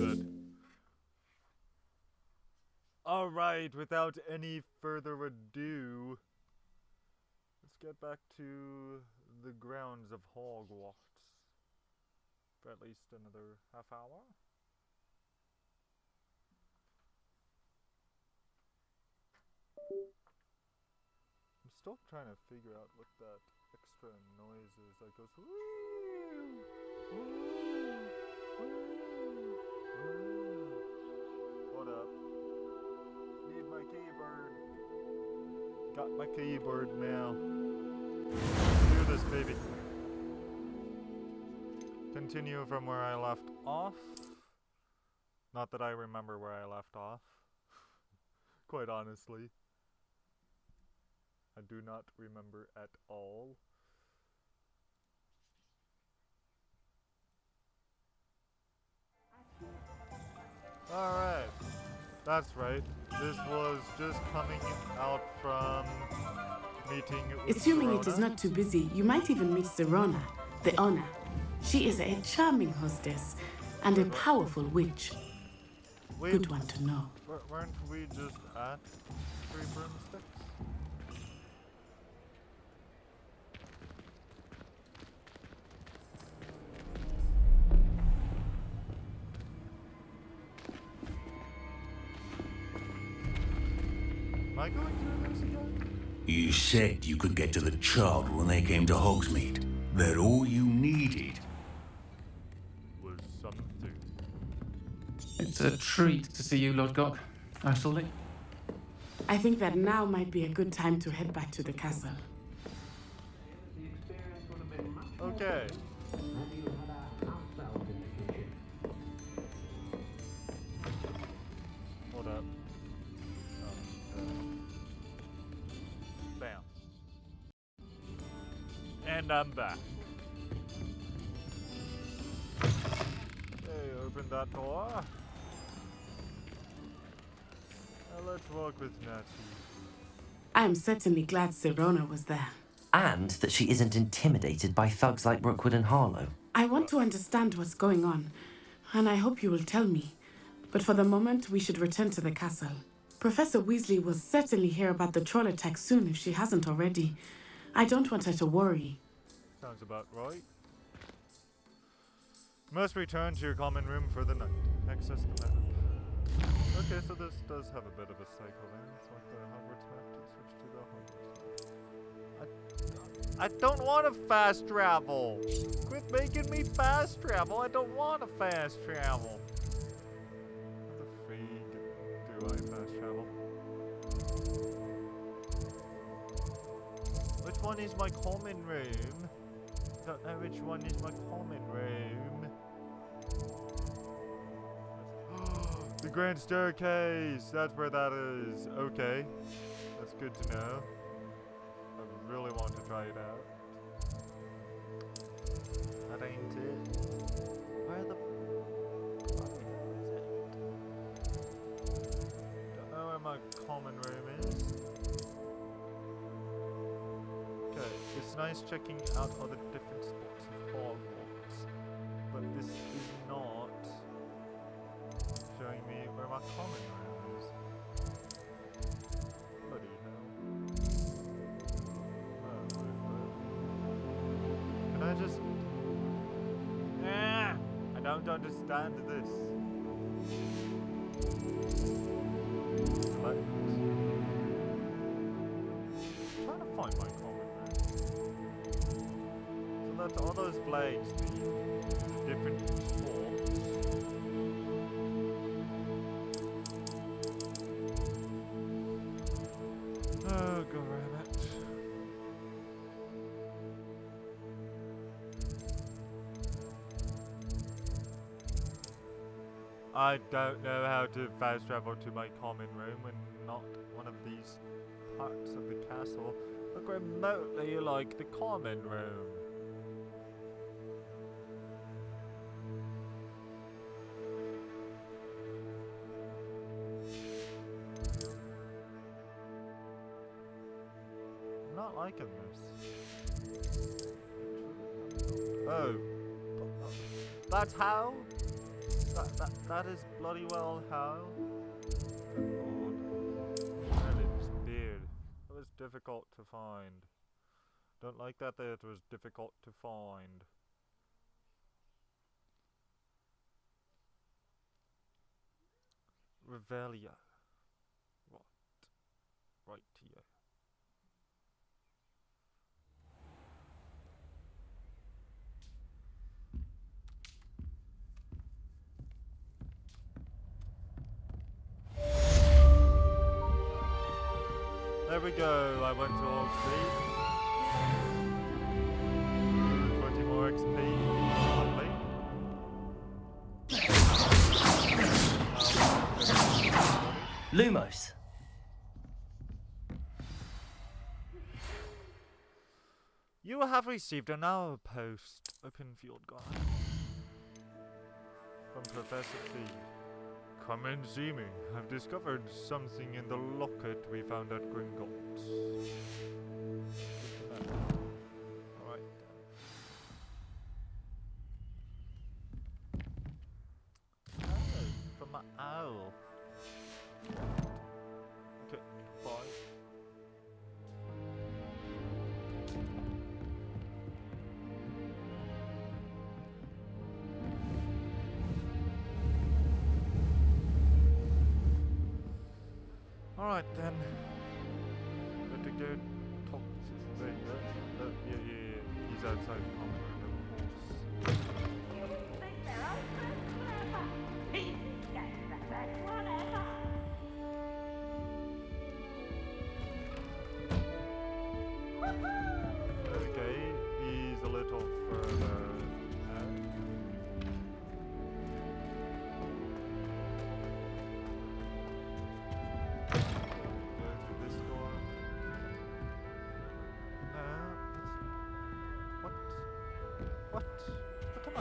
Good. Alright, without any further ado, let's get back to the grounds of Hogwarts for at least another half hour. I'm still trying to figure out what that extra noise is that goes woo, woo, woo. Hold up. Need my keyboard. Got my keyboard now. Do this, baby. Continue from where I left off. Not that I remember where I left off. Quite honestly. I do not remember at all. Alright. That's right. This was just coming out from meeting with Assuming Sirona. it is not too busy, you might even meet Sirona, the owner. She is a charming hostess and a powerful witch. Wait, Good one to know. weren't we just at 3 broomsticks? Am I going through this again? You said you could get to the child when they came to Hogsmeade. That all you needed. Was something. It's a treat to see you, Lord Gok. Actually, I think that now might be a good time to head back to the castle. Okay. Hold up. Bam. And I'm back. Hey, open that door. Now let's walk with Natty. I am certainly glad Sirona was there. And that she isn't intimidated by thugs like Rookwood and Harlow. I want to understand what's going on, and I hope you will tell me. But for the moment, we should return to the castle. Professor Weasley will certainly hear about the troll attack soon if she hasn't already. I don't want her to worry. Sounds about right. Must return to your common room for the night. Access the map. Okay, so this does have a bit of a cycle then. It's like the Hogwarts map to switch to the Hogwarts map. I don't want to fast travel! Quit making me fast travel! I don't want to fast travel! How the frig do I fast travel? Which one is my common room? Don't know which one is my common room. The Grand Staircase! That's where that is. Okay. That's good to know. I really want to try it out. That ain't it. Where the fuck is it? Don't know where my common room is. Okay, it's nice checking out all the different spots of Hogwarts, but this is not showing me where my common room is. Bloody hell. Can I just... Ah! I don't understand this. Select. I'm trying to find my common room. So that all those flags mean different sports. Oh, go rabbit. I don't know how to fast travel to my common room when not one of these parts of the castle look remotely like the common room. I'm not liking this. Oh. That's how? That is bloody well how. Good lord. Merlin's beard. That was difficult to find. Don't like that it was difficult to find. Revelia. What? Right here. There we go, I went to Hogsmeade. 20 more XP. Lovely. Lumos. You have received an hour post. Open field guide. From Professor P. Come and see me. I've discovered something in the locket we found at Gringotts. Alright. Oh, from my owl. Okay, bye. Alright then. Better go talk to Vega. Yeah. He's outside the common room, of course. Okay, he's a little further out. What am I?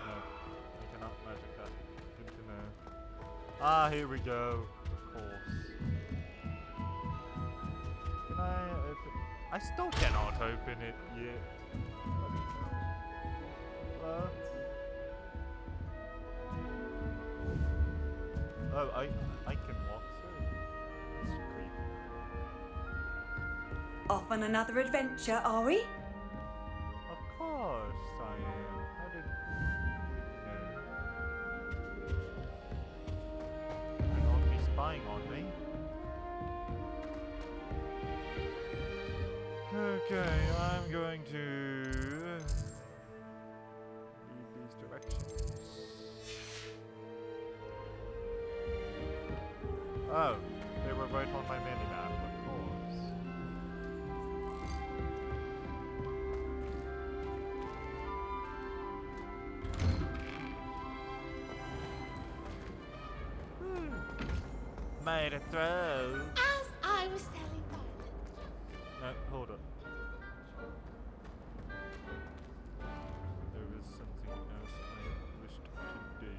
No, I cannot magic that. Good to know. Ah, here we go. Of course. Can I open? I still cannot open it yet. Hello? Oh, I can walk through. That's creepy. Off on another adventure, are we? Of course I am. How did you know? You're not be spying on me. Okay, I'm going to read these directions. Oh, they were right on my mini-map, of course. Made it through. As I was telling Violet. No, hold up. There was something else I wished to do.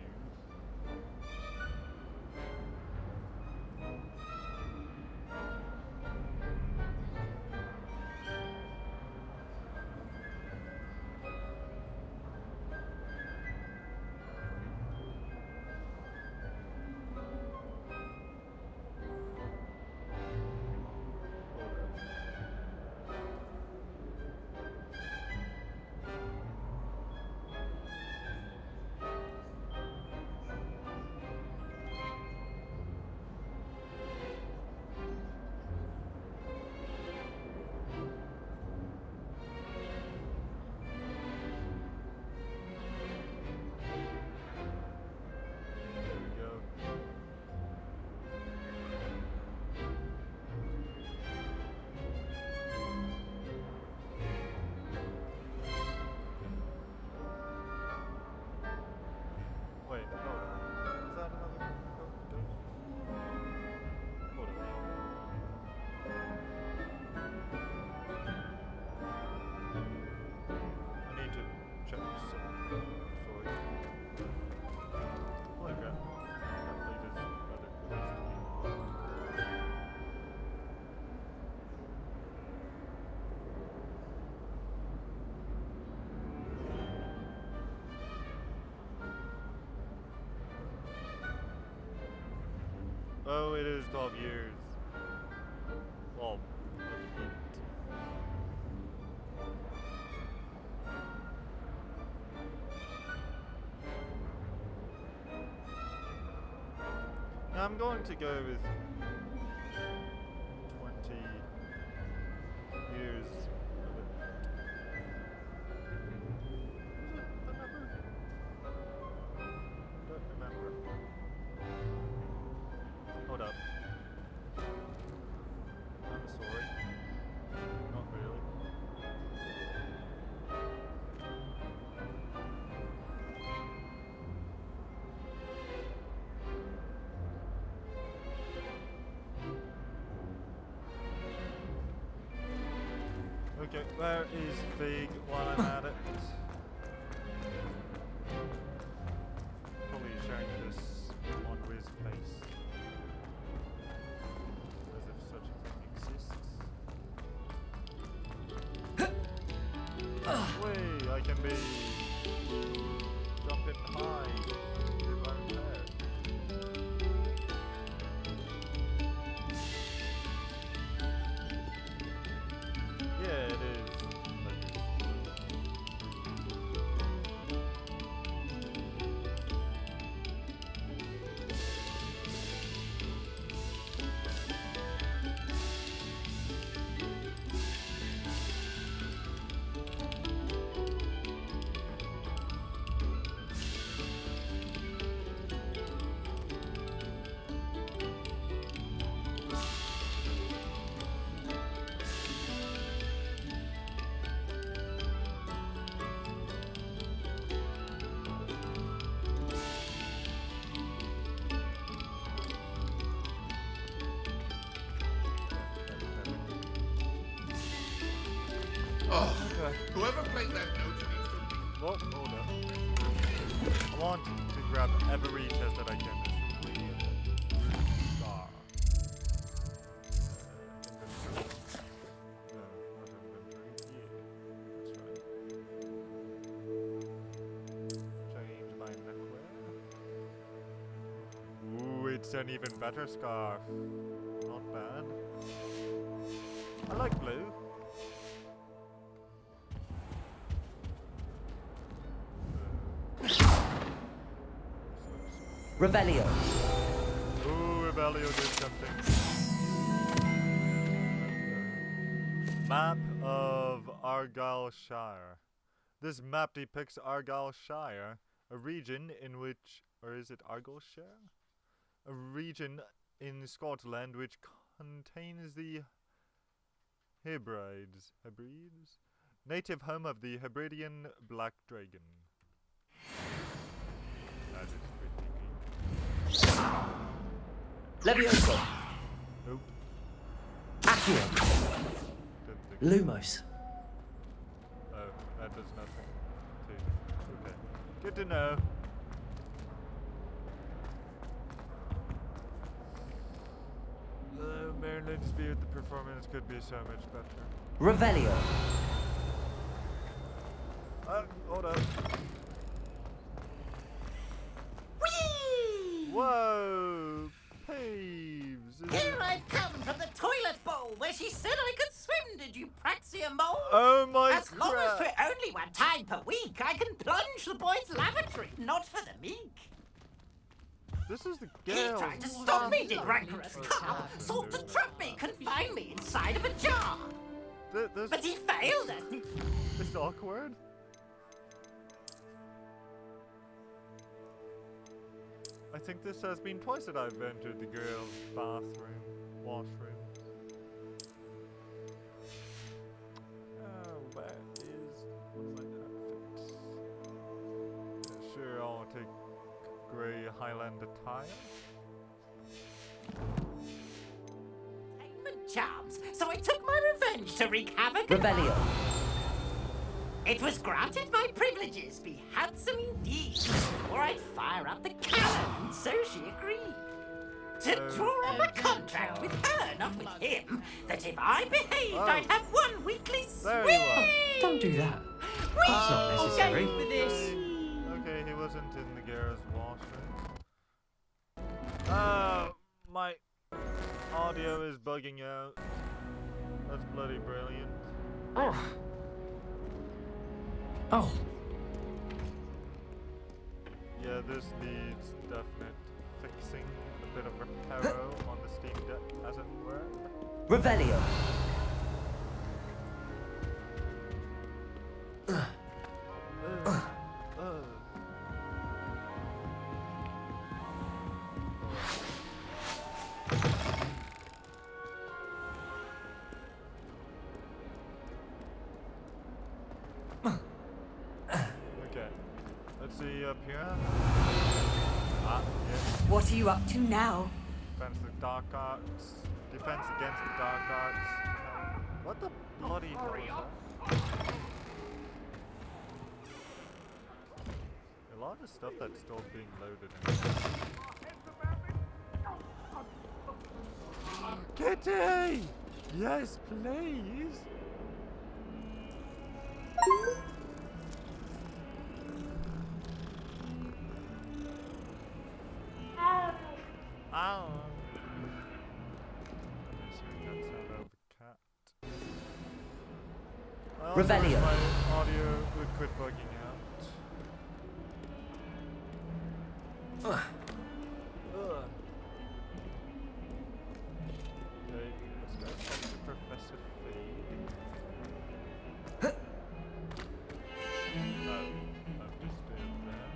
Oh, it is 12 years. Well, now I'm going to go with 20 years of it. Is it the number? Don't remember. Hold up. I'm sorry. Not really. Okay, where is Fig while I'm at it? Probably sharing this on his face. As if such a thing exists. Wait, I can be jumping high with my hair. Yeah, it is. Oh, whoever played that note needs to leave. Well, hold up. I want to grab every chest that I can. This is really star. Inventory. No, not inventory. Yeah, that's right. Change my neckwear. Ooh, it's an even better scarf. Not bad. I like blue. Revelio. Ooh, Rebellio did something. Map of Argyllshire. This map depicts Argyllshire, a region in which, or is it Argyllshire? A region in Scotland which contains the Hebrides, native home of the Hebridean black dragon. That is pretty neat. Levioso. Nope. Accio. Didn't think Lumos. Oh, that does nothing. Too. Okay. Good to know. Maryland's view, the performance could be so much better. Revelio. Hold up. Whee! Whoa! Peeves! Here I've come from the toilet bowl where she said I could swim, did you praxia mole? Oh my As long as crap! for only one time per week, I can plunge the boys' lavatory, not for the meek. This is the He girl. tried to stop me, did rancorous cow. Sought to trap me, confine me inside of a jar. This But he failed at it. It's awkward. I think this has been twice that I've entered the girls' bathroom, washroom. Oh, where is one of my outfits? Yeah, sure, I'll take grey Highland attire. Entertainment charms, so I took my revenge to wreak havoc. Revelio. It was granted my privileges be handsome indeed, or I'd fire up the cannon, and so she agreed. To draw up a contract with her, not with him, that if I behaved, I'd have one weekly There swim. you are. Don't do that. That's not necessary. For this. Okay, he wasn't in the girls' washroom. Oh, my bugging out. That's bloody brilliant. Oh. Yeah, this needs definite fixing. A bit of reparo on the Steam Deck, as it were. Revelio. Okay, let's see up here. Ah, yes. What are you up to now? Defense the dark arts. Defense against the dark arts. What the bloody hell is that? A lot of stuff that's still being loaded in. Kitty! Yes, please! Ow! That's out of the cat. Well, Revelio. my audio would quit bugging out. Ugh. Okay, let's go check the Professor Fade. Oh, I'm just in there.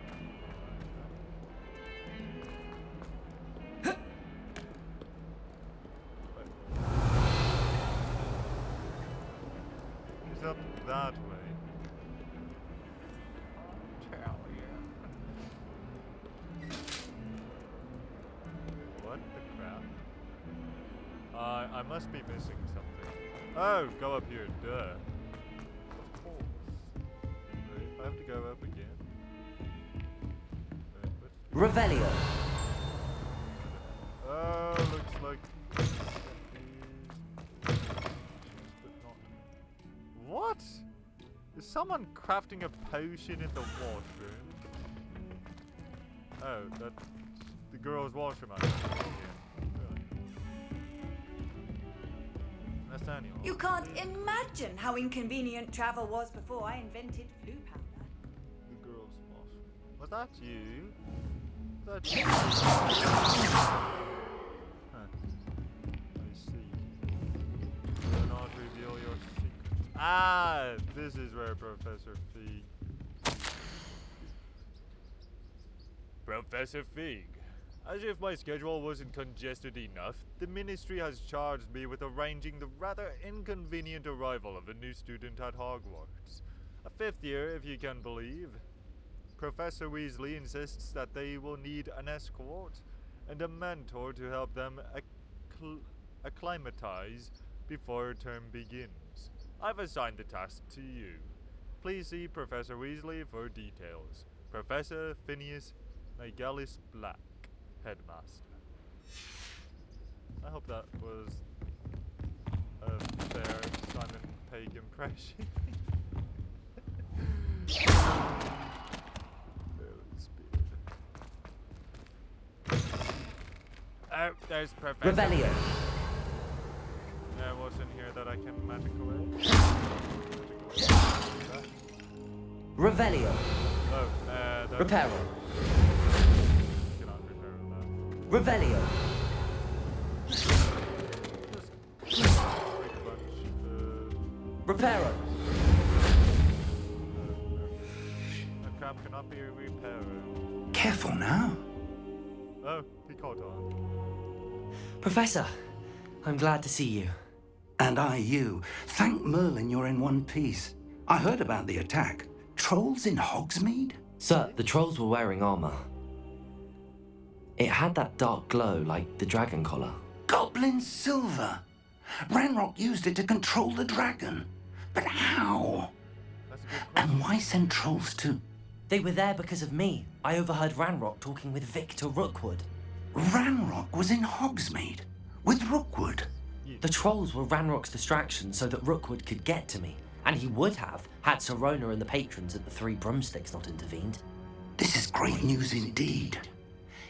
He's up that way. Hell yeah. What the crap? I must be missing something. Oh, go up here, duh. Of course. Wait, I have to go up again. Wait, what's Revelio. Oh, looks like. What? Is someone crafting a potion in the washroom? Oh, that's the girl's washroom. I think. Really? Nathaniel. You can't imagine how inconvenient travel was before I invented flu powder. The girl's washroom. Was that you? Was that you? Huh. I see. Do not reveal your secrets. Ah, this is where Professor Fig. Professor Fig. As if my schedule wasn't congested enough, the Ministry has charged me with arranging the rather inconvenient arrival of a new student at Hogwarts. A 5th year, if you can believe. Professor Weasley insists that they will need an escort and a mentor to help them acclimatize before term begins. I've assigned the task to you. Please see Professor Weasley for details. Professor Phineas Nigellus Black, Headmaster. I hope that was a fair Simon Pegg impression. Oh, there's Professor. Revelio. What's in here that I can magic away? Revelio. Oh, that's... Reparo. Cannot repair that. Revelio. Just break a bunch. Reparo. That crap cannot be repaired. Careful now. Oh, he caught on. Professor, I'm glad to see you. And I you. Thank Merlin you're in one piece. I heard about the attack. Trolls in Hogsmeade? Sir, the trolls were wearing armor. It had that dark glow like the dragon collar. Goblin silver. Ranrock used it to control the dragon. But how? That's a good question. And why send trolls too? They were there because of me. I overheard Ranrock talking with Victor Rookwood. Ranrock was in Hogsmeade with Rookwood. The trolls were Ranrock's distraction so that Rookwood could get to me. And he would have, had Sirona and the patrons at the Three Broomsticks not intervened. This is great news indeed.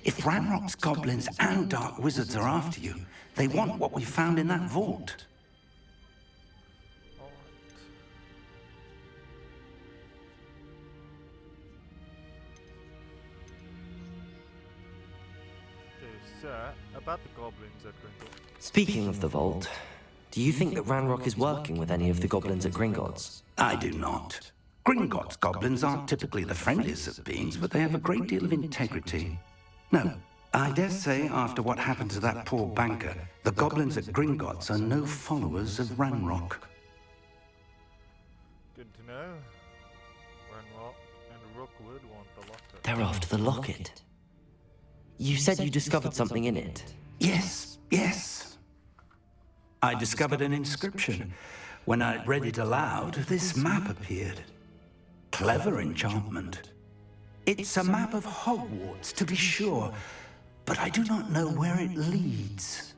If Ranrock's goblins and dark wizards are after you, they want what we found in that vault. Okay, sir, about the goblins at Gringotts. Speaking of the vault, do you think that Ranrock is working with any of the goblins at Gringotts? I do not. Gringotts goblins aren't typically the friendliest of beings, but they have a great deal of integrity. No, I dare say after what happened to that poor banker, the goblins at Gringotts are no followers of Ranrock. Good to know. Ranrock and Rookwood want the locket. They're after the locket. You said you discovered something in it. Yes, yes. I discovered an inscription. When I read it aloud, this map appeared. Clever enchantment. It's a map of Hogwarts, to be sure, but I do not know where it leads.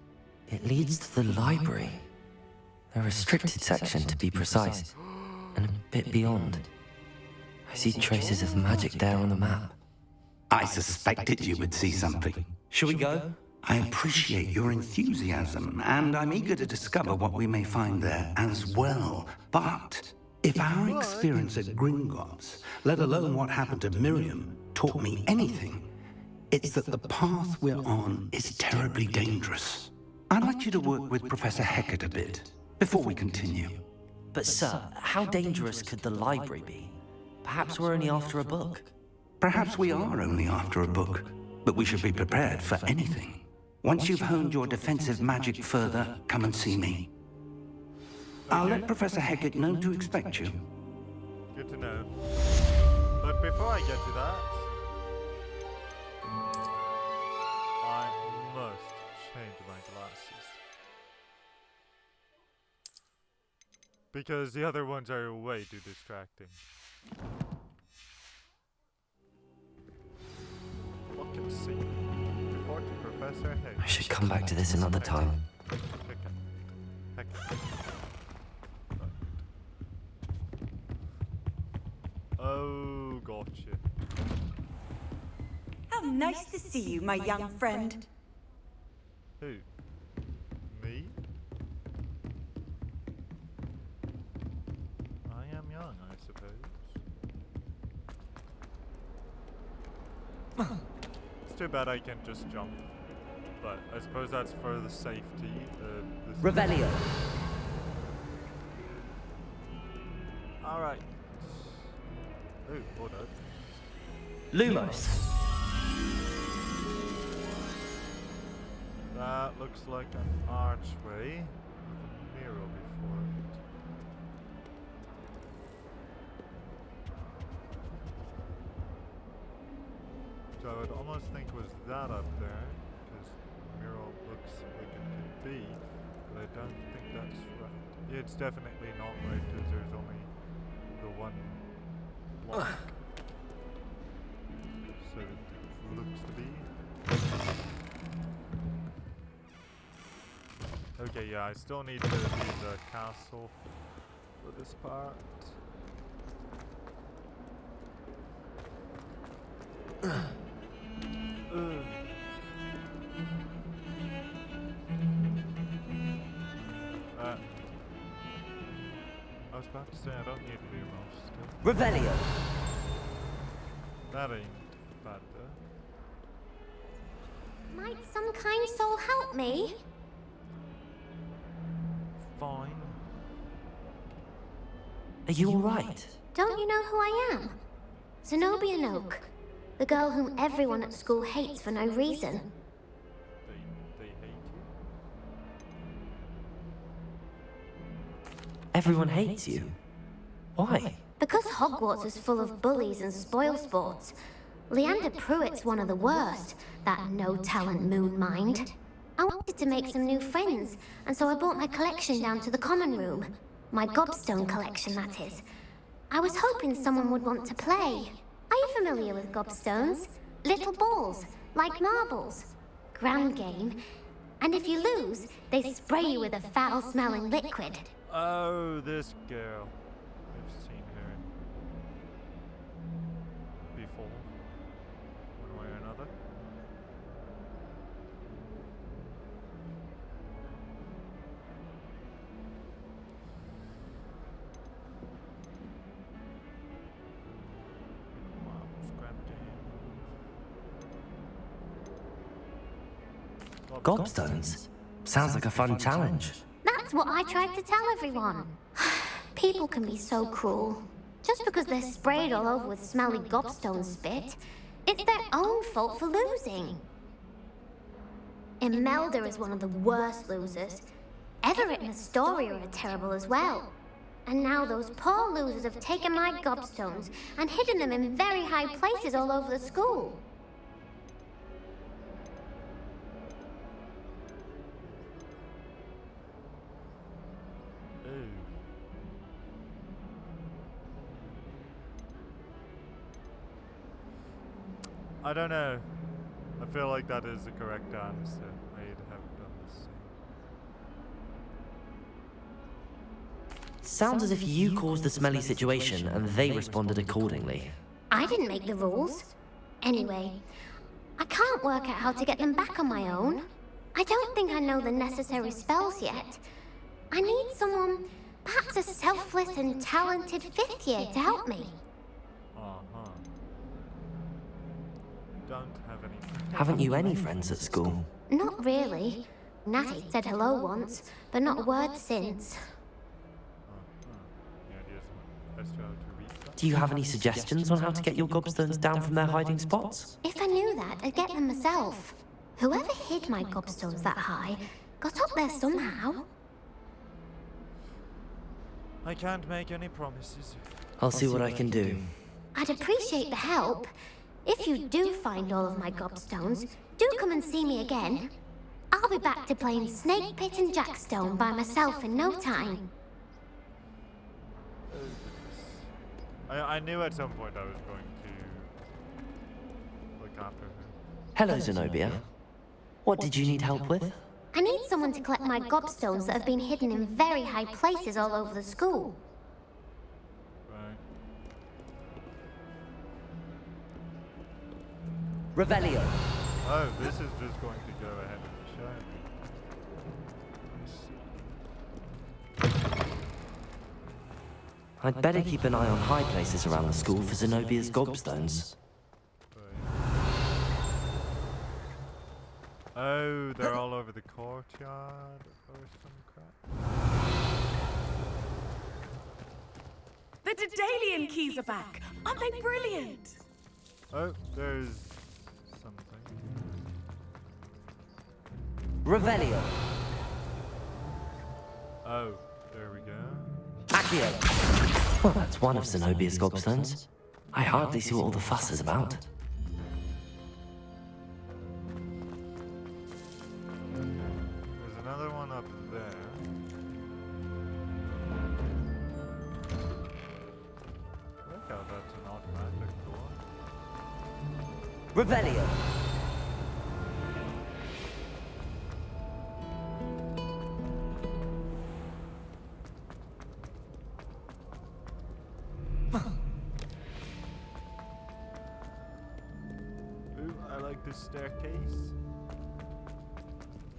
It leads to the library. A restricted section, to be precise, and a bit beyond. I see traces of magic there on the map. I suspected you would see something. Shall we go? I appreciate your enthusiasm, and I'm eager to discover what we may find there as well. But if our experience at Gringotts, let alone what happened to Miriam, taught me anything, it's that the path we're on is terribly dangerous. I'd like you to work with Professor Hecat a bit, before we continue. But sir, how dangerous could the library be? Perhaps we're only after a book. Perhaps we are only after a book, but we should be prepared for anything. Once you've honed your defensive magic further, come and see me. I'll let Professor Hecat know to expect you. Good to know. But before I get to that, I must change my glasses. Because the other ones are way too distracting. Look and see. Report to Professor Hayes. I should come back to this another time. Heck. Oh, gotcha. How nice to see you, my young friend. Who? Me? I am young, I suppose. It's too bad I can't just jump. But I suppose that's for the safety of the... Revelio. Alright. Oh, hold up. Lumos. That looks like an archway with a mirror before it. So I would almost think was that up there, because the mirror looks like it could be, but I don't think that's right. Yeah, it's definitely not right, because there's only the one block. So it looks to be. Okay, yeah, I still need to leave the castle for this part. I was about to say I don't need Lumos still. Revelio. That ain't bad though. Might some kind soul help me? Fine. Are you alright? Don't you know who I am? Zenobia Noak, the girl whom everyone at school hates for no reason. They hate you? Everyone hates you. Why? Because Hogwarts is full of bullies and spoilsports. Leander Pruitt's one of the worst, that no-talent moon mind. I wanted to make some new friends, and so I brought my collection down to the common room. My Gobstone collection, that is. I was hoping someone would want to play. Are you familiar with Gobstones? Little balls, like marbles. Ground game. And if you lose, they spray you with a foul-smelling liquid. Oh, this girl. I've seen her before, one way or another. Gobstones? Sounds like a fun challenge. That's what I tried to tell everyone. People can be so cruel. Just because they're sprayed all over with smelly gobstone spit, it's their own fault for losing. Imelda is one of the worst losers. Everett and Astoria are terrible as well. And now those poor losers have taken my gobstones and hidden them in very high places all over the school. I don't know. I feel like that is the correct answer. I'd have done the same. Sounds as if you caused the smelly situation and they responded accordingly. I didn't make the rules. Anyway, I can't work out how to get them back on my own. I don't think I know the necessary spells yet. I need someone, perhaps a selfless and talented fifth year to help me. Don't have any. Haven't you any friends at school? Not really. Natty said hello once, but not a word since. Do you have any suggestions on how to get your gobstones down from their hiding spots? If I knew that, I'd get them myself. Whoever hid my gobstones that high got up there somehow. I can't make any promises. I'll see what I can do. I'd appreciate the help. If you do find all of my gobstones, do come and see me again. I'll be back to playing Snake Pit and Jackstone by myself in no time. I knew at some point I was going to look after her. Hello, Zenobia. What did you need help with? I need someone to collect my gobstones that have been hidden in very high places all over the school. Revelio. Oh, this is just going to go ahead and show me. I'd better keep an eye on high places around the school for Zenobia's gobstones. Oh, they're all over the courtyard or some crap. The Daedalian keys are back. Aren't they brilliant? Oh, there's something. Revelio. Oh, there we go. Accio. Well, that's one of Zenobia's gobstones. I hardly see what all the fuss is about. There's another one up there. Look how that's an automatic door. Revelio. Ooh, I like this staircase.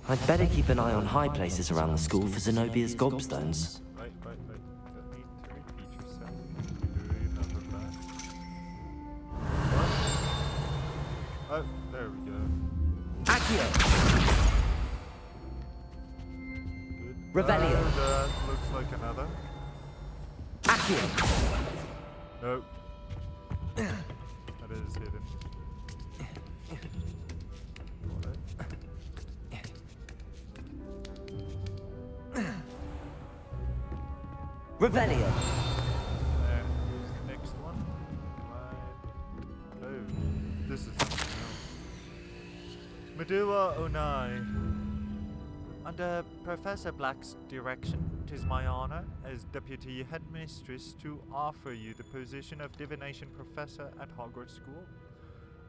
I'd better keep an eye on high places around the school for Zenobia's gobstones. Wait. Don't need to repeat yourself. Do another back. Oh, there we go. Accio. Good. Revelio. That looks like another. Accio. Nope. That is hidden. Revelio. And here's the next one. Right. Oh, this is something else. Medulla Onai. Under Professor Black's direction, 'tis my honor as Deputy Headmistress to offer you the position of Divination Professor at Hogwarts School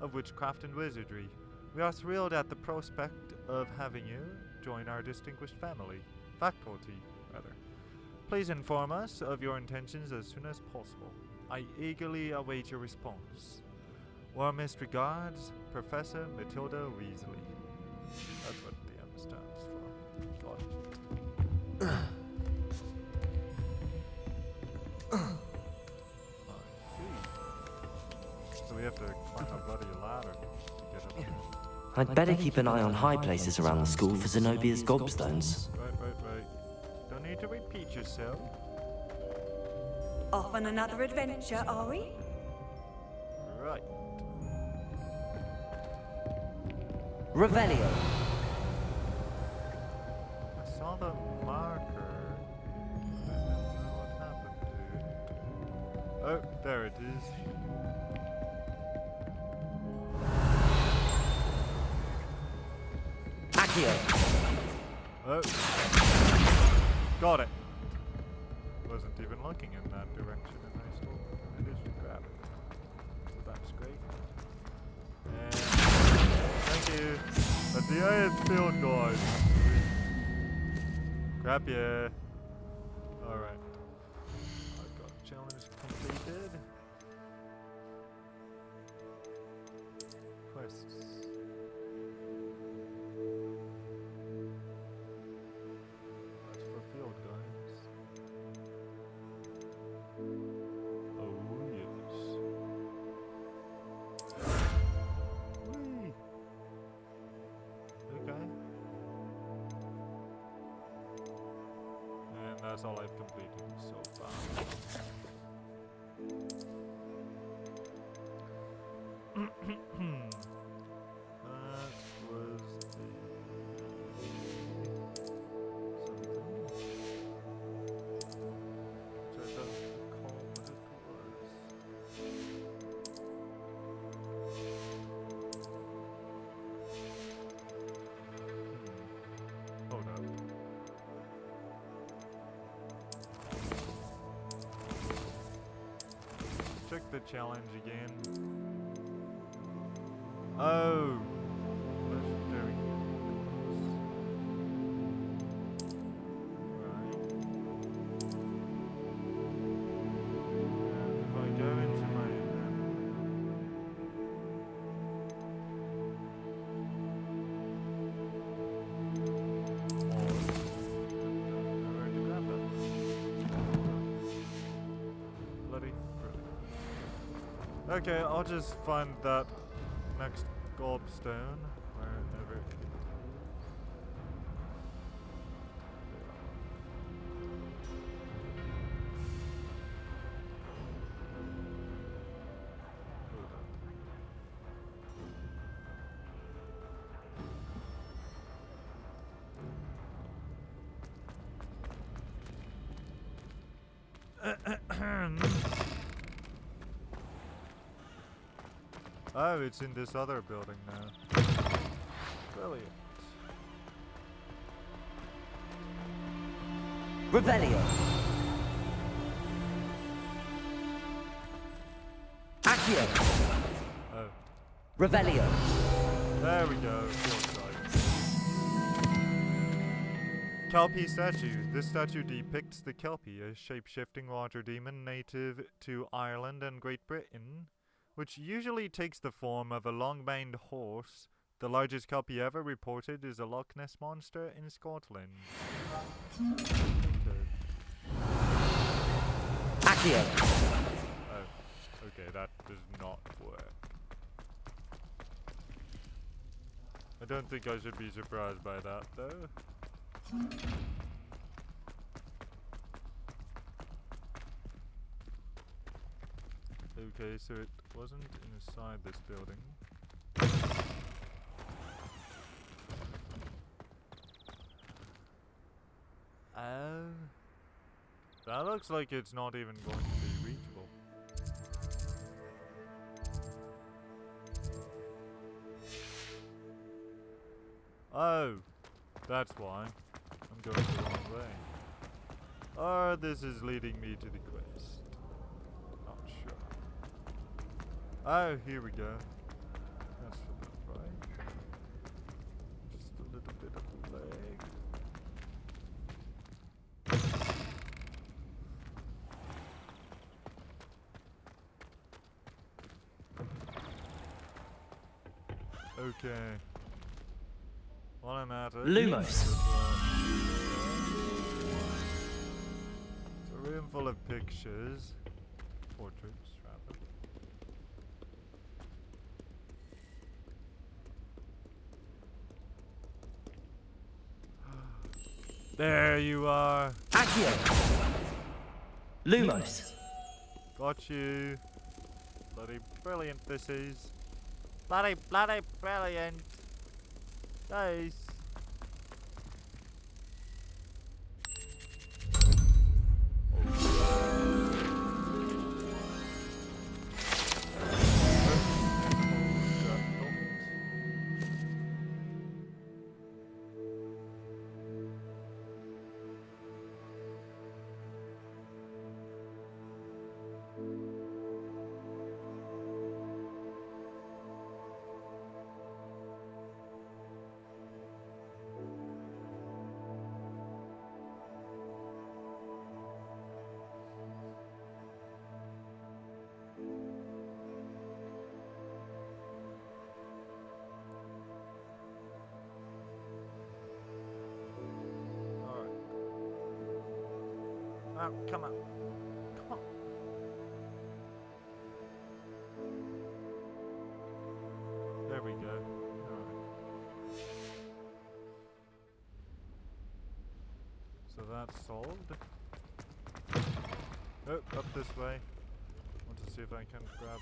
of Witchcraft and Wizardry. We are thrilled at the prospect of having you join our distinguished faculty. Please inform us of your intentions as soon as possible. I eagerly await your response. Warmest regards, Professor Matilda Weasley. That's what the M stands for. God. I see. So we have to climb a bloody ladder to get up here. I'd better keep an eye on high places around the school for Zenobia's Gobstones. Right. Don't need to repeat yourself. Off on another adventure, are we? Right. Revelio. I saw the marker. I don't know what happened to it. Oh, there it is. Accio. Oh. Got it. Wasn't even looking in that direction and I still managed to grab it. So that's great. And thank you. That's the iron field guard. Crap yeah. Alright. I've got challenge completed. Quests. That's for field guys. Oh yes. Whee! Okay. And that's all I've completed so far. That was the something. Which I don't recall what it was. Hold up. Check the challenge again. Oh! Legendary unicorns. Right. And if I go into my bloody frick. Okay, I'll just find that next gobstone, wherever it is. Oh, it's in this other building now. Brilliant. Revelio. Accio. Oh. Revelio. There we go. Kelpie statue. This statue depicts the Kelpie, a shape-shifting water demon native to Ireland and Great Britain, which usually takes the form of a long-maned horse. The largest Kelpie ever reported is a Loch Ness monster in Scotland. Accio. Oh, okay, that does not work. I don't think I should be surprised by that, though. Okay, so it wasn't inside this building. That looks like it's not even going to be reachable. Oh, that's why. I'm going the wrong way. Or this is leading me to the quest. Not sure. Oh, here we go. That's for the right. Just a little bit of leg. Okay. While I'm at it. Lumos. It's a room full of pictures. Portraits, rather. There you are. Accio! Lumos! Got you. Bloody brilliant this is. Bloody brilliant. Nice. Oh, come on. Come on. There we go. Alright. So that's solved. Oh, up this way. Want to see if I can grab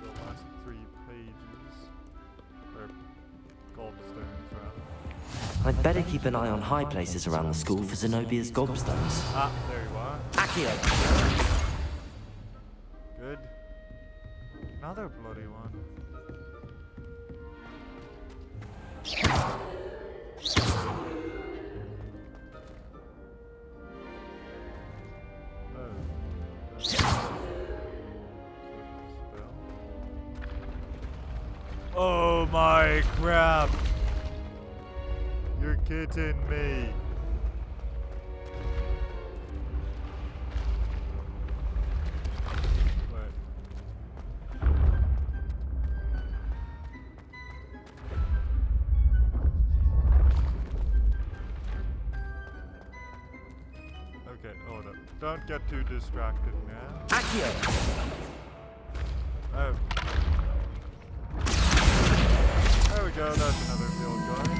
the last 3 pages. Or Gobstones, rather. I'd better keep an eye on high places around the school for Zenobia's Gobstones. Ah, there you are. Accio! Good. Another bloody one. Oh my crap! You're kidding me. Okay, hold up. Don't get too distracted now. Accio! Oh. There we go, that's another field going.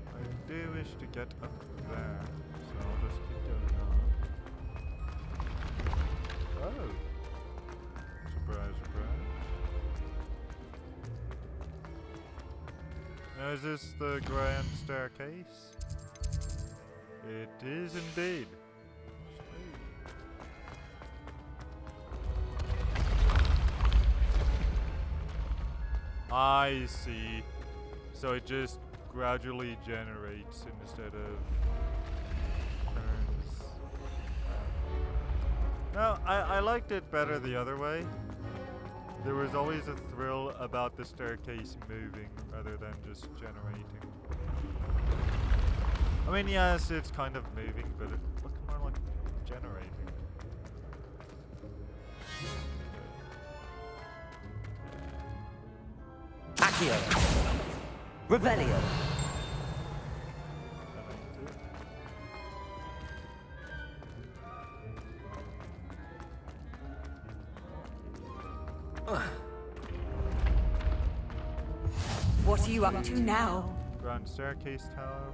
I do wish to get up there, so I'll just keep going up. Oh! Surprise, surprise. Now, is this the grand staircase? It is indeed. I see. So it just gradually generates instead of turns. No, I liked it better the other way. There was always a thrill about the staircase moving rather than just generating. I mean, yes, it's kind of moving, but it looks more like generating. Accio! Revelio! What are you up to now? Grand staircase tower.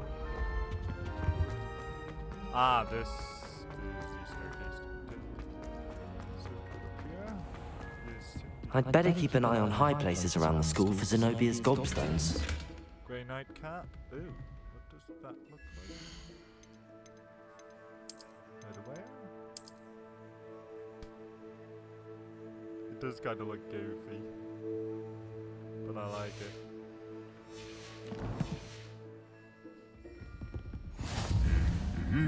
Ah, this is the staircase to so up here. This I'd better keep an eye on high places around the school for Zenobia's Gobstones. Grey nightcap. Ooh, what does that look like? Underwear? It does kind of look goofy, but I like it.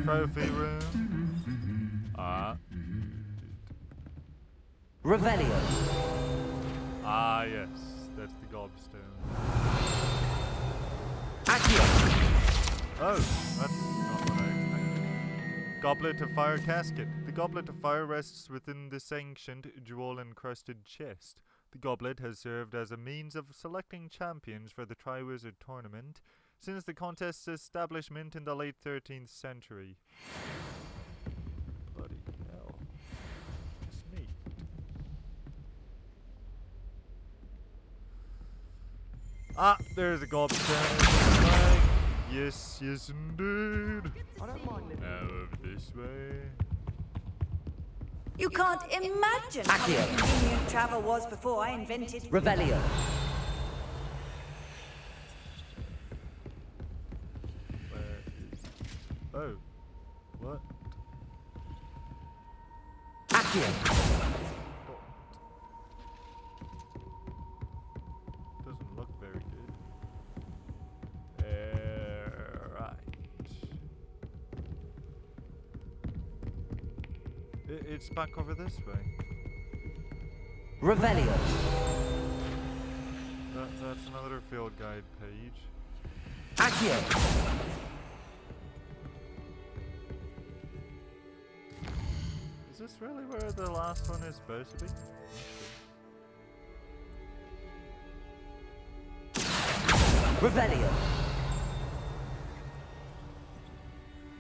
Trophy room. Ah. Revelio! Ah, yes. That's the Gobstone. Accio! Oh, that's not what I expected. Goblet of Fire casket. The Goblet of Fire rests within this ancient, jewel-encrusted chest. The goblet has served as a means of selecting champions for the Triwizard Tournament since the contest's establishment in the late 13th century. Bloody hell. That's neat. Ah, there's a Gobstone. Yes, yes indeed. Now over this way. You can't imagine how Accio. inconvenient travel was before I invented Revelio. Where is... Oh. What? Accio. Doesn't look very good. Right. It's back over this way. Revelio. That's another field guide page. Accio. Is this really where the last one is supposed to be? Revelio.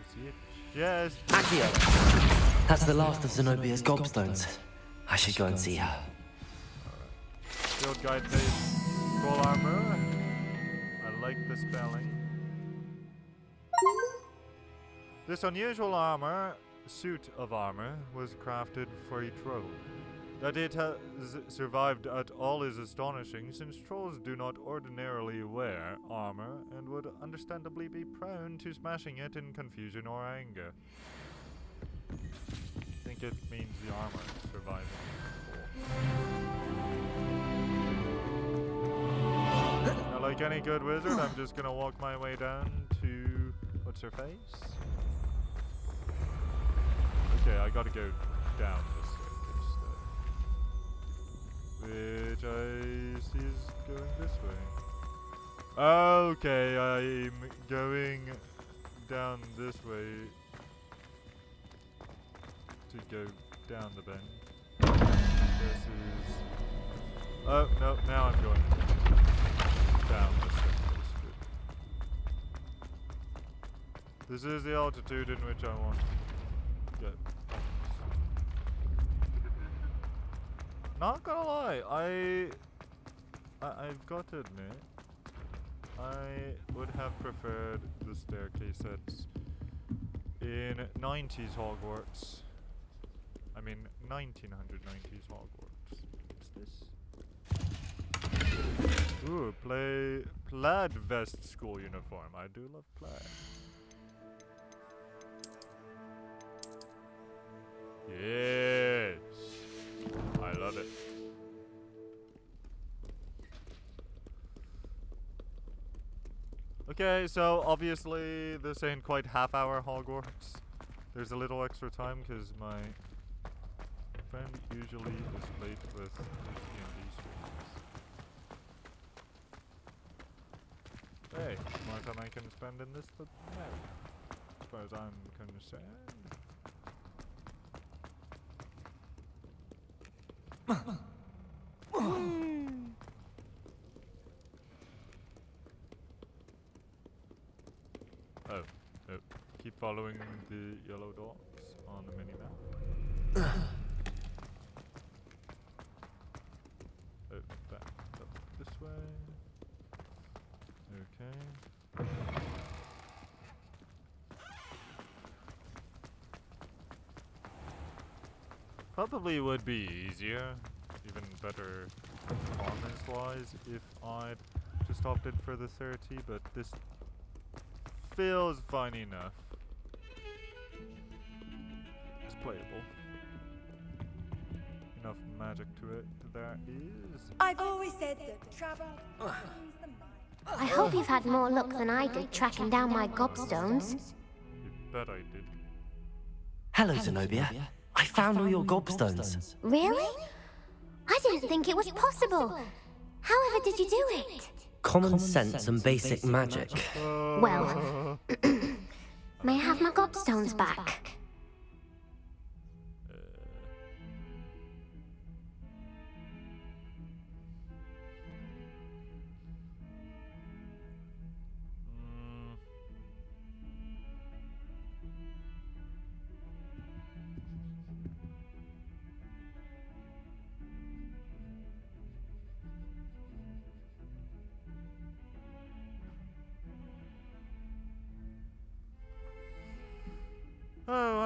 Is it? Yes. Accio. That's the last of Zenobia's gobstones. I should go and see her. Field guide page. Full armor. I like the spelling. This unusual suit of armor, was crafted for a troll. That it has survived at all is astonishing, since trolls do not ordinarily wear armor and would understandably be prone to smashing it in confusion or anger. I think it means the armor is surviving. Now, like any good wizard, I'm just gonna walk my way down to... what's her face? Okay, I gotta go down this staircase, which I see is going this way. Okay, I'm going down this way to go down the bend. This is... oh, no, now I'm going down this staircase. This is the altitude in which I want to go. Not gonna lie, I've got to admit, I would have preferred the staircase sets in 90s Hogwarts. I mean, 1990s Hogwarts. What's this? Ooh, plaid vest school uniform. I do love plaid. Yes, I love it. Okay, so obviously this ain't quite half-hour Hogwarts. There's a little extra time because my friend usually is late with his D&D streams. Hey, more time I can spend in this the merrier, as far as I'm concerned. Oh, no. Keep following the yellow dots on the minimap. Oh, back up this way. Okay. Probably would be easier, even better performance-wise, if I'd just opted for the 30, but this feels fine enough. It's playable. Enough magic to it, there is. I've always said that travel brings the mind. I hope you've had more luck than I did tracking down my gobstones. You bet I did. Hello, Zenobia. I found all your gobstones. Really? I didn't think it was possible. However did you do it? Common sense and basic magic. Well, may I have my gobstones back?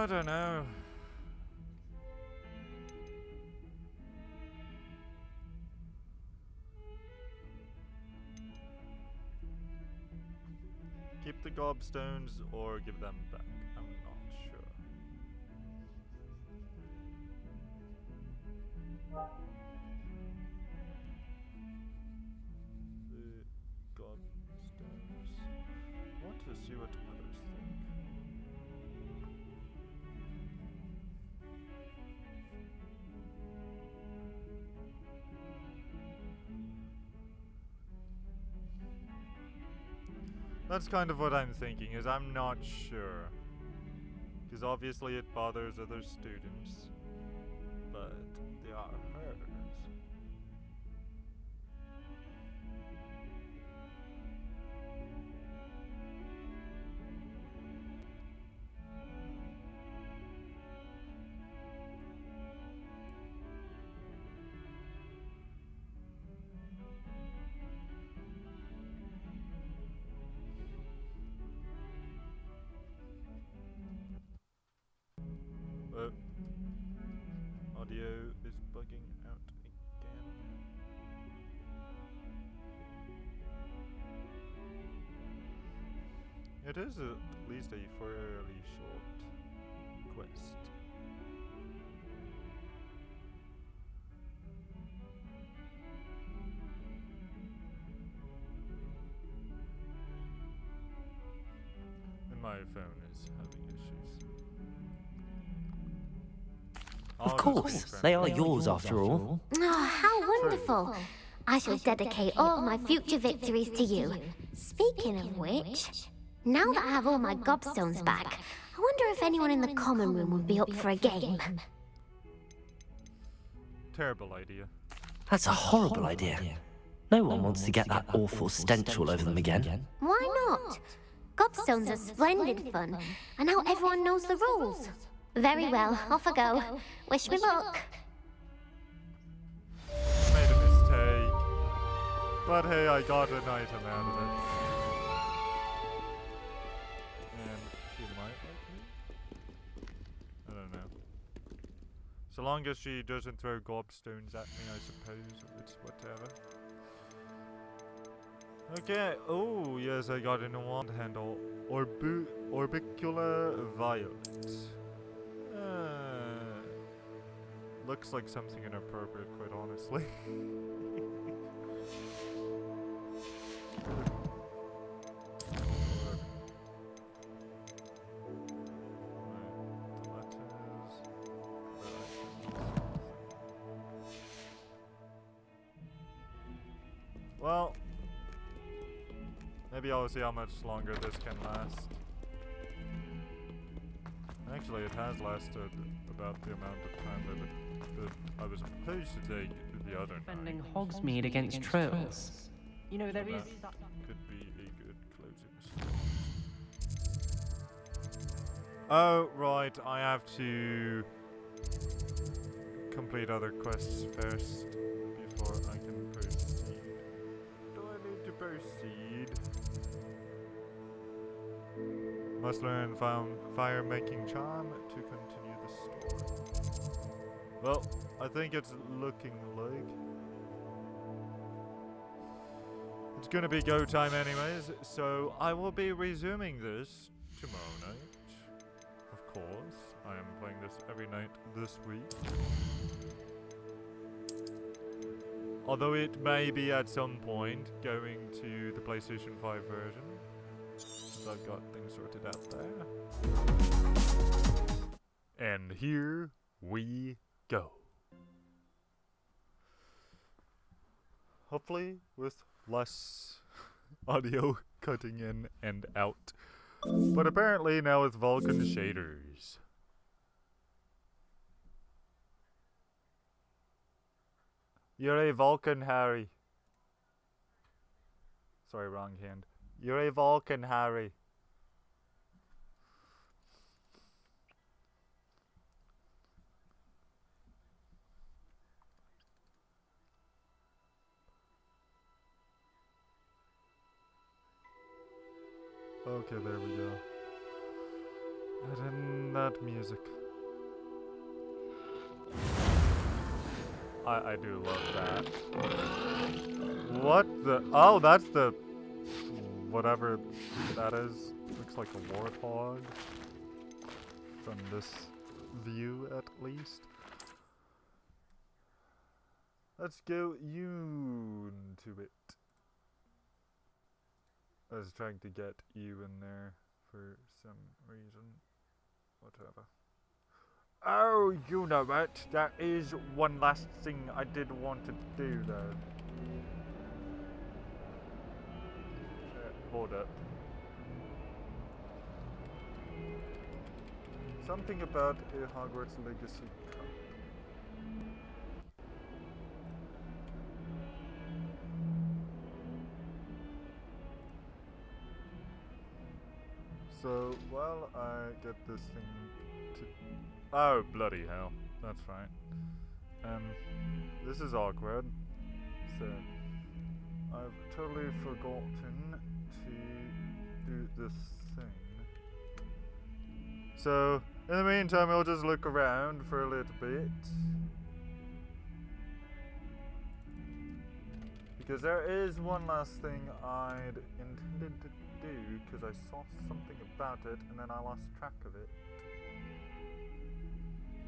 I don't know. Keep the Gobstones or give them back. I'm not sure. The Gobstones. I want to see what others think. That's kind of what I'm thinking, is I'm not sure. Because obviously it bothers other students. But they are hers. Audio is bugging out again. It is at least a fairly short quest. And my phone is having issues. Of course, they are yours after all. Oh, how wonderful. I shall dedicate all my future victories to you. Speaking of which, now that I have all my Gobstones back, I wonder if anyone in the common room would be up for a game. Terrible idea. That's a horrible idea. No one wants to get that awful stench all over them again. Why not? Gobstones are splendid fun, and now everyone knows the rules. Very well, off I go. Wish me luck. Made a mistake. But hey, I got an item out of it. And she might like me? I don't know. So long as she doesn't throw Gobstones at me, I suppose it's whatever. Okay, oh yes, I got a new wand handle. Orbicular Violet. Looks like something inappropriate, quite honestly. Well, maybe I'll see how much longer this can last. Actually, it has lasted about the amount of time that I was supposed to take the other Defending night. Hogsmeade against Trolls. You know, there So is... that could be a good closing slot. Oh, right, I have to complete other quests first before I can proceed. Do I need to proceed? Must learn fire making charm to continue the story. Well, I think it's looking like it's gonna be go time anyways, so I will be resuming this tomorrow night. Of course, I am playing this every night this week. Although it may be at some point going to the PlayStation 5 version. I've got things sorted out there. And here we go. Hopefully with less audio cutting in and out. But apparently now with Vulkan shaders. You're a Vulkan, Harry. Sorry, wrong hand. You're a Vulkan, Harry. Okay, there we go. And that music. I do love that. What the? Oh, that's the... whatever that is. Looks like a warthog. From this view, at least. Let's go you into it. I was trying to get you in there for some reason. Whatever. Oh, you know what? That is one last thing I did want to do, though. Hold up. Something about a Hogwarts Legacy cup. So, while I get this thing to... Oh, bloody hell. That's right. This is awkward. So, I've totally forgotten to do this thing. So, in the meantime, I'll just look around for a little bit. Because there is one last thing I'd intended to do, because I saw something about it, and then I lost track of it.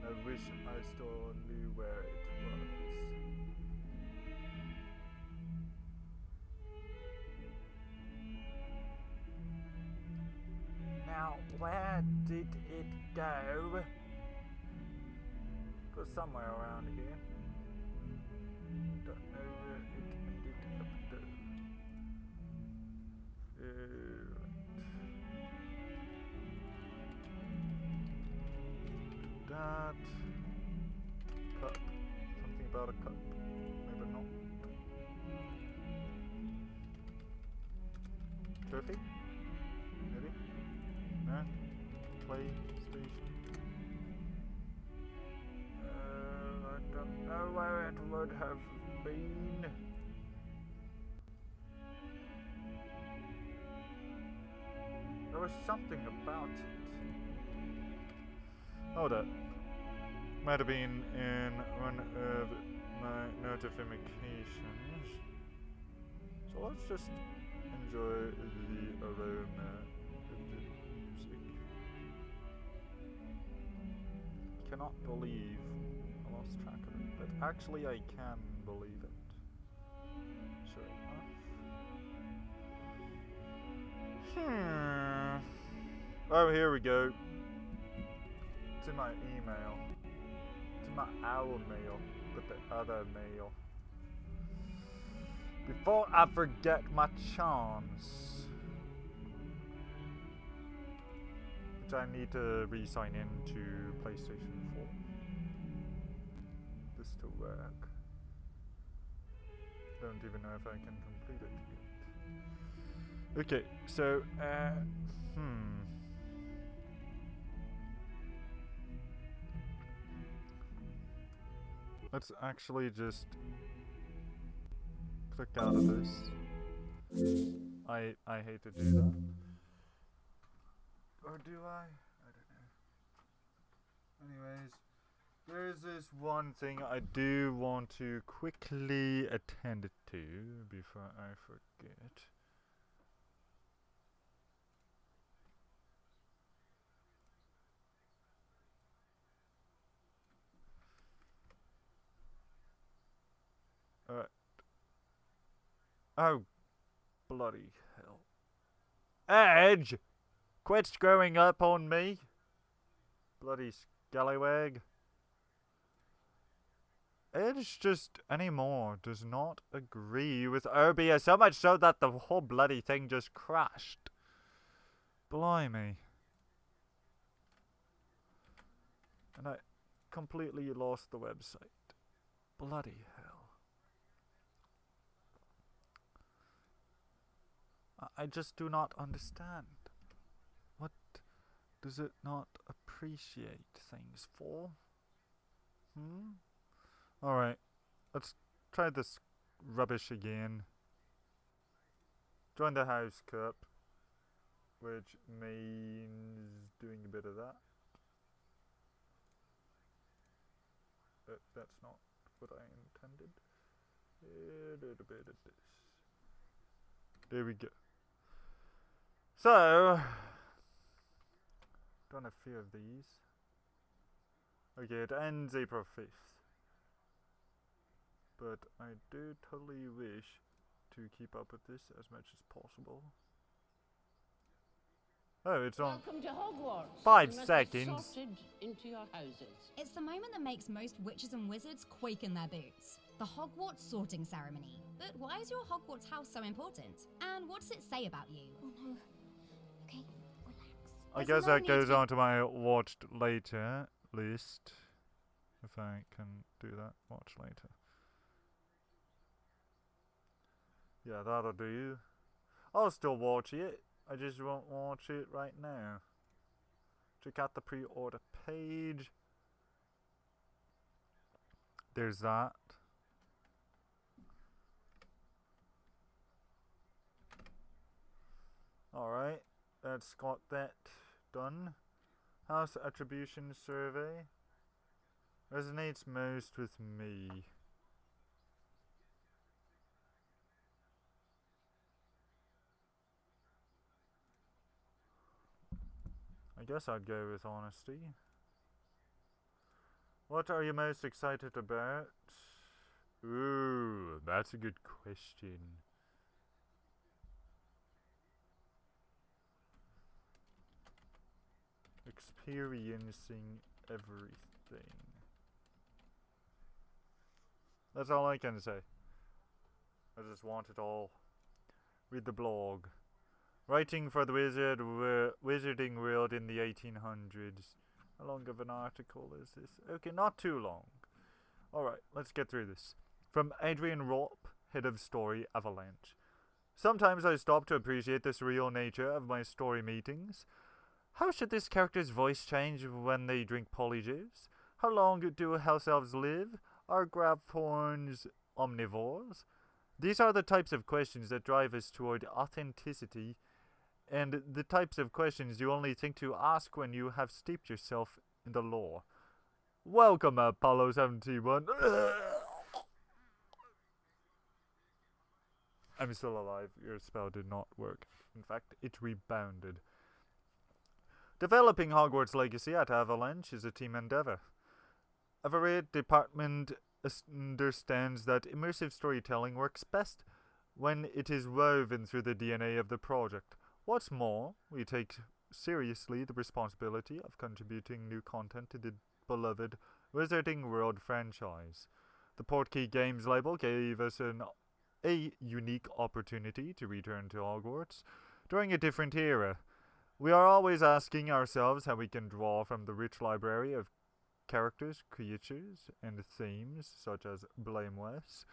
I wish I still knew where it was. Now, where did it go? Go somewhere around here. Don't know where it ended up though. That cup. Something about a cup. Maybe not. Trophy? Maybe? No? PlayStation? I don't know where it would have been. There was something about it. Hold up. Might have been in one of my notifications. So let's just enjoy the aroma of the music. Cannot believe I lost track of it, but actually I can believe it. Sure enough. Oh, here we go. It's in my email. It's in my owl mail, but the other mail. Before I forget my charms. Which I need to re-sign into PlayStation 4. This to work. Don't even know if I can complete it yet. Okay, so, let's actually just click out of this. I hate to do that. Or do I? I don't know. Anyways, there's this one thing I do want to quickly attend to before I forget. Alright. Oh, bloody hell. Edge! Quit screwing up on me! Bloody scallywag. Edge just anymore does not agree with Obi, so much so that the whole bloody thing just crashed. Blimey. And I completely lost the website. Bloody hell. I just do not understand. What does it not appreciate things for? Alright, let's try this rubbish again. Join the house cup. which means doing a bit of that. That's not what I intended. A little bit of this. There we go. So, done a few of these. Okay, it ends April 5th. But I do totally wish to keep up with this as much as possible. Oh, it's on Welcome to Hogwarts. 5 You must be seconds. sorted into your houses. It's the moment that makes most witches and wizards quake in their boots. The Hogwarts sorting ceremony. But why is your Hogwarts house so important? And what does it say about you? Oh no. Okay, relax. I There's guess no that need goes to- on to my watched later list. If I can do that, watch later. Yeah, that'll do. I'll still watch it. I just won't watch it right now. Check out the pre-order page. There's that. Alright, that's got that done. House attribution survey resonates most with me. I guess I'd go with honesty. What are you most excited about? Ooh, that's a good question. Experiencing everything. That's all I can say. I just want it all. Read the blog. Writing for the Wizarding World in the 1800s. How long of an article is this? Okay, not too long. Alright, let's get through this. From Adrian Ropp, head of story, Avalanche. Sometimes I stop to appreciate the surreal nature of my story meetings. How should this character's voice change when they drink polyjuice? How long do house elves live? Are grabthorns omnivores? These are the types of questions that drive us toward authenticity, and the types of questions you only think to ask when you have steeped yourself in the lore. Welcome, Apollo 71. I'm still alive. Your spell did not work. In fact, it rebounded. Developing Hogwarts Legacy at Avalanche is a team endeavor. Every department understands that immersive storytelling works best when it is woven through the DNA of the project. What's more, we take seriously the responsibility of contributing new content to the beloved Wizarding World franchise. The Portkey Games label gave us a unique opportunity to return to Hogwarts during a different era. We are always asking ourselves how we can draw from the rich library of characters, creatures, and themes, such as blameless,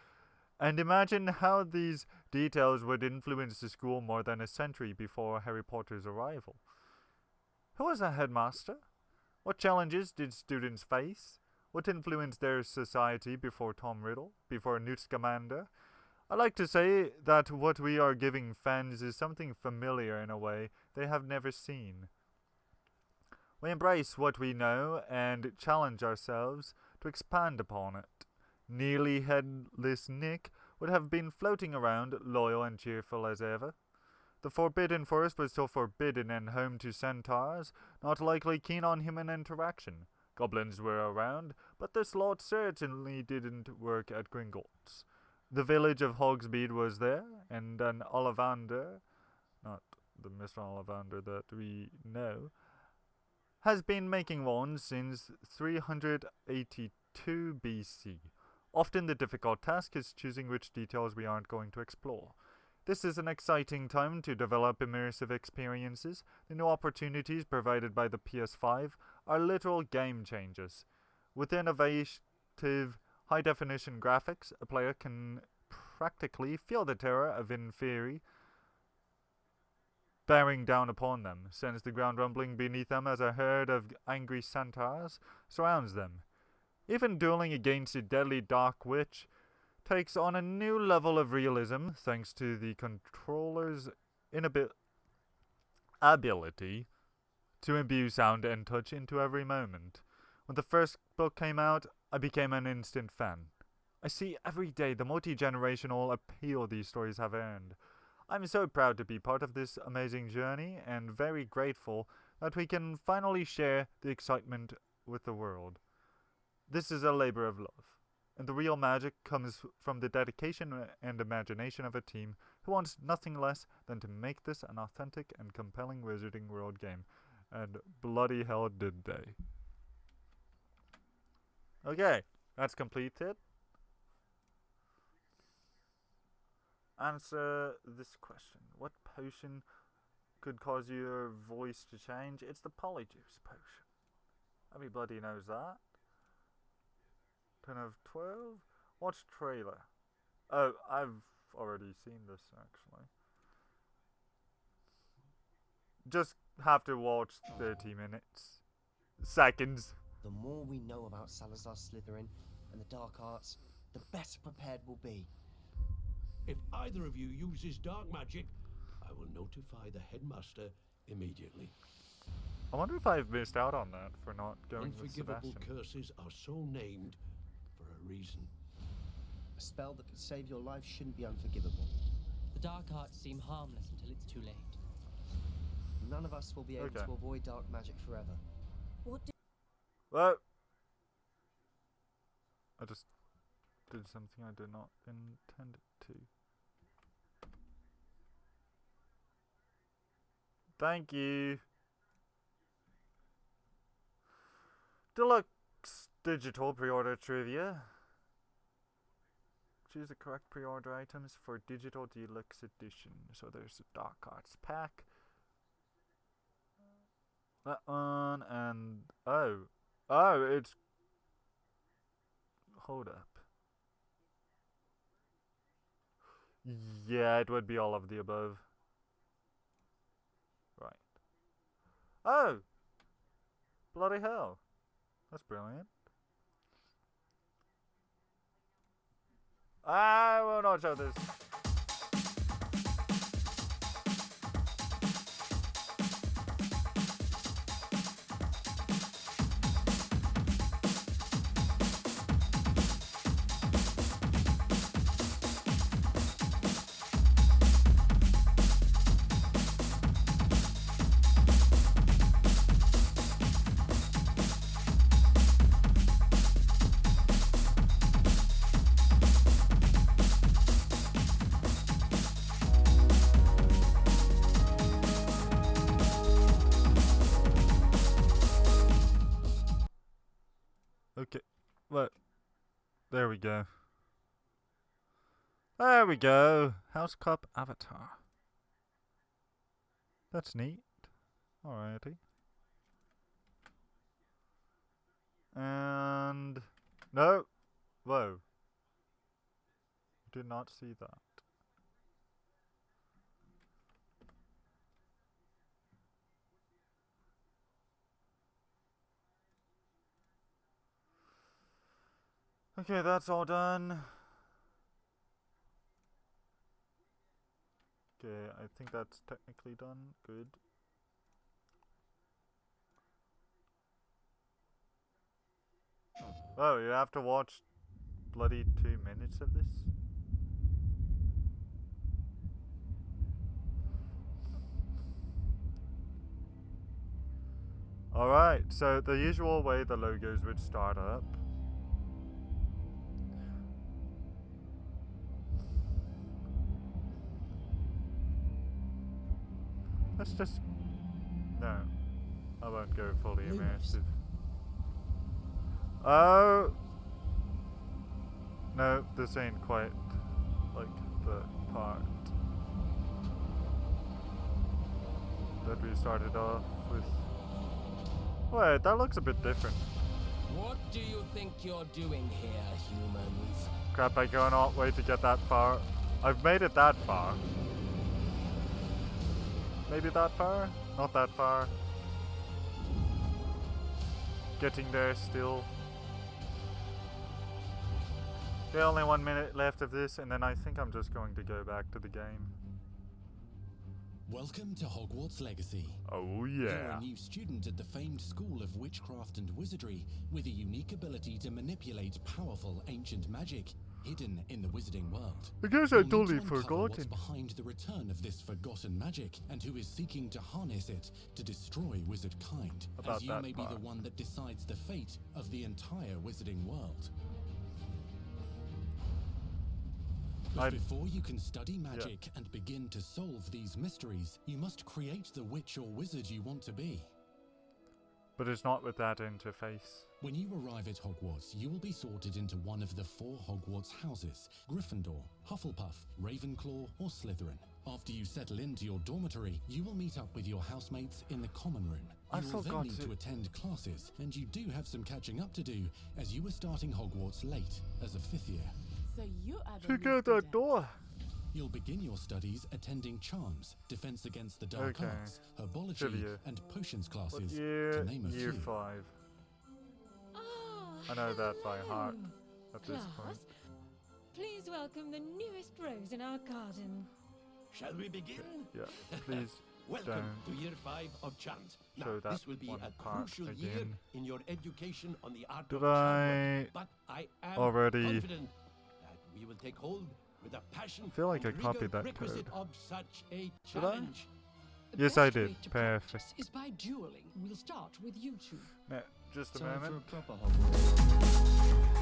and imagine how these details would influence the school more than a century before Harry Potter's arrival. Who was the headmaster? What challenges did students face? What influenced their society before Tom Riddle, before Newt Scamander? I like to say that what we are giving fans is something familiar in a way they have never seen. We embrace what we know and challenge ourselves to expand upon it. Nearly headless Nick would have been floating around, loyal and cheerful as ever. The Forbidden Forest was still forbidden and home to centaurs, not likely keen on human interaction. Goblins were around, but this lot certainly didn't work at Gringotts. The village of Hogsmeade was there, and an Ollivander, not the Mr. Ollivander that we know, has been making wands since 382 BC. Often the difficult task is choosing which details we aren't going to explore. This is an exciting time to develop immersive experiences. The new opportunities provided by the PS5 are literal game changers. With innovative high-definition graphics, a player can practically feel the terror of Inferi bearing down upon them, sense the ground rumbling beneath them as a herd of angry centaurs surrounds them. Even dueling against a deadly dark witch takes on a new level of realism thanks to the controller's ability to imbue sound and touch into every moment. When the first book came out, I became an instant fan. I see every day the multi-generational appeal these stories have earned. I'm so proud to be part of this amazing journey and very grateful that we can finally share the excitement with the world. This is a labor of love, and the real magic comes from the dedication and imagination of a team who wants nothing less than to make this an authentic and compelling Wizarding World game. And bloody hell did they. Okay, that's completed. Answer this question. What potion could cause your voice to change? It's the Polyjuice potion. Everybody knows that. 10 of 12? Watch trailer. Oh, I've already seen this actually. Just have to watch 30 minutes. Seconds. The more we know about Salazar Slytherin and the dark arts, the better prepared we'll be. If either of you uses dark magic, I will notify the headmaster immediately. I wonder if I've missed out on that for not going with Unforgivable Sebastian. curses are so named for a reason. A spell that could save your life shouldn't be unforgivable. The dark arts seem harmless until it's too late. None of us will be able to avoid dark magic forever. What do Well, I just did something I did not intend it to. Thank you. Deluxe digital pre-order trivia. Choose the correct pre-order items for digital deluxe edition. So there's a Dark Arts pack. That one and oh, it's hold up. Yeah, it would be all of the above. Right. Oh! Bloody hell. That's brilliant. I will not show this. Okay, well, there we go. There we go. House Cup Avatar. That's neat. Alrighty. And no, whoa. Did not see that. Okay, that's all done. Okay, I think that's technically done. Good. Oh, you have to watch bloody 2 minutes of this? Alright, so the usual way the logos would start up. Let's just... No, I won't go fully immersive. Oh! No, this ain't quite like the part that we started off with. Wait, that looks a bit different. What do you think you're doing here, humans? Crap, I cannot wait to get that far. I've made it that far. Maybe that far? Not that far. Getting there still. Okay, only 1 minute left of this, and then I think I'm just going to go back to the game. Welcome to Hogwarts Legacy. Oh You're yeah. a new student at the famed School of Witchcraft and Wizardry with a unique ability to manipulate powerful ancient magic hidden in the wizarding world. I guess You'll I'd need totally to uncover forgotten. what's behind the return of this forgotten magic and who is seeking to harness it to destroy wizard kind, About as you that may be part. the one that decides the fate of the entire wizarding world. But before you can study magic and begin to solve these mysteries, you must create the witch or wizard you want to be. But it's not with that interface. When you arrive at Hogwarts, you will be sorted into one of the 4 Hogwarts houses: Gryffindor, Hufflepuff, Ravenclaw, or Slytherin. After you settle into your dormitory, you will meet up with your housemates in the common room. I You will then forgot need to- to attend classes, and you do have some catching up to do, as you were starting Hogwarts late as a 5th year. So you are the Check new out that student. door. You'll begin your studies attending Charms, Defense Against the Dark Okay. Arts, Herbology, Trivia. and Potions What classes, year? to name a Year few. 5. Oh, I know that by heart at this Class, point. please welcome the newest rose in our garden. Shall we begin? Yeah, please Welcome don't to year 5 of Chant. Now, show that this will be one a part crucial year again. in your education on the art Did of I Chant, but I am already- confident that we will take hold with a passion I feel like and I copied rigor that requisite code. of such a Did I? challenge. The Yes, I best way did. to Perfect. practice is by dueling. We'll start with you two. Yeah, just a Time moment. for a proper Hogwarts.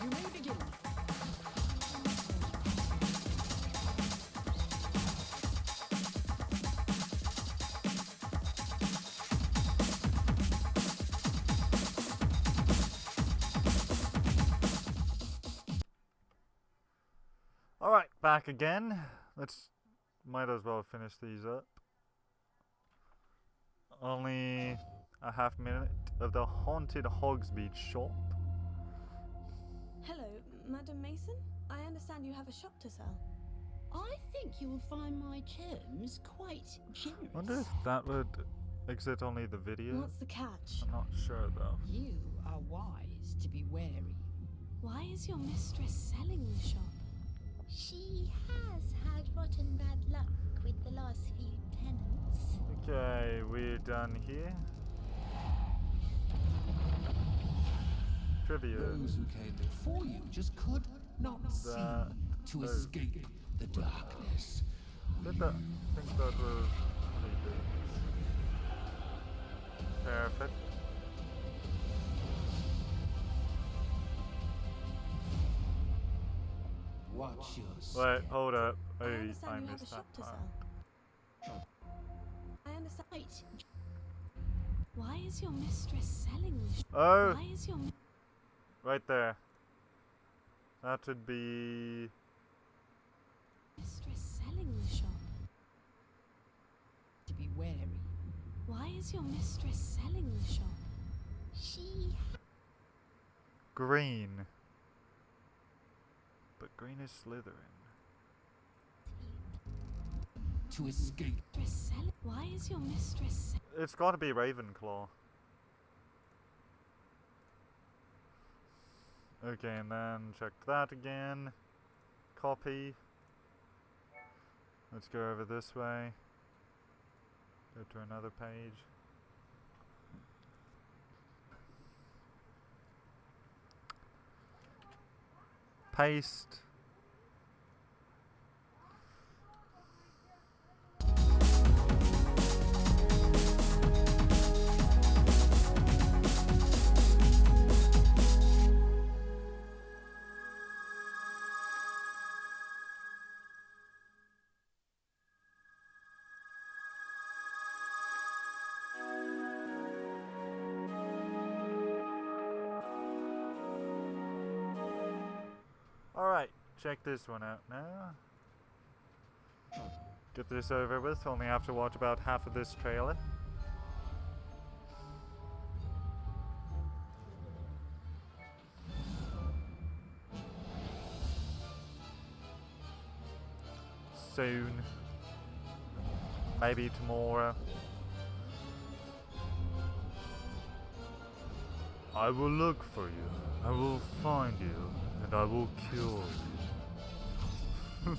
You may begin. Alright, back again. Might as well finish these up. Only a half minute of the haunted Hogsmeade shop. Hello, Madam Mason? I understand you have a shop to sell. I think you will find my terms quite generous. I wonder if that would exit only the video. What's the catch? I'm not sure though. You are wise to be wary. Why is your mistress selling the shop? She has had rotten bad luck with the last few tenants. Okay, we're done here. Trivia. Those who came before you just could not see That- to oh. escape the darkness. I think that was maybe. Perfect. Watch your Wait, hold up. I Oh, understand I you have a missed shop that to part. sell. I understand. Why is your mistress selling the shop? Oh! Why is your Right there. That would be. mistress selling the shop? To be wary. Why is your mistress selling the shop? She Green. But green is Slytherin. To escape. Why is your mistress It's gotta be Ravenclaw. Okay, and then check that again. Copy. Let's go over this way. Go to another page. Paste. Alright, check this one out now. Get this over with, only have to watch about half of this trailer. Soon. Maybe tomorrow. I will look for you. I will find you. And and I will kill you.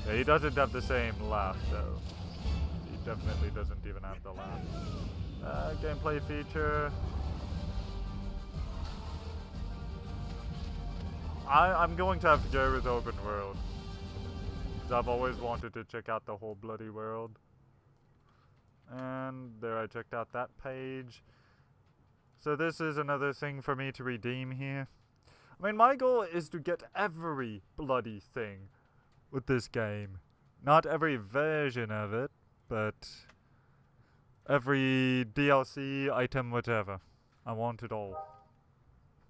Yeah, he doesn't have the same laugh though. He definitely doesn't even have the laugh. Gameplay feature. I'm going to have to go with open world. Because I've always wanted to check out the whole bloody world. And there, I checked out that page. So this is another thing for me to redeem here. I mean, my goal is to get every bloody thing with this game. Not every version of it, but every DLC, item, whatever. I want it all.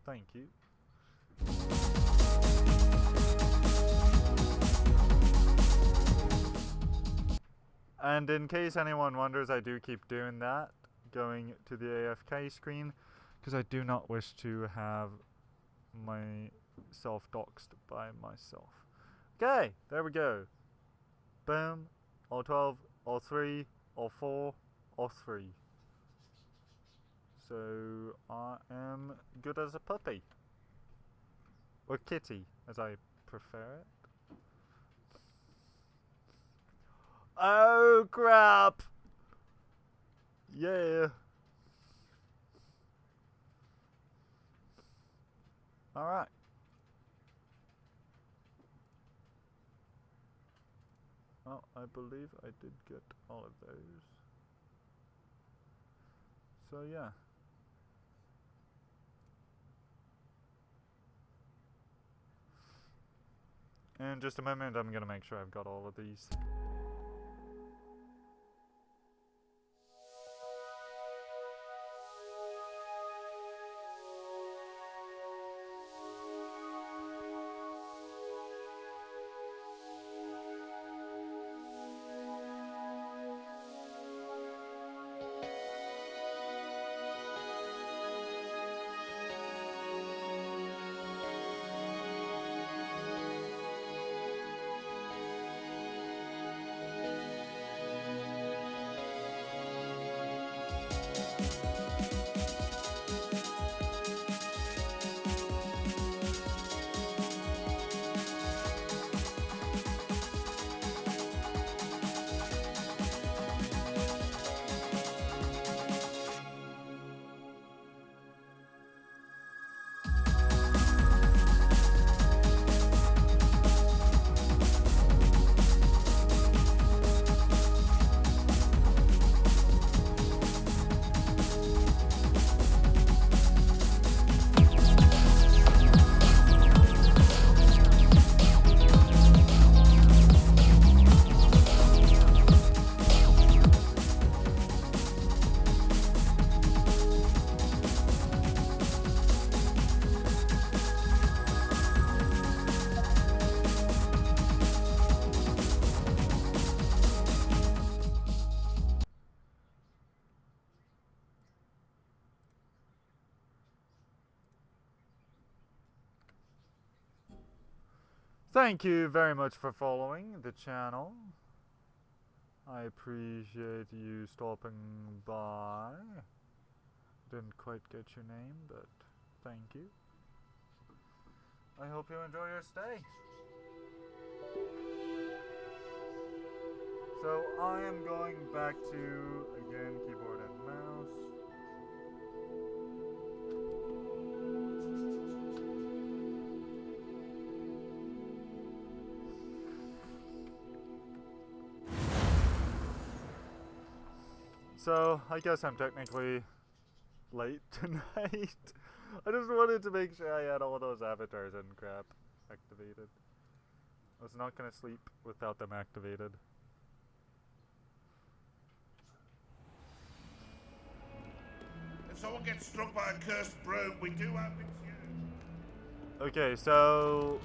Thank you. And in case anyone wonders, I do keep doing that, going to the AFK screen, because I do not wish to have myself doxed by myself. Okay, there we go. Boom. All 12, all 3, all 4, all 3. So I am good as a puppy. Or kitty, as I prefer it. Oh crap! Yeah. Alright. Well, I believe I did get all of those. So yeah. In just a moment, I'm gonna make sure I've got all of these. Thank you very much for following the channel. I appreciate you stopping by. Didn't quite get your name, but thank you. I hope you enjoy your stay. So I am going back to, again, keyboard and mouse. So, I guess I'm technically late tonight. I just wanted to make sure I had all those avatars and crap activated. I was not going to sleep without them activated. If someone gets struck by a cursed broom, we do have it here. Okay, so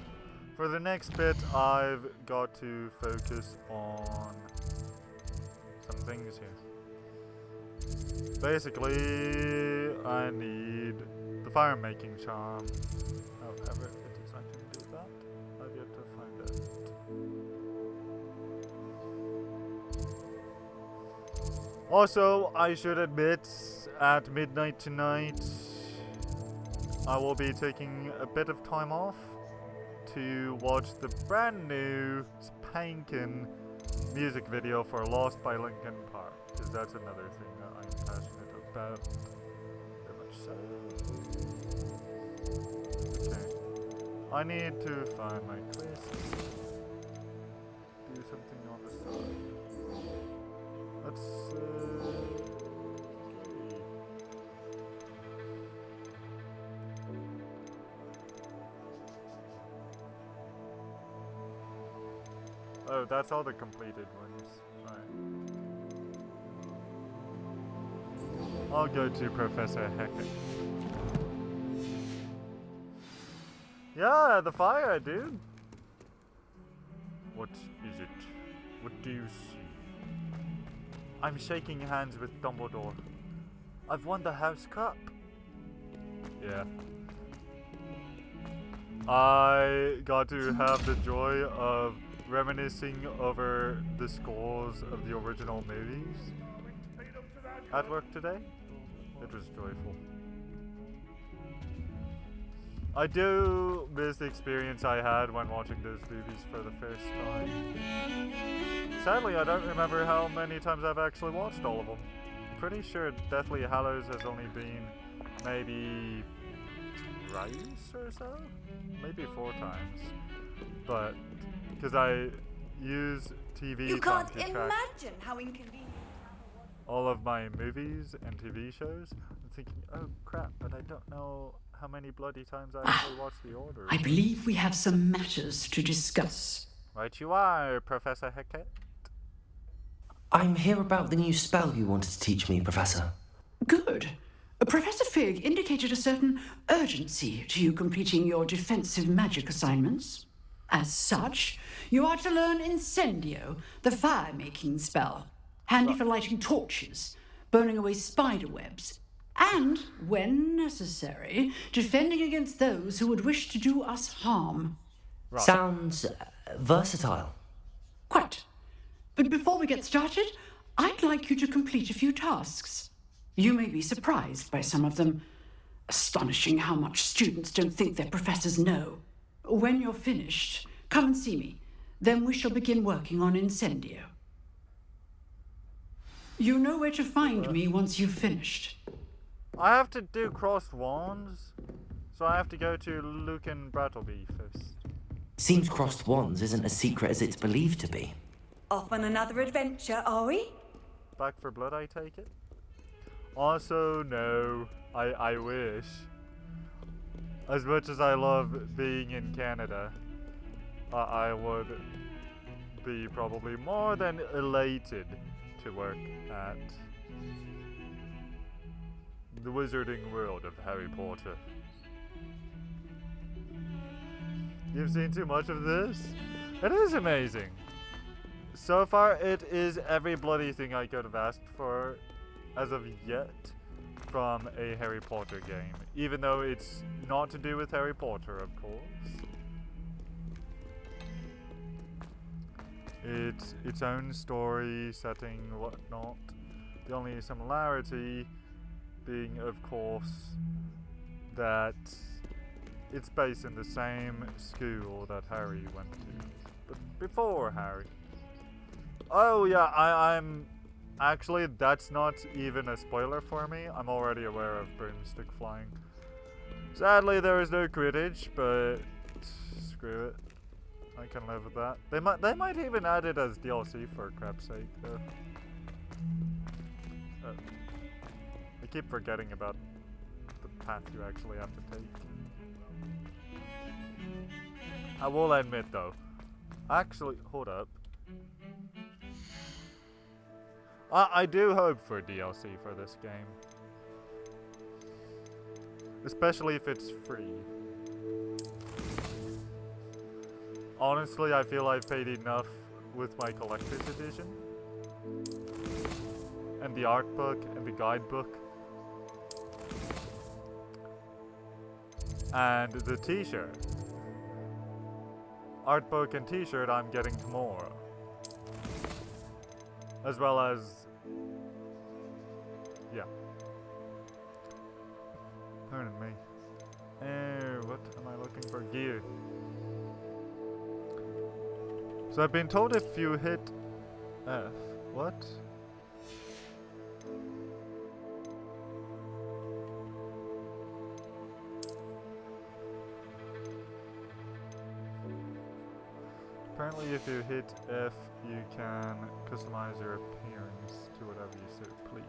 for the next bit, I've got to focus on some things here. Basically, I need the fire making charm. However, it is not going to do that. I've yet to find it. Also, I should admit, at midnight tonight, I will be taking a bit of time off to watch the brand new spanking music video for Lost by Linkin Park, because that's another thing that I'm passionate about. Very much so. Okay. I need to find my quest. Do something on the side. Let's oh, that's all the completed ones. Right. I'll go to Professor Hackett. Yeah, the fire, dude. What is it? What do you see? I'm shaking hands with Dumbledore. I've won the House Cup. Yeah. I got to have the joy of reminiscing over the scores of the original movies at work today. It was joyful. I do miss the experience I had when watching those movies for the first time. Sadly, I don't remember how many times I've actually watched all of them. Pretty sure Deathly Hallows has only been maybe thrice or so? Maybe 4 times. But because I use TV You time can't to track imagine how inconvenient. all of my movies and TV shows. I'm thinking, oh crap, but I don't know how many bloody times I actually watched The Order. I believe we have some matters to discuss. Right you are, Professor Hackett. I'm here about the new spell you wanted to teach me, Professor. Good. Professor Fig indicated a certain urgency to you completing your defensive magic assignments. As such, you are to learn Incendio, the fire-making spell, handy for lighting torches, burning away spider webs, and, when necessary, defending against those who would wish to do us harm. Right. Sounds versatile. Quite. But before we get started, I'd like you to complete a few tasks. You may be surprised by some of them. Astonishing how much students don't think their professors know. When you're finished, come and see me. Then we shall begin working on Incendio. You know where to find me once you've finished. I have to do crossed wands, so I have to go to Lucan Brattleby first. Seems crossed wands isn't as secret as it's believed to be. Off on another adventure, are we? Back for blood, I take it? Also, no. I wish. As much as I love being in Canada, I would be probably more than elated to work at the wizarding world of Harry Potter. You've seen too much of this? It is amazing. So far, it is every bloody thing I could have asked for as of yet from a Harry Potter game. Even though it's not to do with Harry Potter, of course. It's its own story, setting, whatnot. The only similarity being, of course, that it's based in the same school that Harry went to. But before Harry. Oh yeah, I'm... Actually, that's not even a spoiler for me. I'm already aware of broomstick flying. Sadly, there is no Quidditch, but screw it. I can live with that. They might even add it as DLC for crap's sake, though. I keep forgetting about the path you actually have to take. I will admit, though. Actually, hold up. I do hope for DLC for this game. Especially if it's free. Honestly, I feel I've paid enough with my collector's edition. And the art book and the guidebook. And the t-shirt. Art book and t-shirt I'm getting tomorrow. As well as... yeah. Pardon me. What am I looking for? Gear. So I've been told if you hit F. What? Apparently if you hit F, you can customize your appearance to whatever you so please.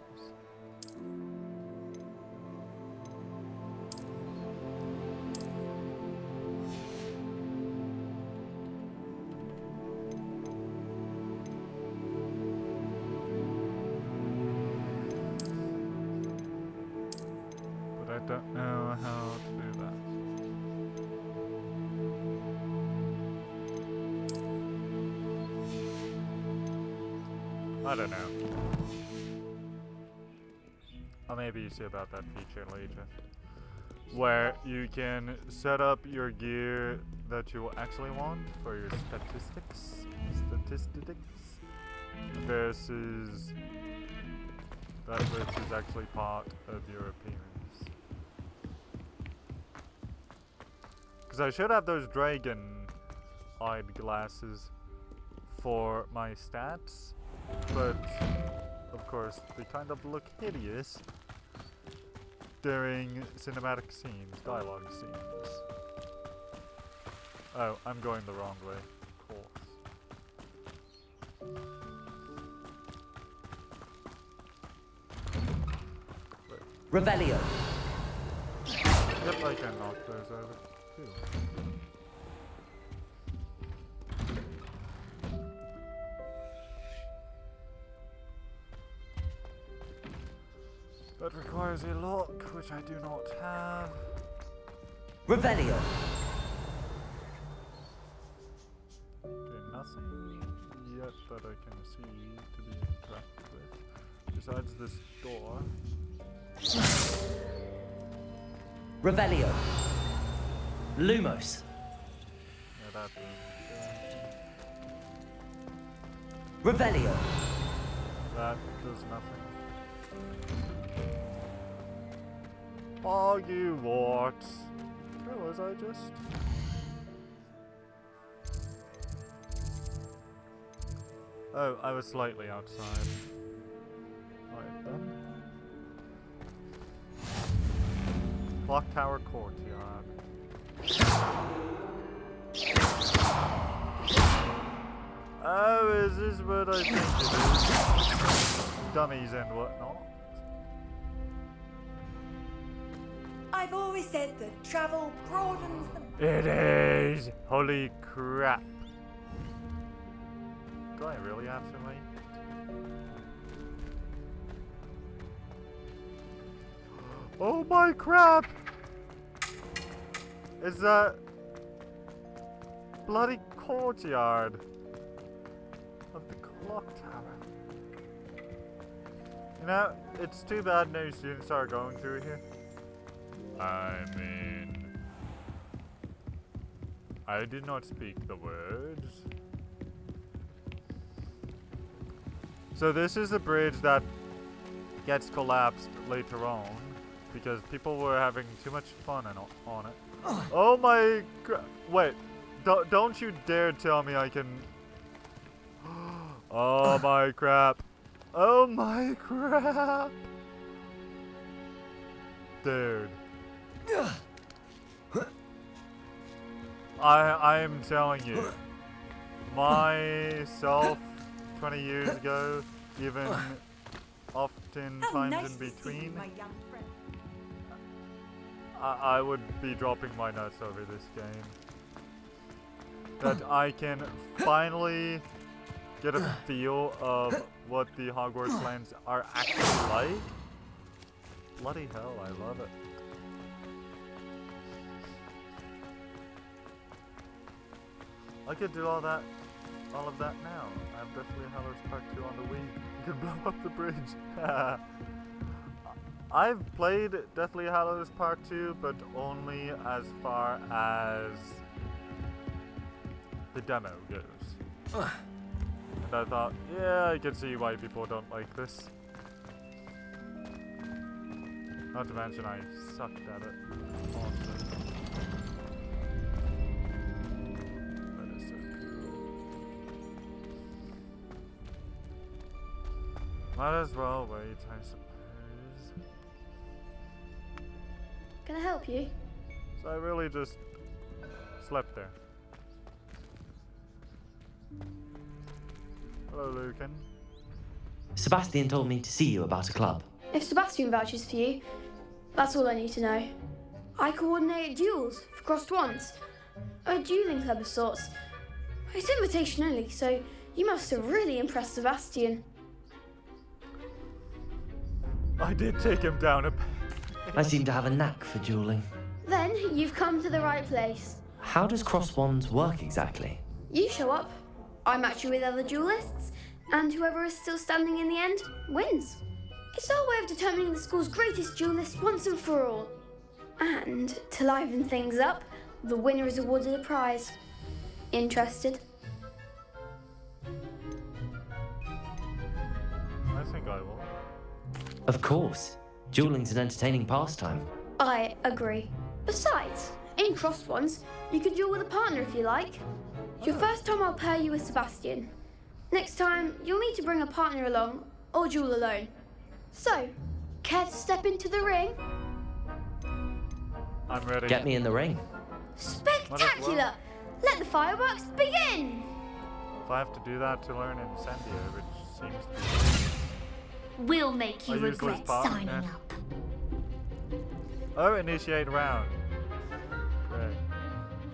But I don't know how to do that. I don't know. Or maybe you see about that feature later. Where you can set up your gear that you actually want for your statistics versus that which is actually part of your appearance. Because I should have those dragon-eyed glasses for my stats. But, of course, they kind of look hideous during cinematic scenes, dialogue scenes. Oh, I'm going the wrong way, of course. Revelio. Yep, I can knock those over, too. That requires a lock, which I do not have. Revelio. Okay, nothing yet that I can see to be interacted with. Besides this door. Revelio. Lumos. Yeah, that Revelio. That does nothing. Hogwarts. Where was I just? Oh, I was slightly outside. Alright then. Clock Tower Courtyard. Oh, is this what I think it is? Dummies and whatnot. I've always said that travel broadens the... It is! Holy crap. Do I really have to wait? Oh my crap! Is that... bloody courtyard of the clock tower? You know, it's too bad no students are going through here. I mean, I did not speak the words. So this is a bridge that gets collapsed later on because people were having too much fun on it. Oh my god! Wait, don't you dare tell me I can... Oh my crap! Oh my crap! Dude. I am telling you, myself 20 years ago, even oftentimes in between, I would be dropping my nuts over this game. That I can finally get a feel of what the Hogwarts lands are actually like. Bloody hell, I love it. I could do all of that now. I have Deathly Hallows Part 2 on the Wii. You could blow up the bridge. I've played Deathly Hallows Part 2, but only as far as the demo goes. And I thought, yeah, I can see why people don't like this. Not to mention I sucked at it also. That is so cool. Might as well wait, I suppose. Can I help you? So I really just slept there. Hello, Lucan. Sebastian told me to see you about a club. If Sebastian vouches for you, that's all I need to know. I coordinate duels for crossed ones. A dueling club of sorts. It's invitation only, so you must have really impressed Sebastian. I did take him down a bit. I seem to have a knack for dueling. Then you've come to the right place. How does cross wands work exactly? You show up, I match you with other duelists, and whoever is still standing in the end wins. It's our way of determining the school's greatest duelist once and for all. And to liven things up, the winner is awarded a prize. Interested? I think I will. Of course. Dueling's an entertaining pastime. I agree. Besides, in crossed ones, you could duel with a partner if you like. Your first time I'll pair you with Sebastian. Next time, you'll need to bring a partner along, or duel alone. So, care to step into the ring? I'm ready. Get me in the ring. Spectacular! Let the fireworks begin! If I have to do that to learn Incendio, which seems to be... We'll make you regret signing up. Oh, initiate round. Great.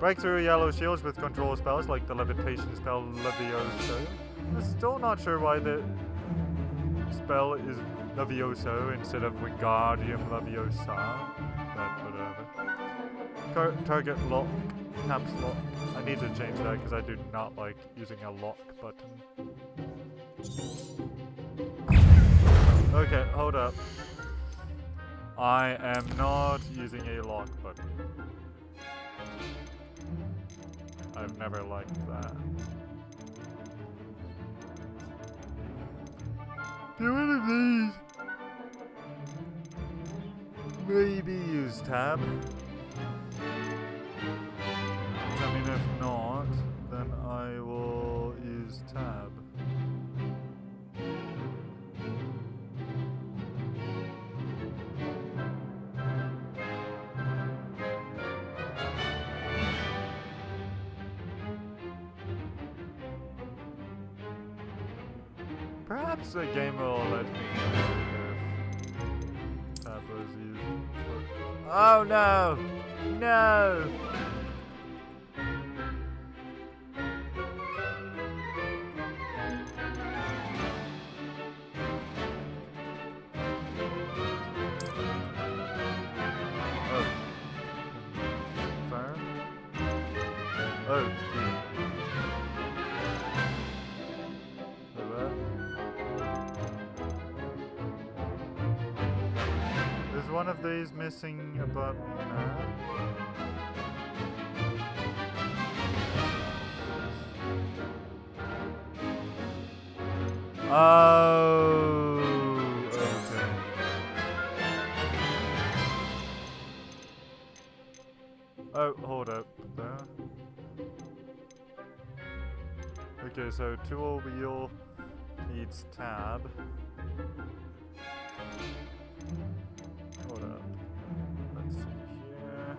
Break through yellow shields with control spells like the levitation spell Levioso. I'm still not sure why the spell is Levioso instead of Wingardium Leviosa, but whatever. Target lock, caps lock. I need to change that because I do not like using a lock button. Okay, hold up. I am not using a lock button. I've never liked that. Do one of these. Maybe use tab. I mean, if not, then I will use tab. Perhaps the game will let me know if tab was used. Oh no! No! One of these missing a button now. Oh, okay. Oh, hold up there. Okay, so tool wheel needs tab. Hold up. Let's see here.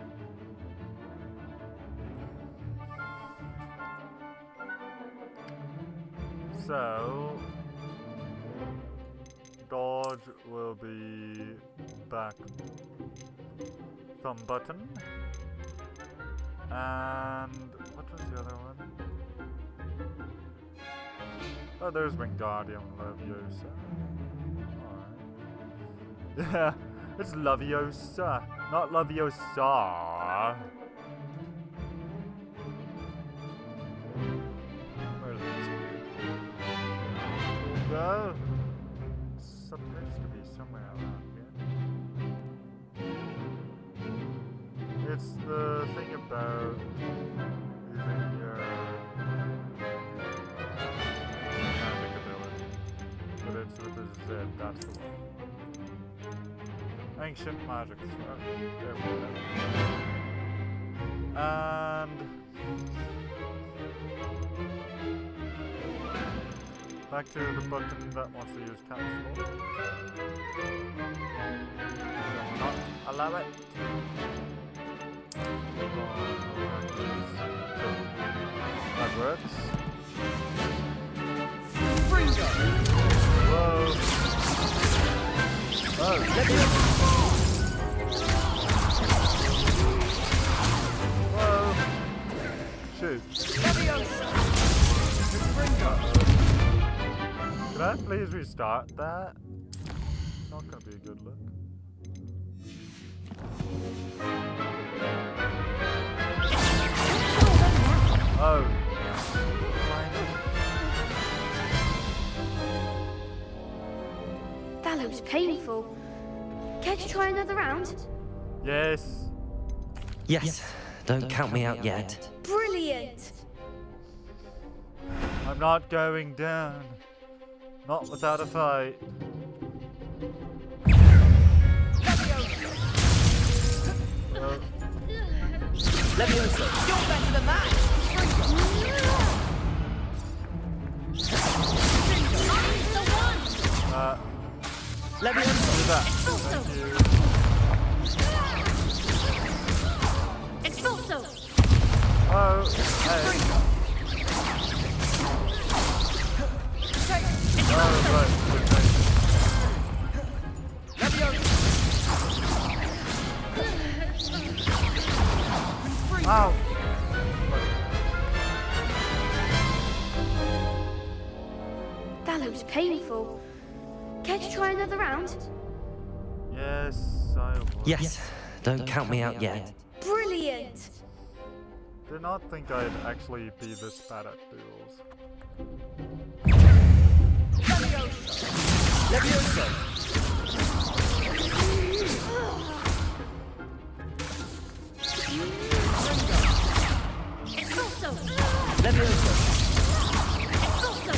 So, dodge will be back thumb button. And what was the other one? Oh, there's Wingardium Leviosa. Alright. Yeah. It's Leviosa, not Leviosa. Where is this? Go. It's supposed to be somewhere around here. It's the thing about using your magic ability, but it's with a Z. That's the one. I Ancient magic. There we go. And back to the button that wants to use cancel. Will not allow it. That works. Whoa. Oh, whoa. Shoot. Can I please restart that? Not gonna be a good look. Oh. That looks painful. Care to try another round? Yes. Yes, don't count me out yet. Brilliant! I'm not going down. Not without a fight. Leviosa, you're better than that! Leviosa, do that. Thank you. Expulso! Oh, hey. Oh, right. Ow! That looks painful. Care to try another round? Yes, I will. Yes, don't count me out yet. Brilliant! Did not think I'd actually be this bad at duels. Leviosa! Expulso! Leviosa! Expulso!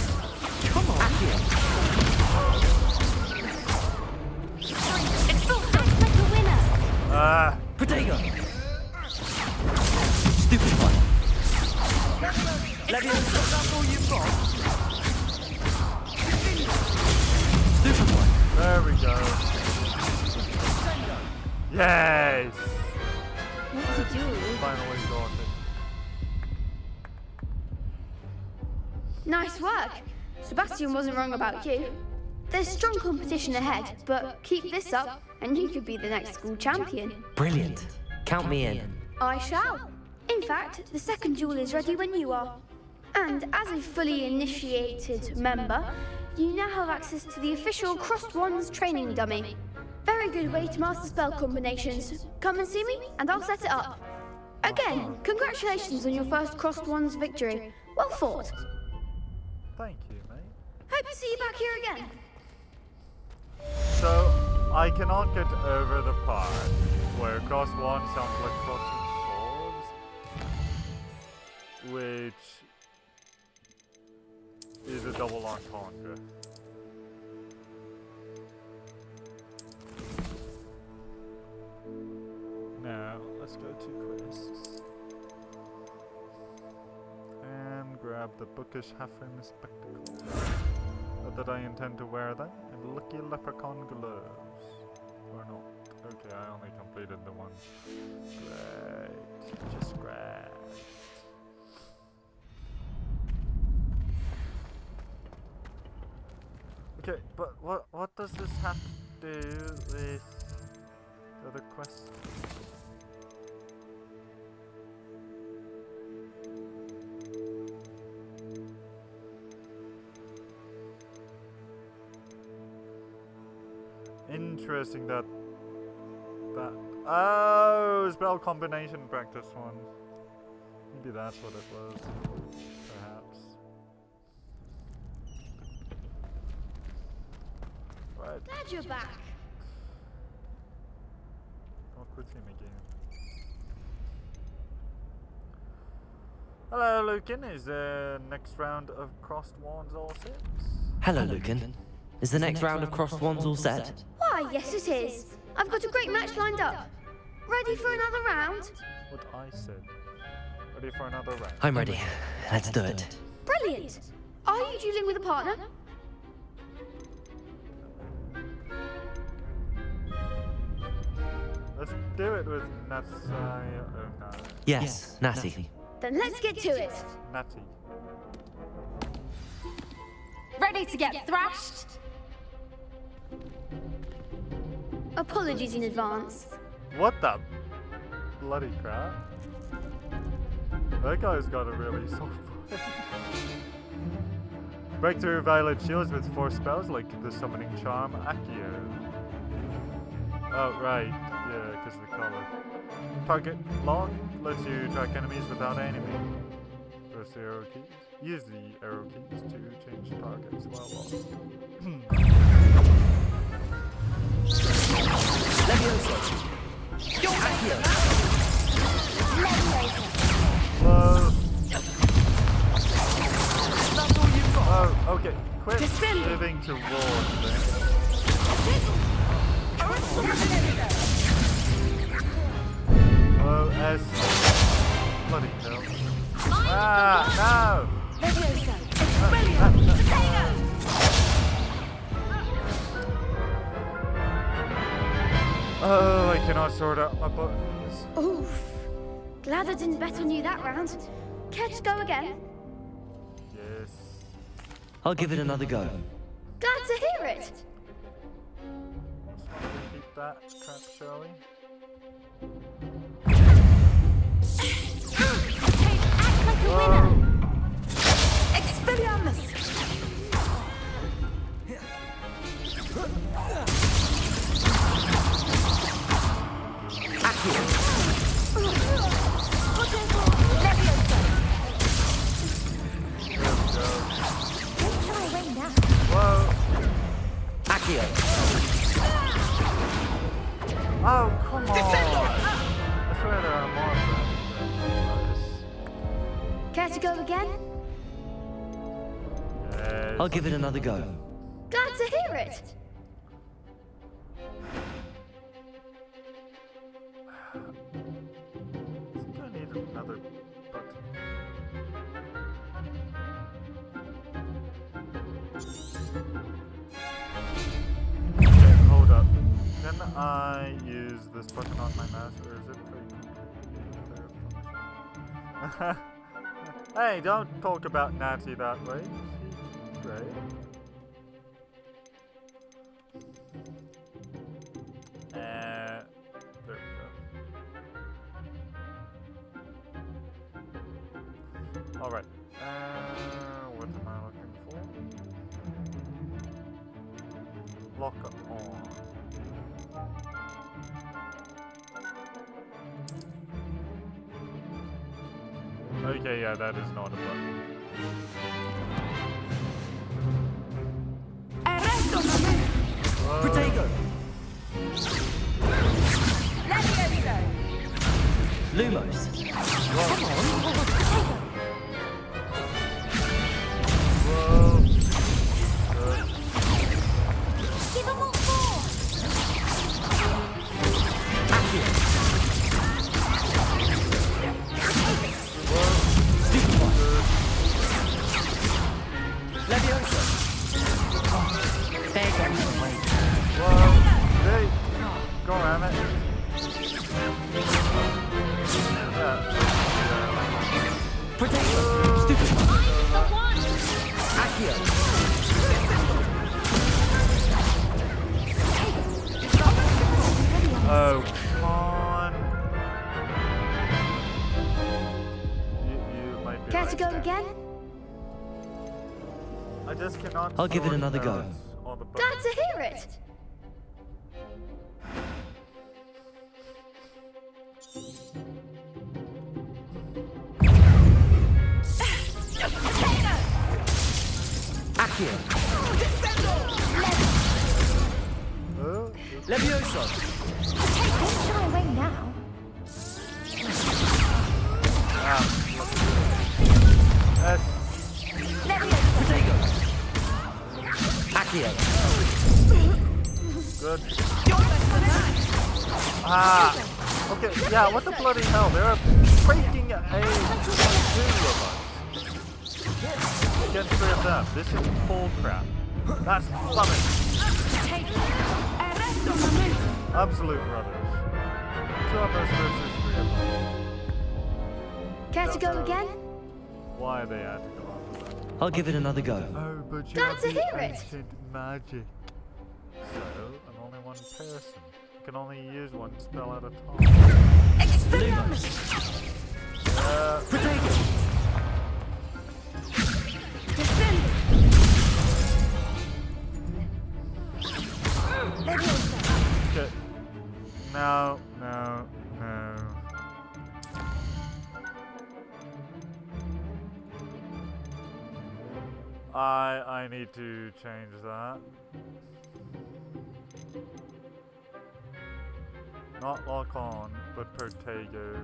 Come on! Accio! Expulso! Like a winner! Protego! Stupid one! Leviosa, that's all you've got? Stupid one! There we go. Yes! What to do? Finally got it. Nice work! Sebastian wasn't wrong about you. There's strong competition ahead, but keep this up and you could be the next school champion. Brilliant. Count me in. I shall. In fact, the second duel is ready when you are. And as a fully initiated member, you now have access to the official Crossed Wands training dummy. Very good way to master spell combinations. Come and see me, and I'll set it up. Again, congratulations on your first Crossed Wands victory. Well fought. Thank you, mate. Hope to see you back here again. So, I cannot get over the part where cross one sounds like crossing swords, which is a double entendre. Now, let's go to quests. And grab the bookish half-frame spectacles. Not that I intend to wear them, and lucky leprechaun gloves. Or not. Okay, I only completed the one. Great. Just great. Okay, but what does this have to do with the other quest? Interesting that oh, spell combination practice one. Maybe that's what it was. Perhaps. Right. Glad you're back. Talk with him again. Hello, Lucan. Is the next round of Crossed Wands all set? Hello, Lucan. Is the next round of Crossed Wands all set? Why, yes it is. I've got a great match lined up. Ready for another round? What I said. Ready for another round? I'm ready. Let's do it. Brilliant! Are you dueling with a partner? Let's do it with Natty. Yes, Natty. Then let's get to it. Natty. Ready to get thrashed? Apologies in advance. What the bloody crap? That guy's got a really soft voice. Breakthrough violent shields with 4 spells like the summoning charm Accio. Oh right, yeah, because of the color. Target lock lets you track enemies without aiming. Press the arrow keys. Use the arrow keys to change targets while lost. Levioso. Accio. Whoa. Oh, okay. Quit living towards them. Oh, S. Bloody hell. Ah, no! Oh, I cannot sort out my buttons. Oof. Glad I didn't bet on you that round. Care to go again? Yes. I'll give it another go. Glad to hear it. Repeat that crap, shall we? Act like a winner. Expelliarmus. Accio. Whoa. Accio. Oh, come on. I swear there are more of them. Care to go again? Yes. I'll give it another go. Glad to hear it. I think I need another button. Okay, hold up. Can I use this button on my mouse, or is it very Hey, don't talk about Natty that way. She's great. There we go. Alright. What am I looking for? Lock on. Okay, yeah, that is not a button. Protego. Lumos. Whoa. Give him what for. Levioso. There you go. Whoa. Hey. Go around it. Protego. Stupid. Accio. Oh, come on. You might be Care right to go there. again? I just cannot. I'll give it sort another go. out all the Glad buttons. to hear it. Accio. Levioso. Don't shy away now. Yes. Protego. Accio. Good. Okay, yeah, what the bloody hell? There are freaking two of us. Against 3 of them. This is bull crap. That's rubbish. Absolute rubbish. 2 of us versus 3 of them. Care to go again? Why they had to go on with that? I'll give it another go. Oh, but you Glad have to the hear it. ancient magic. So, I'm only one person. I can only use one spell at a time. Expelliarmus! Potato! Defend! Okay. No. I need to change that. Not lock on, but Protego.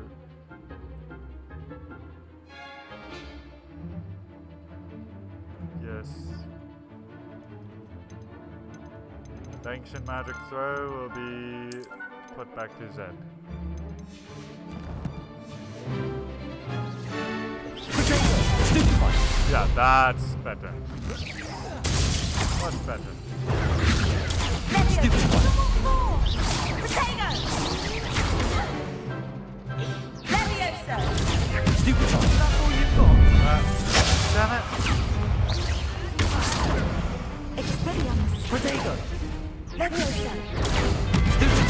Yes. The ancient magic throw will be put back to Z. Yeah, that's better. Much better. Stupid one. Potato! Leviosa! Stupid one. That's all you've got? Damn it. Expelliarmus! Potato! Leviosa! Stupid!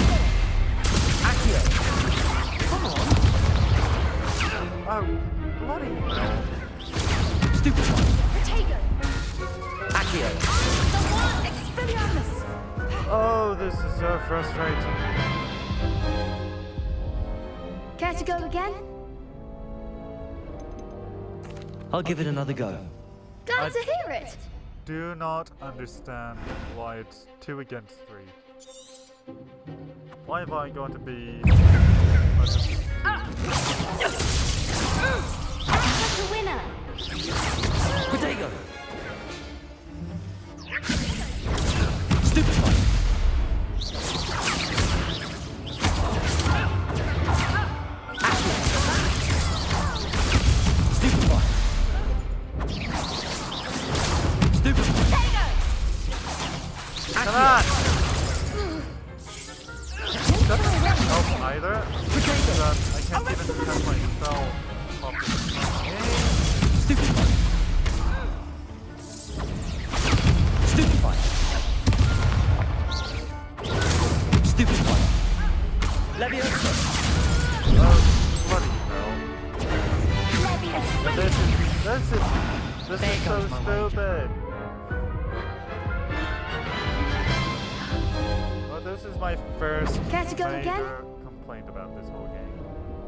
Accio! Come on! Oh, bloody hell. Stupid one! Potato! Accio! The one! Expelliarmus! Oh, this is so frustrating. Care to go again? I'll give it another go. Glad to hear it. Do not understand why it's 2 against 3. Why have I got to be... That's a winner. Potato! Stupid one! Stupid one! Stupid one! Come on! Doesn't help either. Because I can't even have my spell properly. Stupid one! Stupid one! Stupid one! Leviosa! Oh, bloody hell. This is so stupid. Oh, this is my first Care to go major again? complaint about this whole game.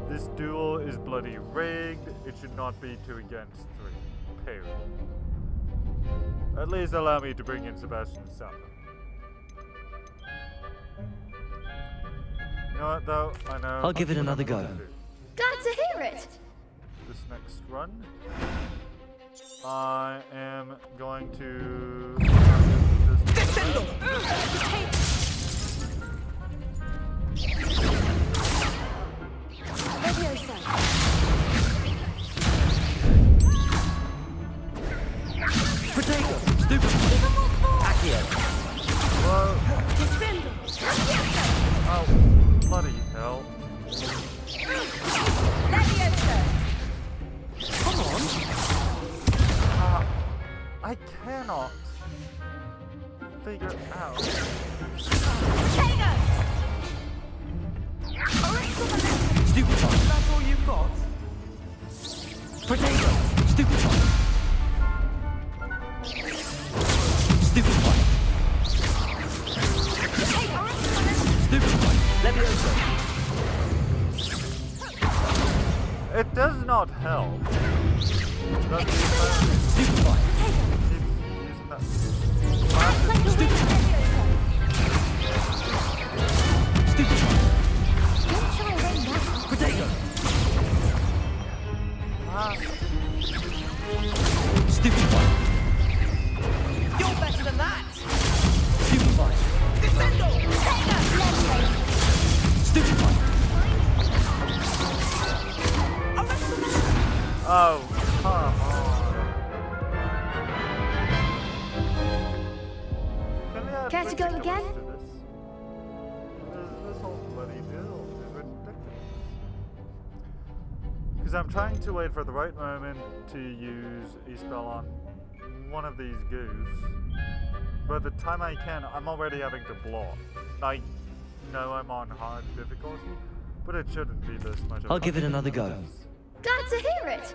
This duel is bloody rigged. It should not be 2 against 3. Period. At least allow me to bring in Sebastian Sala. You know what though? I know. I'll give it what another I'm go. gonna do. Glad to hear it. This next run, I am going to. Defendo! Leviosa! Potato! Stupid! Accio! Whoa! Defendo! Oh, bloody hell! Leviosa! Come on! I cannot figure out. Potato! Stupid one! That's all you've got? Potato! Stupid one! Stupid one! Stupid one! Leviosa! It does not help. Stupid one! Stupid one! Potato! Stupid one! You're better than that! Stupid one! Defendo! Stupid one! Oh, come on. Can we add Care to go ridiculous again? to this? This whole bloody deal is ridiculous. Because I'm trying to wait for the right moment to use a spell on one of these goofs. But the time I can, I'm already having to block. I know I'm on hard difficulty, but it shouldn't be this much of I'll give it another go. Glad to hear it.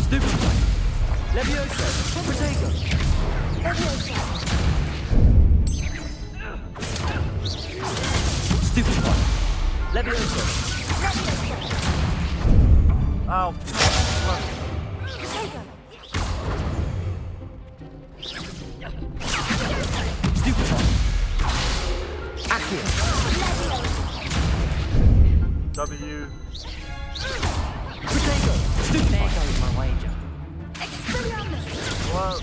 Stupefy. Levioso. Protego. Stupefy. Levioso. Ow. Stupefy. Accio. W. Protego. Stupefy. There goes my wager. Whoa.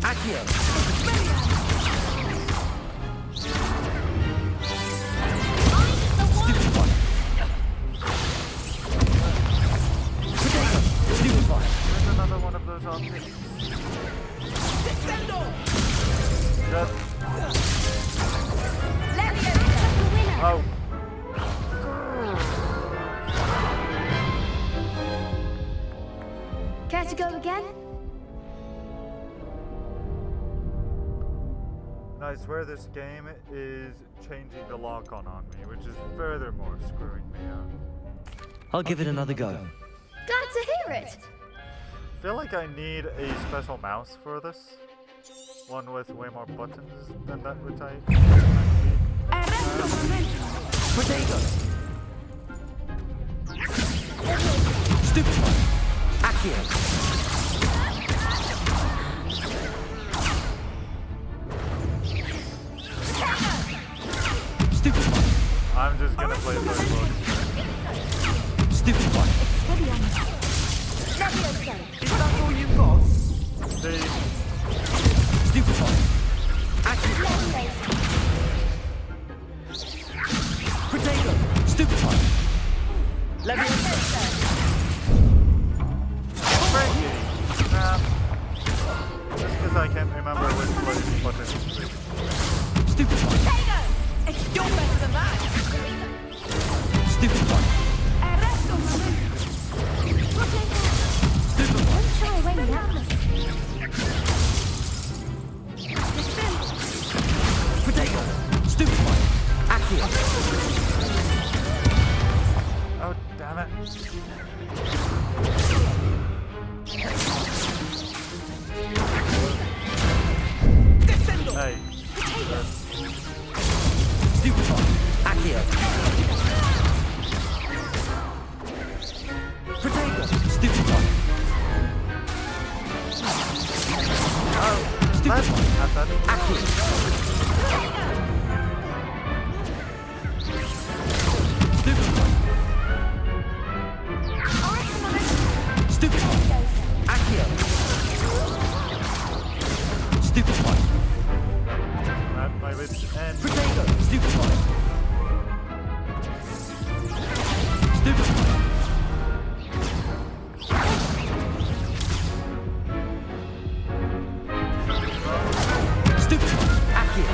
Accio. Stupefy. Protego. Stupefy. There's another one of those options. Yep. Oh. Care to go again? I swear this game is changing the lock-on on me, which is furthermore screwing me up. I'll give it another go. Glad to hear it. I feel like I need a special mouse for this. One with way more buttons than that which I... Protego. Stupefy. Accio. Stupefy. I'm just gonna play those books. Stupefy. Is that all you've got? Steve. Stupefy. Accio. Protego. Stupefy. Levioso. Frankie. Just because I can't remember which button to do. Stupefy. You're better than that. Stupefy. Stupefy. Try away now. Protego. Stupefy. Accio. Oh, damn it. Hey. Stupefy. Accio. Protego. Stupefy. Oh, Stupefy. Accio. Stupefy. Stupefy. Accio. Stupefy. At my wit's end. Protego. Stupefy. Stupefy. Stupefy. Accio.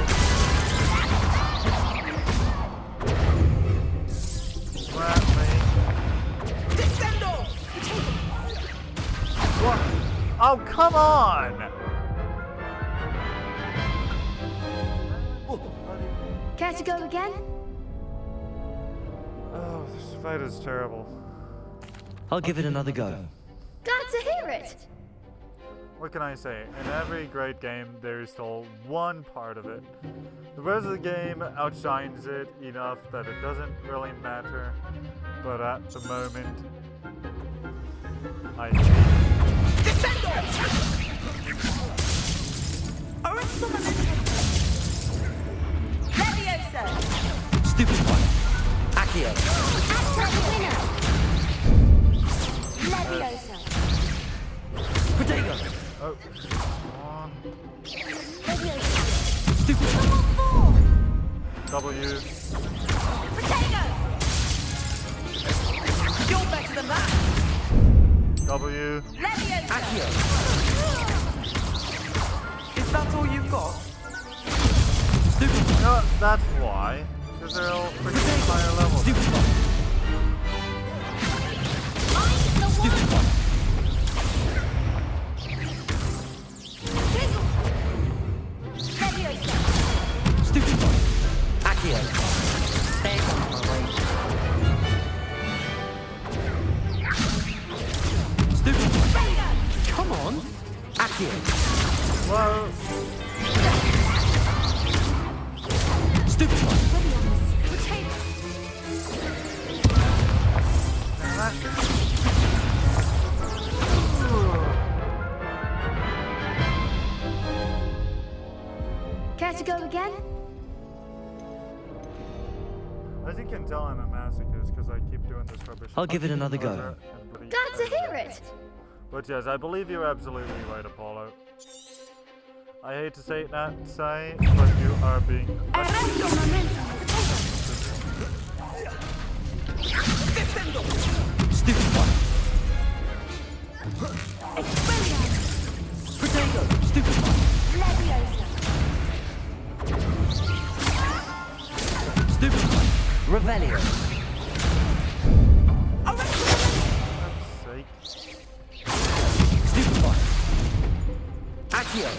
What? Oh, come on! Care to go again? Oh, this fight is terrible. I'll give it another go. Glad to hear it. What can I say? In every great game, there's still one part of it. The rest of the game outshines it enough that it doesn't really matter. But at the moment, I Levioso! Stupefy. Accio. Oh, come on. W. Potato! You're better than that! W. Leviosa! Is that all you've got? You know what? That's why. Because they're all freaking higher level. Stupid one. Accio. There comes my way. Stupid one. Come on. Accio. Whoa. Stupid one. Care to go again? As you can tell, I'm a masochist because I keep doing this rubbish. I'll give it another go. Glad to hear it. But yes, I believe you're absolutely right, Apollo. I hate to say it, Nat, but you are being. Stupid one. Potato. Stupid one. Stupid one. Revelio. Stupid one. Accio.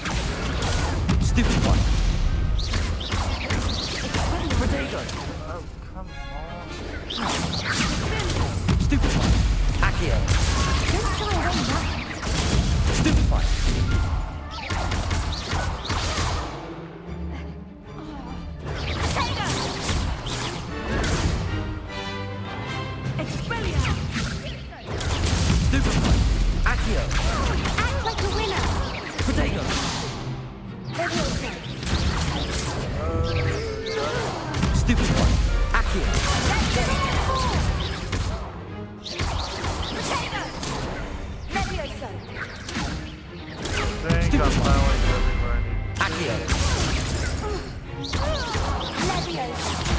Stupid one. Potato. Oh, come on. Stupid one. Accio. Stupid one. Stupid one. Accio. Act like a winner. Potato. Stupid one. Accio. Think I'm finally getting where I need to Accio.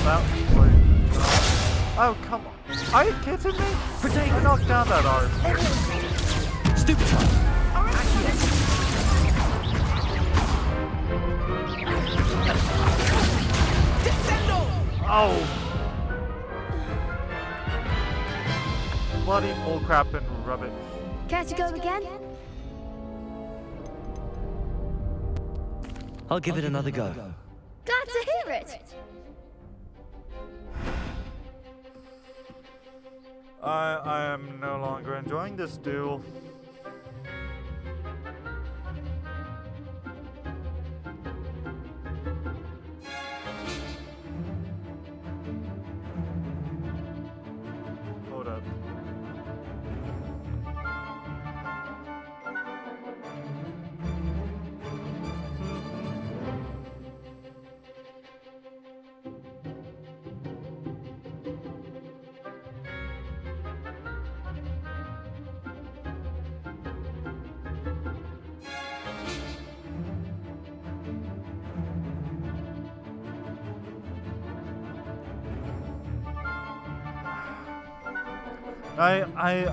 Well, wait. Oh, come on. Are you kidding me? Potato. I knocked down that arm. Stupid one. Oh! Bloody bullcrap and rubbish. Care to go again? I'll give it another go. Glad to hear it. I am no longer enjoying this duel. Hold up.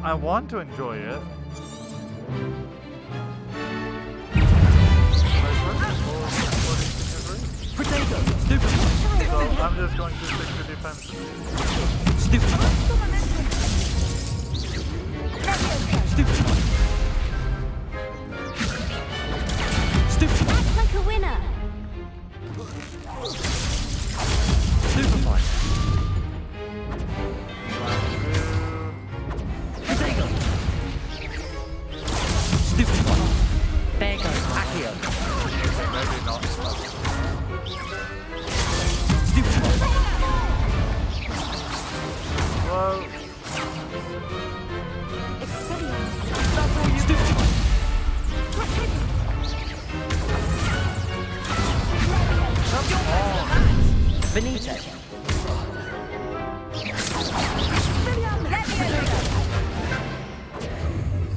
I want to enjoy it. Potato. Stupid. So I'm just going to stick to defense. Stupid. Stupid. Stupid. Act like a winner. Stupid one. Potato. Stupid one. There goes Accio. Maybe not. Stupid one. Whoa. Stupid one. Come on. Benito.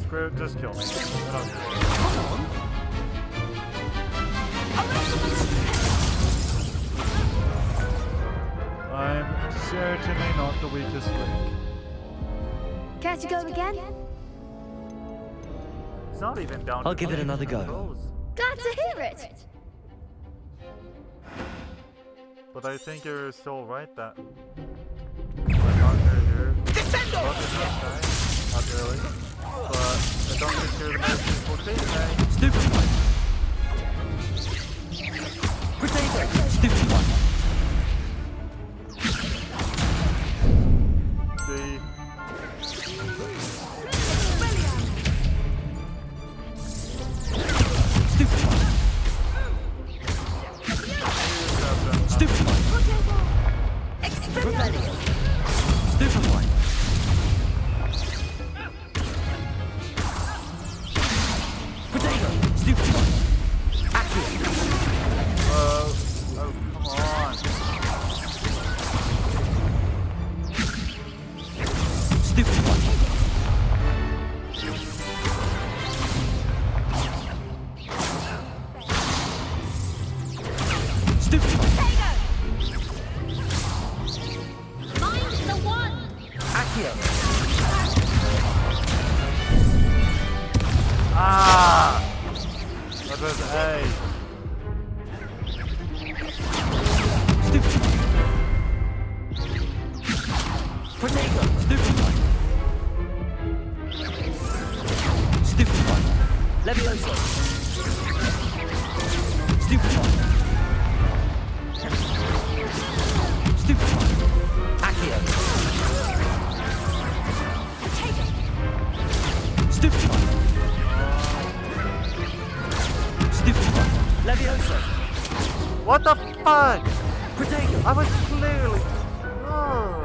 Screw it, just kill me. Come on. I'm certainly not the weakest link. Care to go again? It's not even down. I'll give it another go. Glad to hear it. But I think you're still right that I'm not here. Not really. But I don't think you're the most useful thing, man. Stupid one. Potato. Stupid one. Stupid one. Rebellion. Stupid one. Potato. Stupid one. Accurate. Oh, come on. Stupid one. Stupid one. Mind the one. Accio. Ah! That was A. Stupid one. Potato. Stupid one. Stupid one. Levioso. Stupid one. Stupid one. Accio. Stupid one. Stupid one. Levioso. What the fuck? Potato. I was clearly. Oh.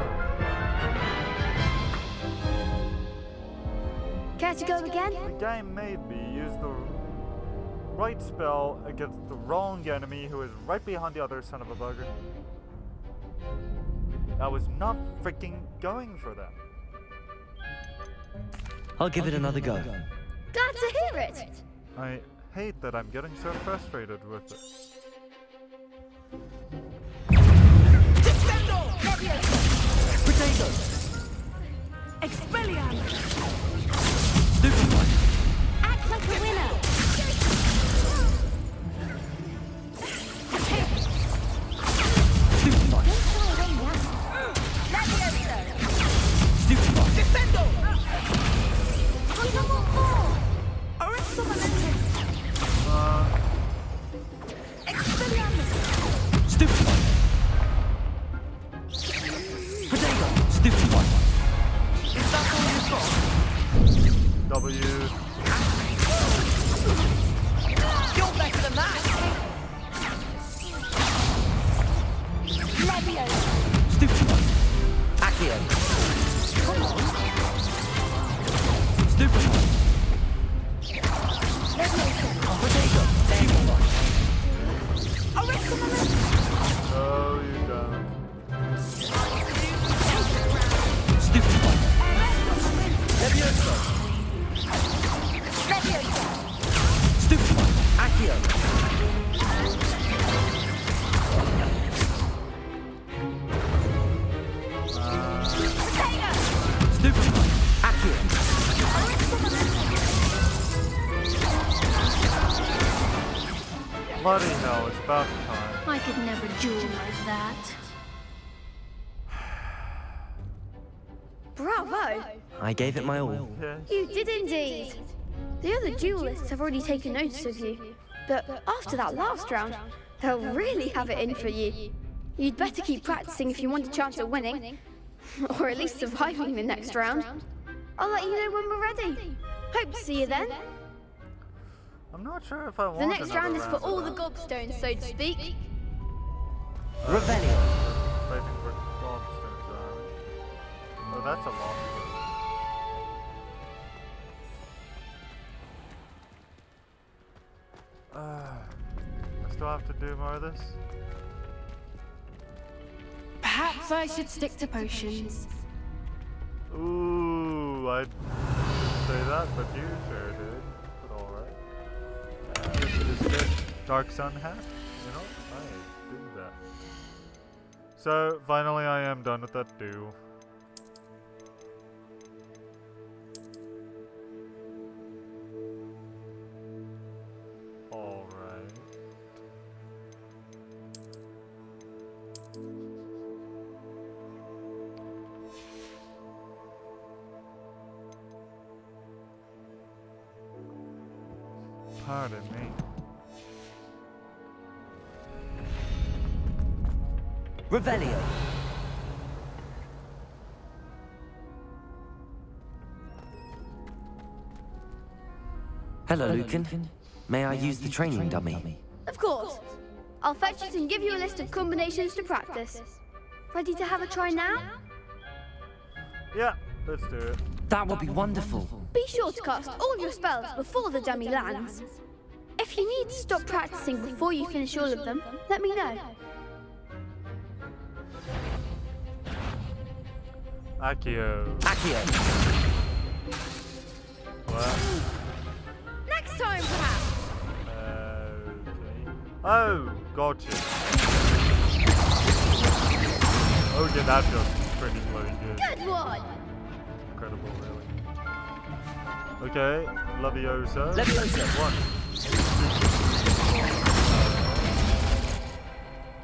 Care to go again? The game made me use the right spell against the wrong enemy who is right behind the other son of a bugger. I was not freaking going for that. I'll give it another go. Glad to hear it. I hate that I'm getting so frustrated with it. Potato. Expelliarmus. Stupid one. Act like a winner. Stupid one. Stupid one. Defendo. Stupid one. Potato. Stupid one. Is that all you've got? W. You're better than that. Levioso. Stupid one. Accio. Come on. Stupid one. Levioso. Potato. Stupid one. Oh, you don't. Stupid one. Levioso. Levioso. Stupid one. Accio. Stupid one. Accio. Bloody hell, it's about time. I could never duel like that. Bravo. I gave it my all. You did indeed. The other duelists have already taken notice of you, but after that last round, they'll really have it in for you. You'd better keep practicing if you want a chance at winning, or at least surviving the next round. I'll let you know when we're ready. Hope to see you then. I'm not sure if I want The next another round is for of all that. the Gobstones, so to speak. Rebellion. Fighting for Gobstones, oh, that's a lot. I still have to do more of this? Perhaps I should stick to potions. Ooh, I didn't say that, but you sure did. But alright. This is good. Dark Sun hat? You know, I do that. So, finally I am done with that do. Alright. Pardon me. Revelio. Hello, Lucan. May I use the training dummy? Of course. I'll fetch it and give you a list of combinations to practice. Ready to have a try now? Yeah, let's do it. That would be wonderful. Be sure to cast all your spells before the dummy lands. If you need to stop practicing before you finish all of them, let me know. Accio. Accio. What? Next time, perhaps. Okay. Oh, gotcha. Okay, that does pretty bloody good. Good one. Incredible, really. Okay, Leviosa. Leviosa. 1.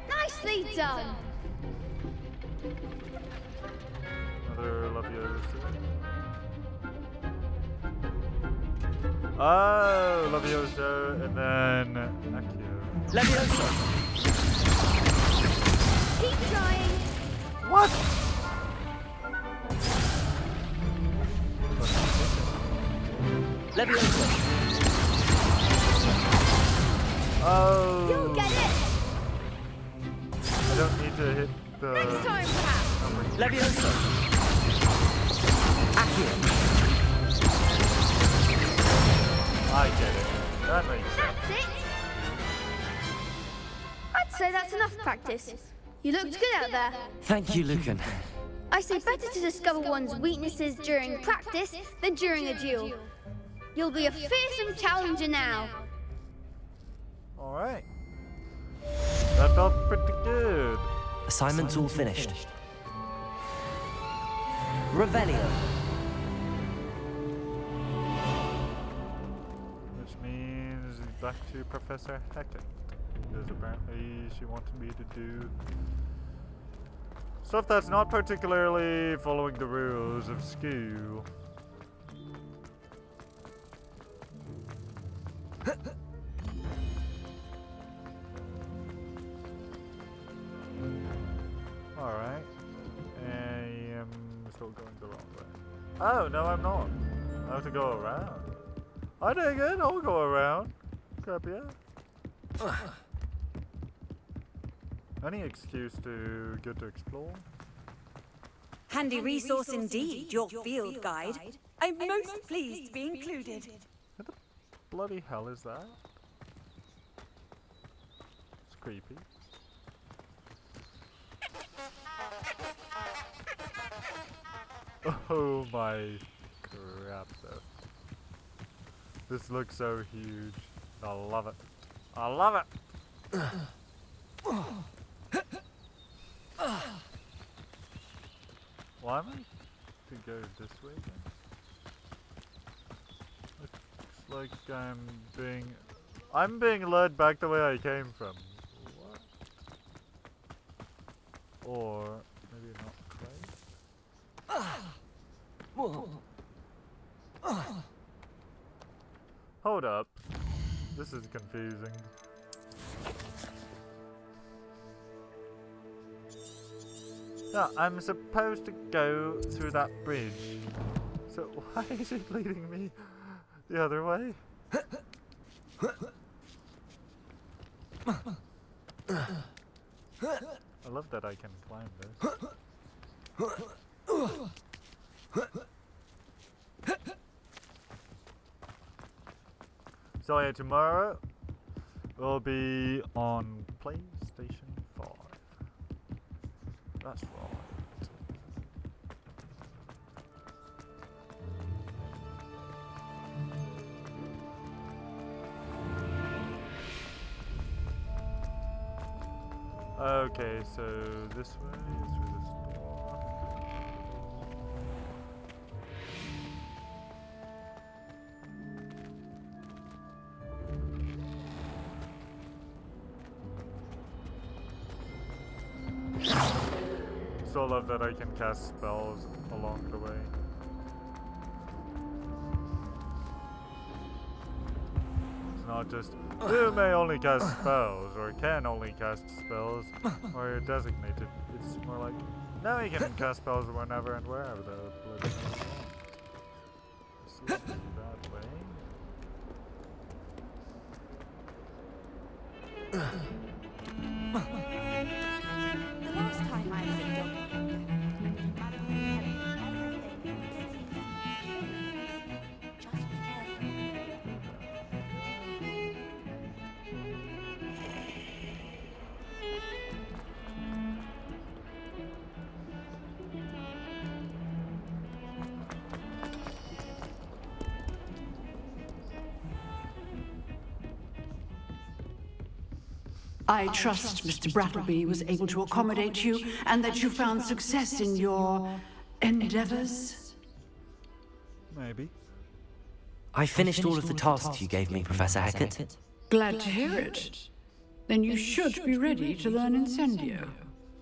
Nicely done. Another Leviosa. Oh, Leviosa, and then Accio. Leviosa. Keep trying. What? Leviosa. Oh. You'll get it. I don't need to hit the... Next time, perhaps. Leviosa. Accio. I get it. That makes sense. That's it. I'd say that's enough practice. You looked good out there. Thank you, Lucan. I say better to discover one's weaknesses during practice than during a duel. You'll be a fearsome challenger now. Alright. That felt pretty good. Assignment's all finished. Revelio. Which means back to Professor Hackett. Because apparently she wanted me to do stuff that's not particularly following the rules of school. Alright. I am still going the wrong way. Oh, no I'm not. I have to go around. I dig it, I'll go around. Crap, yeah. Any excuse to get to explore? Handy resource indeed, your field guide. I'm most pleased to be included. What the bloody hell is that? It's creepy. Oh my crap though. This looks so huge. I love it. I love it! Why am I to go this way then? Looks like I'm being led back the way I came from. What? Or maybe not quite. Hold up. This is confusing. Yeah, I'm supposed to go through that bridge. So why is it leading me the other way? I love that I can climb this. So yeah, tomorrow we'll be on PlayStation 5. That's right. Okay, so this way, through this door. Still love that I can cast spells along the way. It's not just, you may only cast spells, or can only cast spells, or you're designated. It's more like, now you can cast spells whenever and wherever the bloody hell you want. Just looking that way. The last time I was at I trust Mr. Brattleby was able to accommodate you and that you found success in your endeavors. Maybe. I finished all of the tasks you gave me, Professor Hackett. Glad to hear it. Then you should be ready to learn Incendio.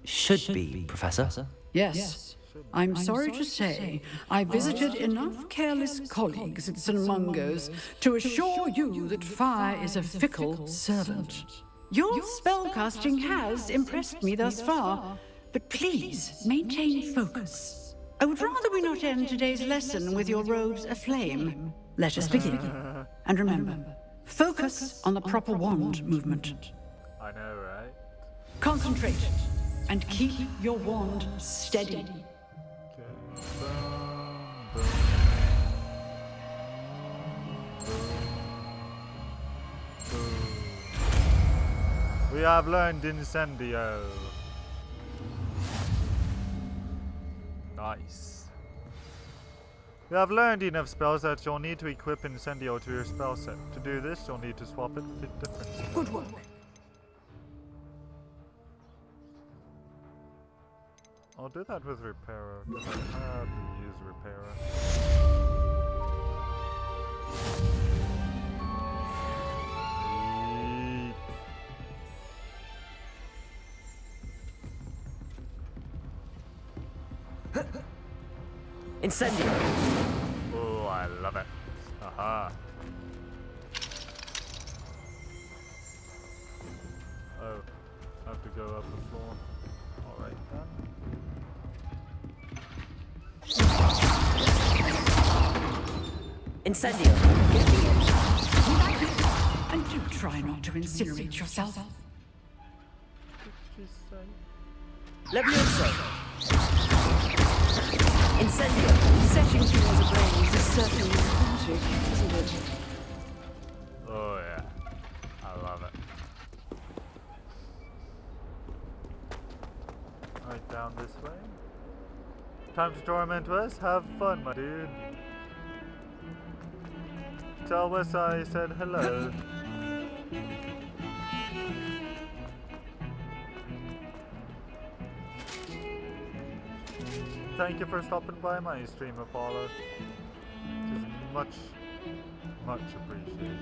Should be, Professor? Yes. I'm sorry to say, I visited enough careless colleagues at St. Mungo's to assure you that fire is a fickle servant. Your spellcasting has impressed me thus far, but please maintain focus. I would rather we not end today's lesson with your robes aflame. Let us begin. And remember, focus on the proper wand movement. I know, right? Concentrate and keep your wand steady. We have learned Incendio. Nice. You have learned enough spells that you'll need to equip Incendio to your spell set. To do this, you'll need to swap it with different spells. Good work. I'll do that with Repairer, because I hardly use Repairer. Incendio! Oh, I love it. Haha. Oh, I have to go up the floor. Alright then. Incendio! And do try not to incinerate yourself. Levioso! Incendio! Setting things ablaze is certainly magic, isn't it? Oh yeah, I love it. Right down this way. Time to torment Wes. Have fun, my dude. Tell Wes I said hello. Thank you for stopping by my stream, Apollo. It is much, much appreciated.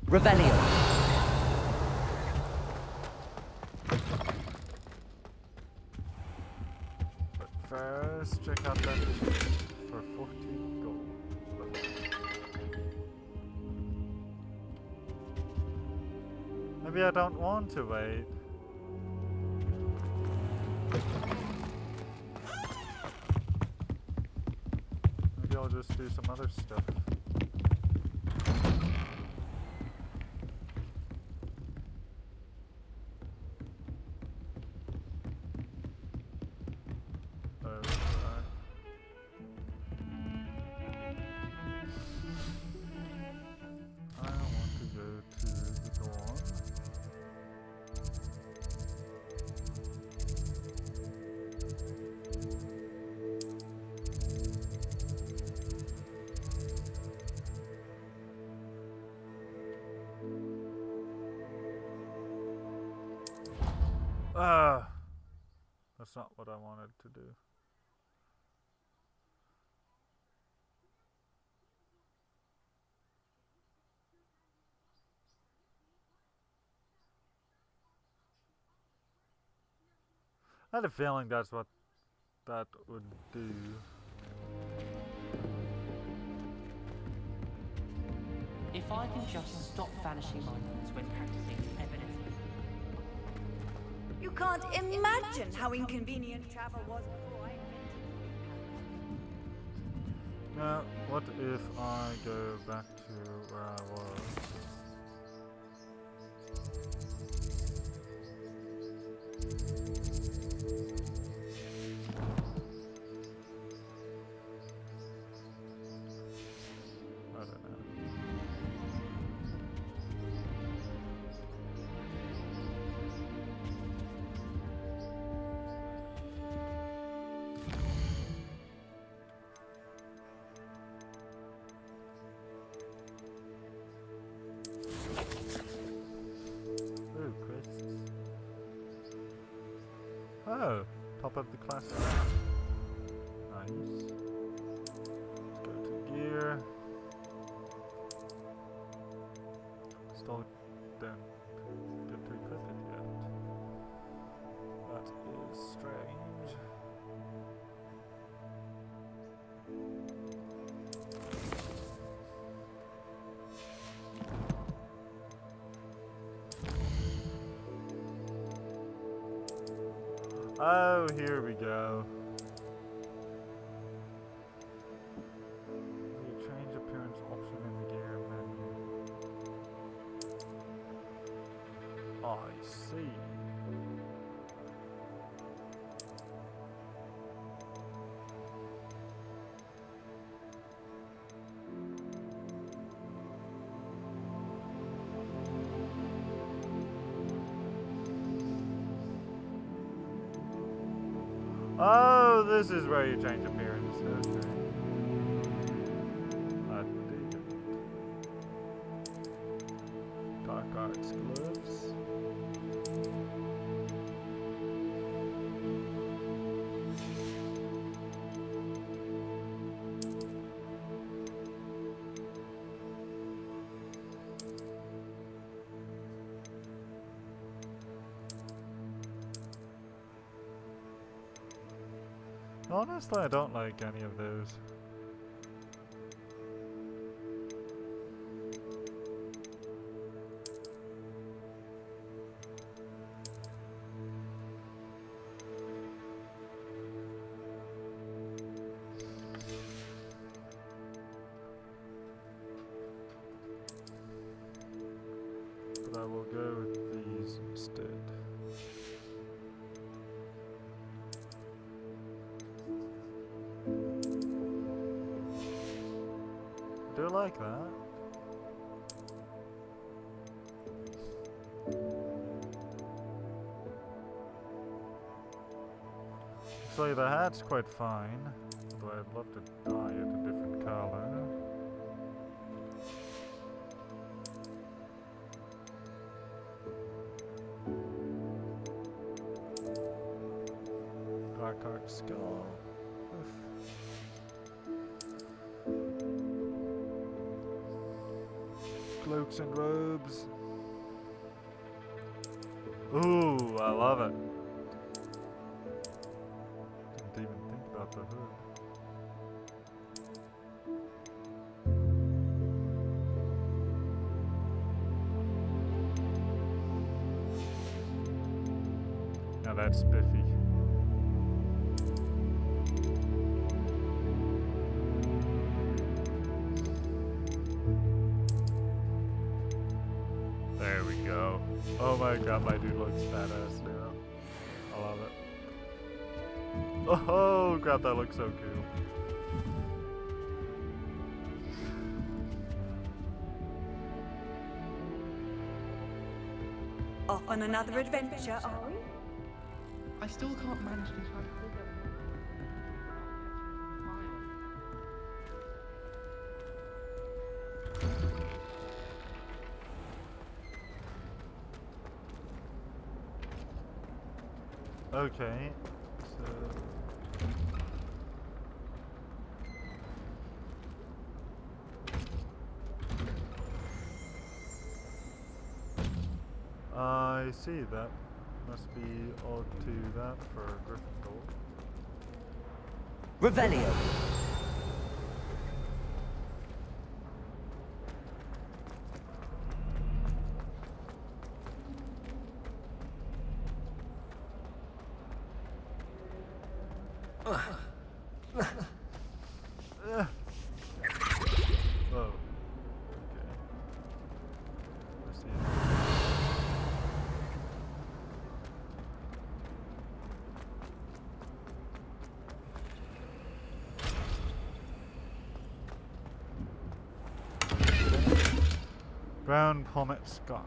Revelio. But first, check out that for 40 gold. Maybe I don't want to wait. Maybe I'll just do some other stuff. That's not what I wanted to do. I had a feeling that's what that would do. If I can just stop vanishing moments when practicing evidence. You can't imagine how inconvenient travel was before I invented. Now, what if I go back to where I was? I don't know. Ooh, crisps. Oh, top of the class. Nice. Go to gear. Still don't get to equip it yet. That is strange. Oh, here we go. The change appearance option in the gear menu. I see. Oh, this is where you change appearance. Okay. I dig it. Dark arts gloves. Honestly, I don't like any of those. But I will go with these instead. I do like that. Actually, the hat's quite fine, although I'd love to dye it a different color. Dark art skull. Cloaks and robes. Ooh, I love it. Didn't even think about the hood. Now that's spiffy. There we go. Oh my god, my dude looks badass now. I love it. Oh god, that looks so cool. Off on another adventure, are we? I still can't manage to find Okay, so... I see, that must be all to that for Gryffindor. Revelio. Oh. Okay. I see. Brown pommet scarf.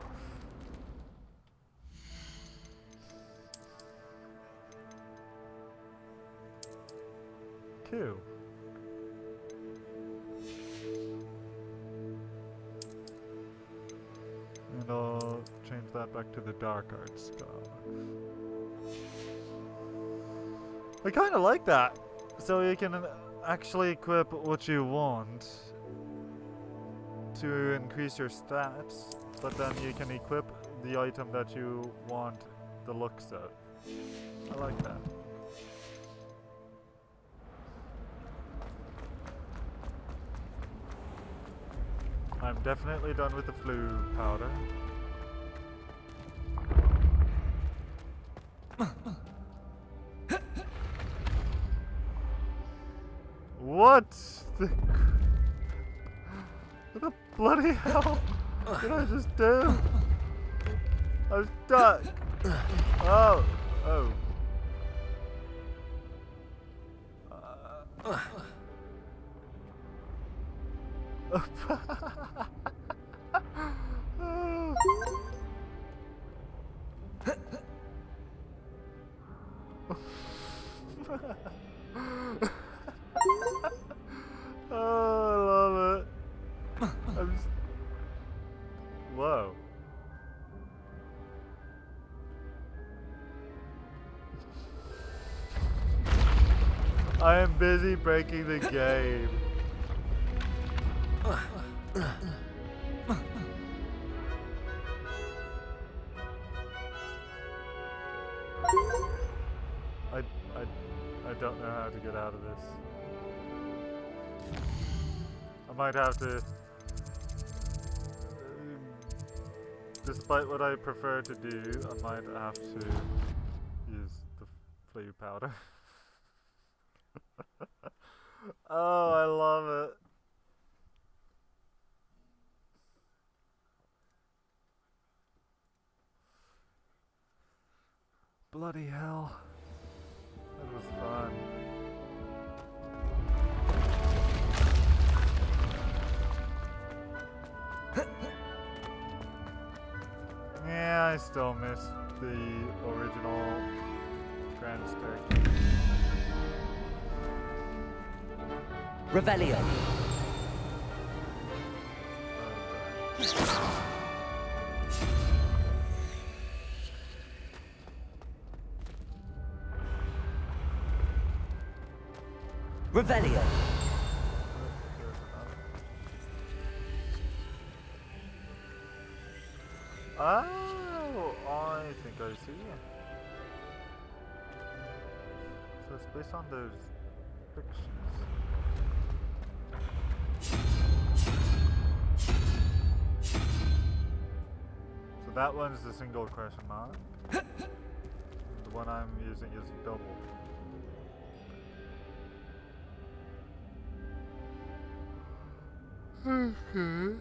Cool. And I'll change that back to the dark art scarf. I kind of like that. So you can actually equip what you want to increase your stats, but then you can equip the item that you want the looks of. I like that. I'm definitely done with the flu powder. What? What the bloody hell did I just do? I'm stuck. Oh. Oh. Oh, I love it. I'm just... Whoa. I am busy breaking the game. I don't know how to get out of this. I might have to, despite what I prefer to do, I might have to use the flu powder. Oh, I love it. Bloody hell. That was fun. Yeah, I still miss the original Grand Staircase. Revelio. Revelio. Oh, I think I see. So it's based on those pictures. So that one's the single question mark. The one I'm using is double. Okay.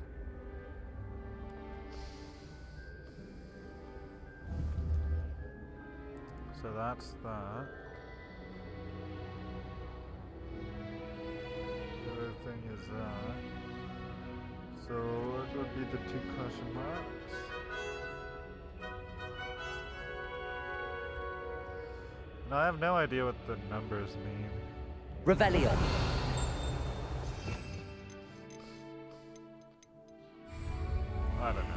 So that's that. The other thing is that. So what would be the two question marks? And I have no idea what the numbers mean. Revelio. I don't know.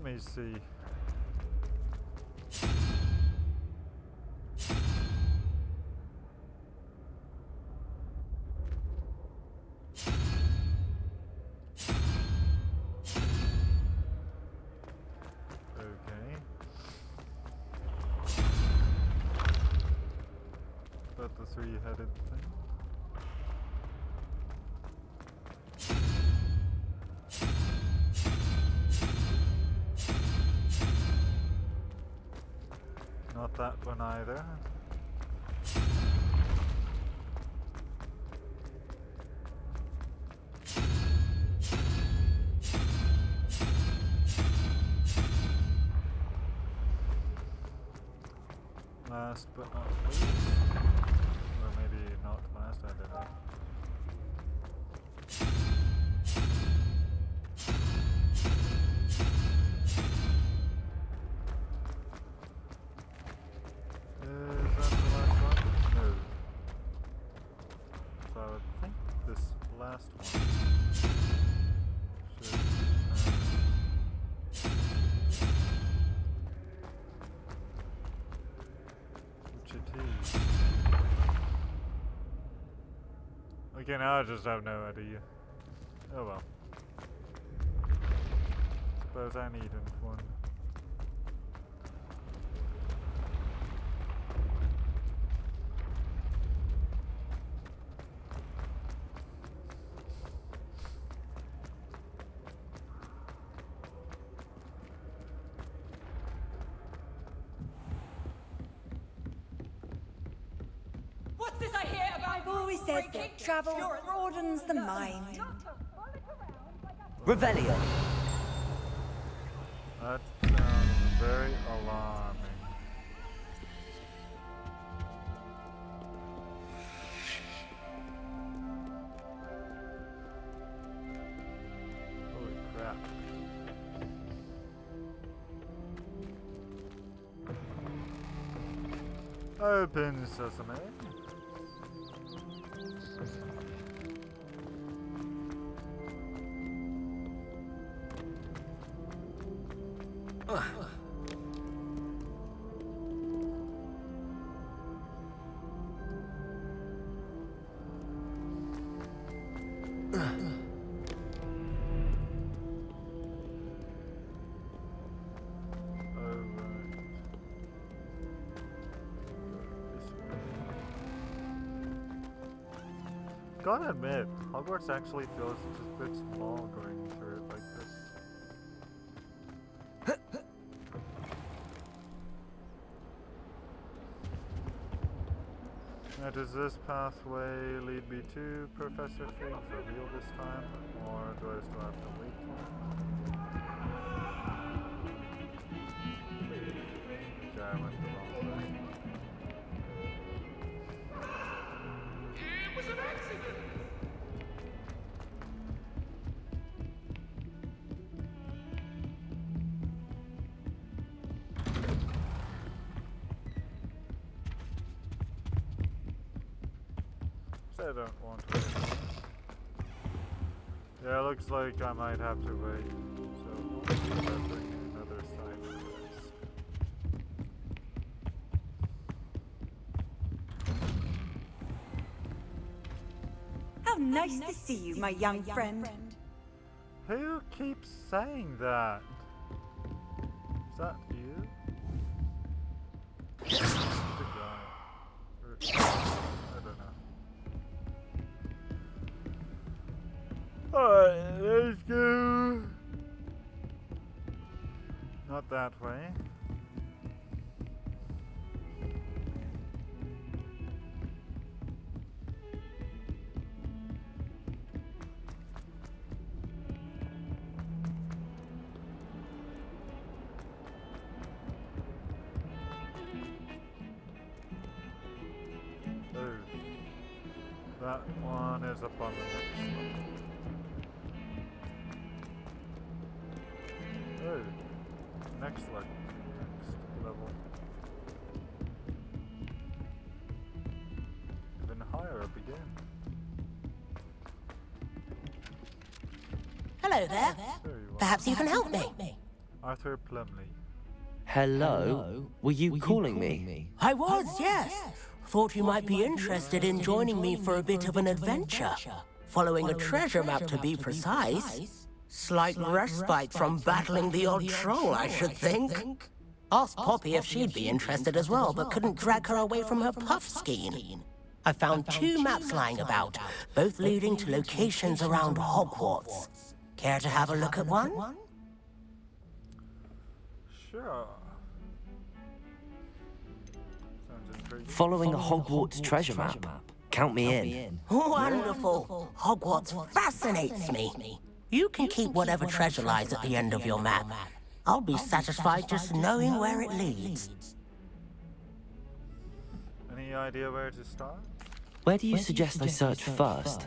Let me see. Okay. About the three-headed thing. Not that one either. Last but not least. Or maybe not last, I don't know. Is that the last one? No. So I think this last one should, which it is. Okay, now I just have no idea. Oh well. Suppose I needn't one. What's this I hear about? I've always said that travel broadens the mind. Revelio. That sounds very alarming. Holy crap. Open sesame. Gotta admit, Hogwarts actually feels just a bit small going through it like this. Now, does this pathway lead me to Professor Fig's reveal this time, or do I still have to wait for it? Okay, I went the wrong way. It was an accident! I don't want to wait. Yeah, it looks like I might have to wait. So we'll see if I bring another side to this. How nice to see you, my young friend. Who keeps saying that? Is that you? The guy. I don't know. Alright, let's go. Not that way. Oh, that one is up on the next one. Oh, next level. Even higher up again. Hello there. There you are. Perhaps you can help me. Arthur Plumley. Hello? Were you calling me? I was, yes. Thought you might be interested in joining me for a bit of an adventure. Following a treasure map, to be precise. Slight respite from battling the odd troll, I should think. Asked Poppy if she'd be interested as well, but couldn't drag her away from her puff skein. I found 2 maps lying about, both leading to locations around Hogwarts. Care to have a look at one? Sure. Sounds intriguing. Following a Hogwarts treasure map? Count me in. Wonderful. Hogwarts fascinates me. You can keep whatever treasure lies at the end of your map. I'll be satisfied just knowing where it leads. Any idea where to start? Where do you suggest I search first?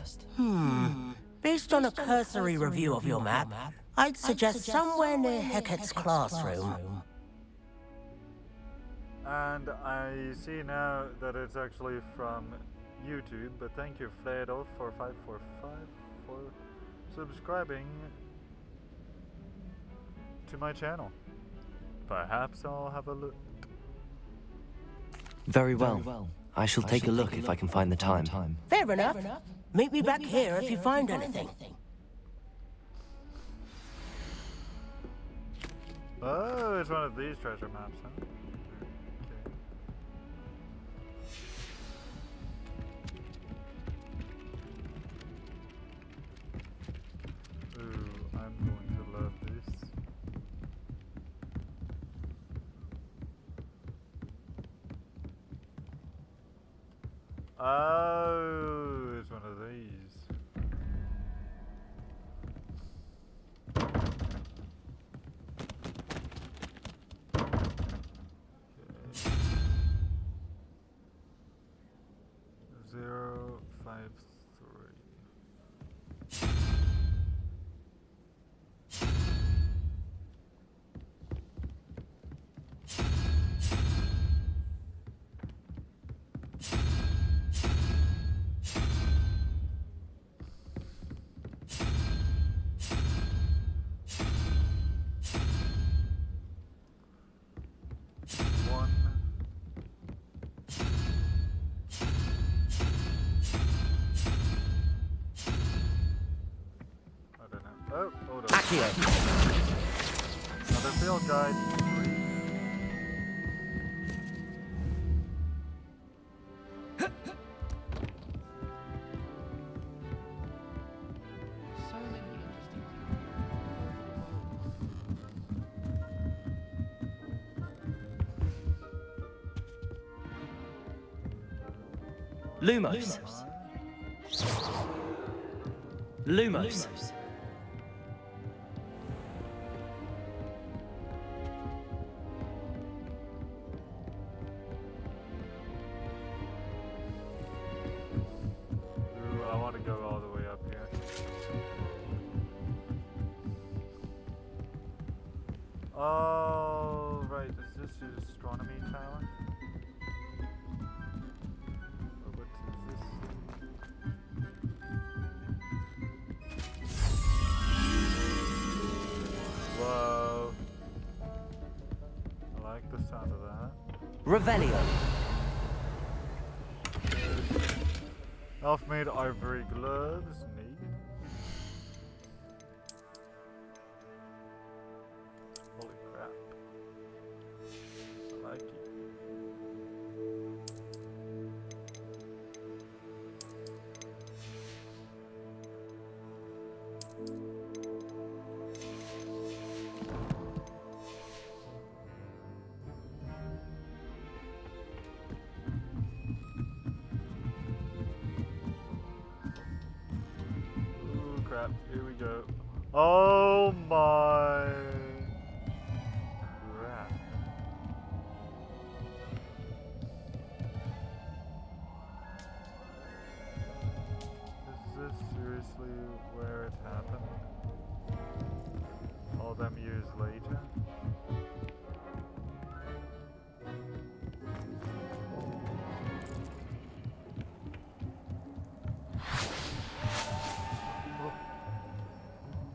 Based on a cursory review of your map, I'd suggest somewhere near Hecat's classroom. And I see now that it's actually from YouTube, but thank you Flaredolf for 545 for subscribing to my channel. Perhaps I'll have a look. Very well. I shall take a look if I can find the time. Fair enough. Meet me back here if you find anything. Oh, it's one of these treasure maps, huh? Okay. Ooh, I'm going to love this. Oh, it's one of these. Okay. 053. Oh, hold on. Another field guide. Lumos. Lumos. I want to go all the way up here. Oh, right. Is this the astronomy tower? Or what is this? Whoa. I like the sound of that. Revelio. Elf-made ivory gloves, neat. Holy crap. I like it. Crap, here we go. Oh my crap. Is this seriously where it happened? All them years later?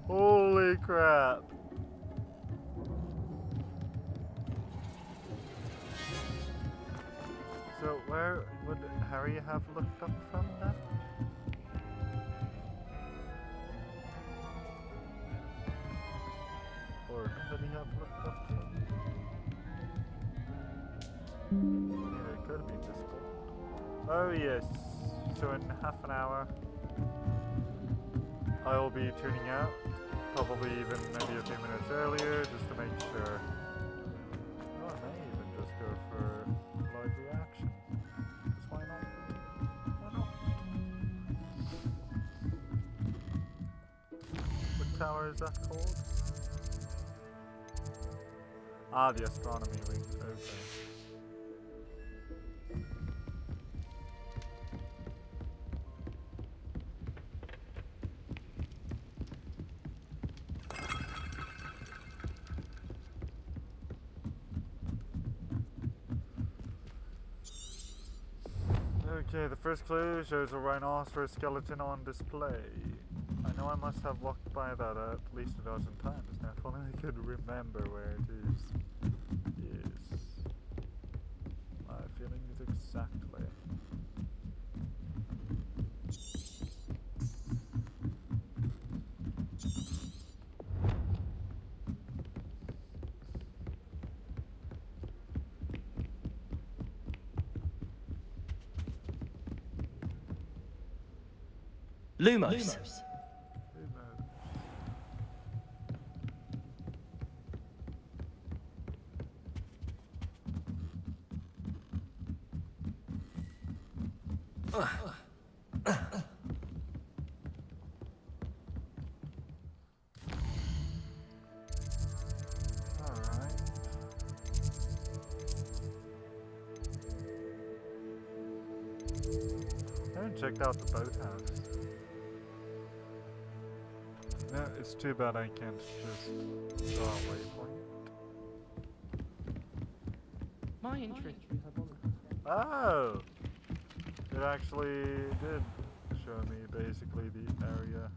Holy crap. Where would Harry have looked up from then? Or could he have looked up from? Yeah, it could have been this board. Oh yes, so in half an hour I will be tuning out, probably even maybe a few minutes earlier, just to make sure. Oh, I may even just go for live reaction. Because why not? Why not? What tower is that called? Ah, the astronomy wing. Okay. Okay, the first clue shows a rhinoceros skeleton on display. I know I must have walked by that at least a dozen times now, if only I could remember where it is. Yes. My feeling is exactly. Lumos. I haven't checked out the boathouse. No, it's too bad I can't just draw a waypoint. My interest. Oh! It actually did show me basically the area.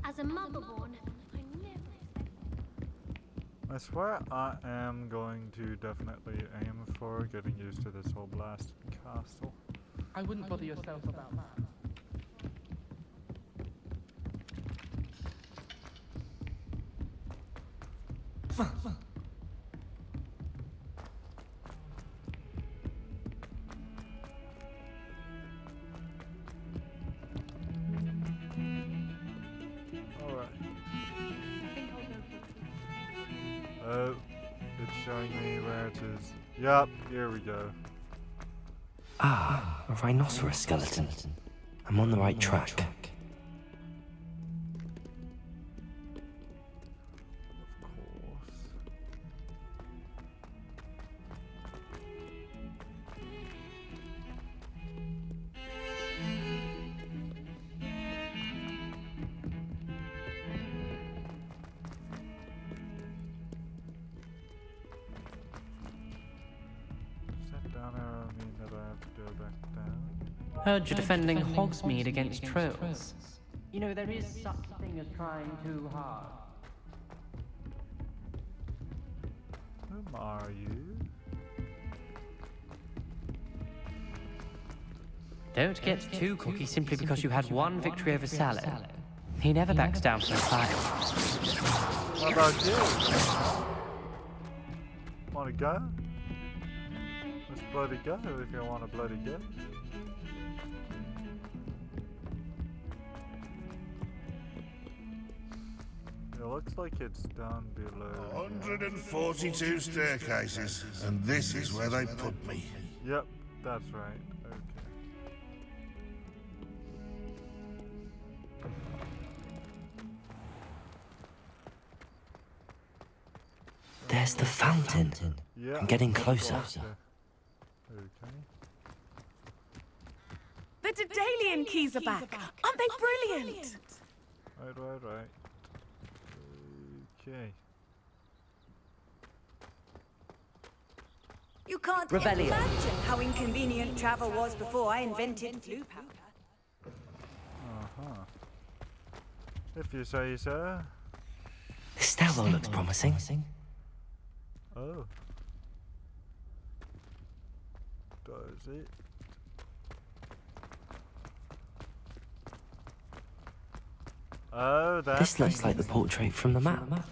As a motherborn, I never I swear I am going to definitely aim for getting used to this whole blasted castle. I wouldn't bother yourself about that. Oh, it's showing me where it is. Yup, here we go. Ah, a rhinoceros skeleton. I'm on the right track. Heard you're defending Hogsmeade against trolls. You know, there is such a thing as trying too hard. Whom are you? Don't get too cocky simply because you had one victory over Sallow. He never backs down from a fight. What about you? Wanna go? Let's bloody go if you wanna bloody go. It looks like it's down below. 142 staircases, and this is where they put me. Yep, that's right. Okay. There's the fountain. Yeah, I'm getting closer. Okay. The Daedalian keys are back. Aren't they brilliant? Right. Okay. You can't Revelio. imagine how inconvenient travel was before I invented glue powder. Uh-huh. If you say so. This stairwell looks promising. Oh. Does it? Oh, that's... This looks like the portrait from the map.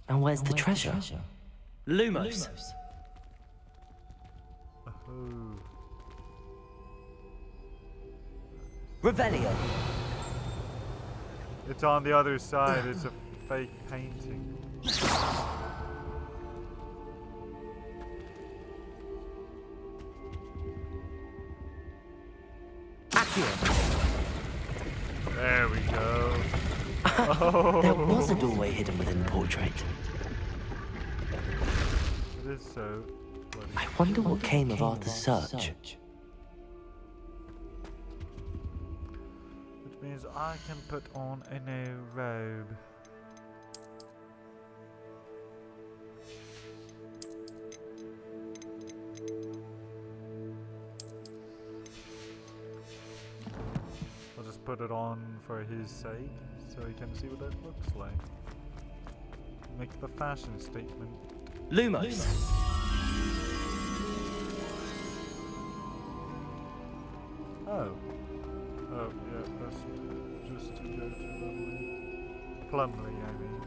And where's the treasure? Lumos. Oh. Revelio. It's on the other side. It's a fake painting. There we go. Oh. There was a doorway hidden within the portrait. It is so bloody. I wonder what came of Arthur's search. Which means I can put on a new robe. I'll just put it on for his sake, so he can see what it looks like. Make the fashion statement. Lumos. Oh. Oh, yeah, that's just to go to Plumley, I mean.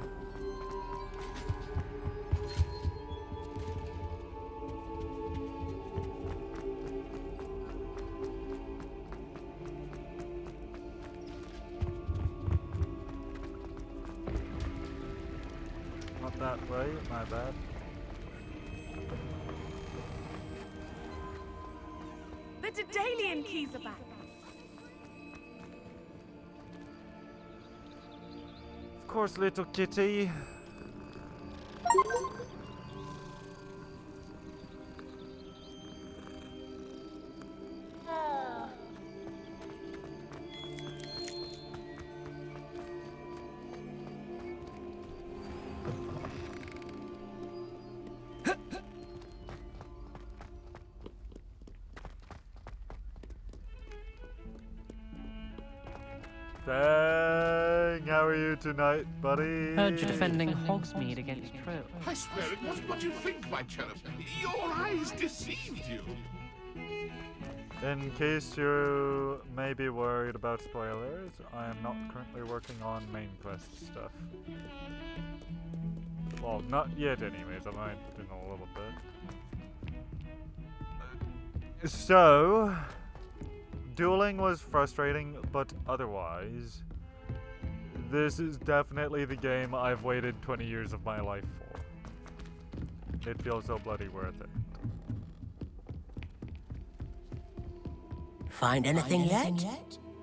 Not that way, my bad. The Daedalian keys are back. Of course, little kitty. Fang, how are you tonight, buddy? Heard you're defending Hogsmeade against Troll. I swear it wasn't what you think, my cherub. Your eyes deceived you. In case you may be worried about spoilers, I am not currently working on main quest stuff. Well, not yet anyways, I might in a little bit. So, dueling was frustrating, but otherwise, this is definitely the game I've waited 20 years of my life for. It feels so bloody worth it. Find anything yet?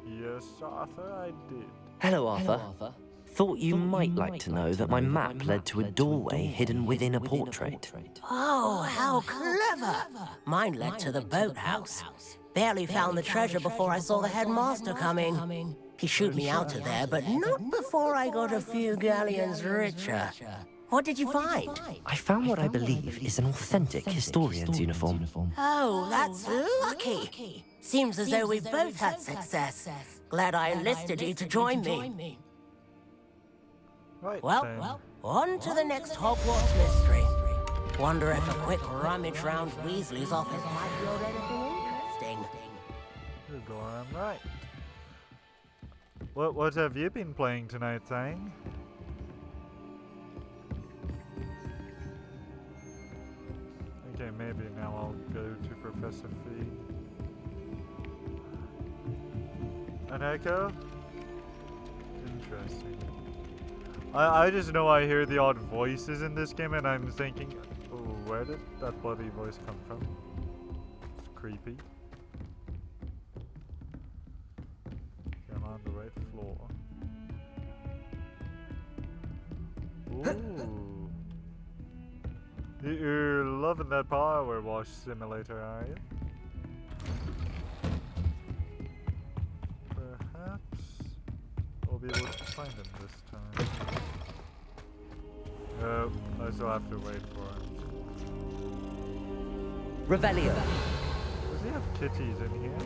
Yes, Arthur, I did. Hello, Arthur. Thought you might like to know that my map led to a doorway hidden within a portrait. Oh, how clever! Mine led to the boathouse. Barely found the treasure before I saw the headmaster coming. He shooed me out of there, but not before I got a few galleons richer. What did you find? I found what I believe is an authentic historian's uniform. Oh, that's lucky. Seems as though we've both had success. Glad I enlisted you to join me. Right, Well, on to the next Hogwarts mystery. Wonder if a quick rummage round Weasley's office might build anything interesting. You're going right. What have you been playing tonight, Thang? Okay, maybe now I'll go to Professor Fee. An echo? Interesting. I just know I hear the odd voices in this game and I'm thinking, oh, where did that bloody voice come from? It's creepy. Okay, I'm on the right floor. Ooh. You're loving that power wash simulator, are you? Perhaps we'll be able to find him this time. I still have to wait for him. Revelio. Does he have kitties in here?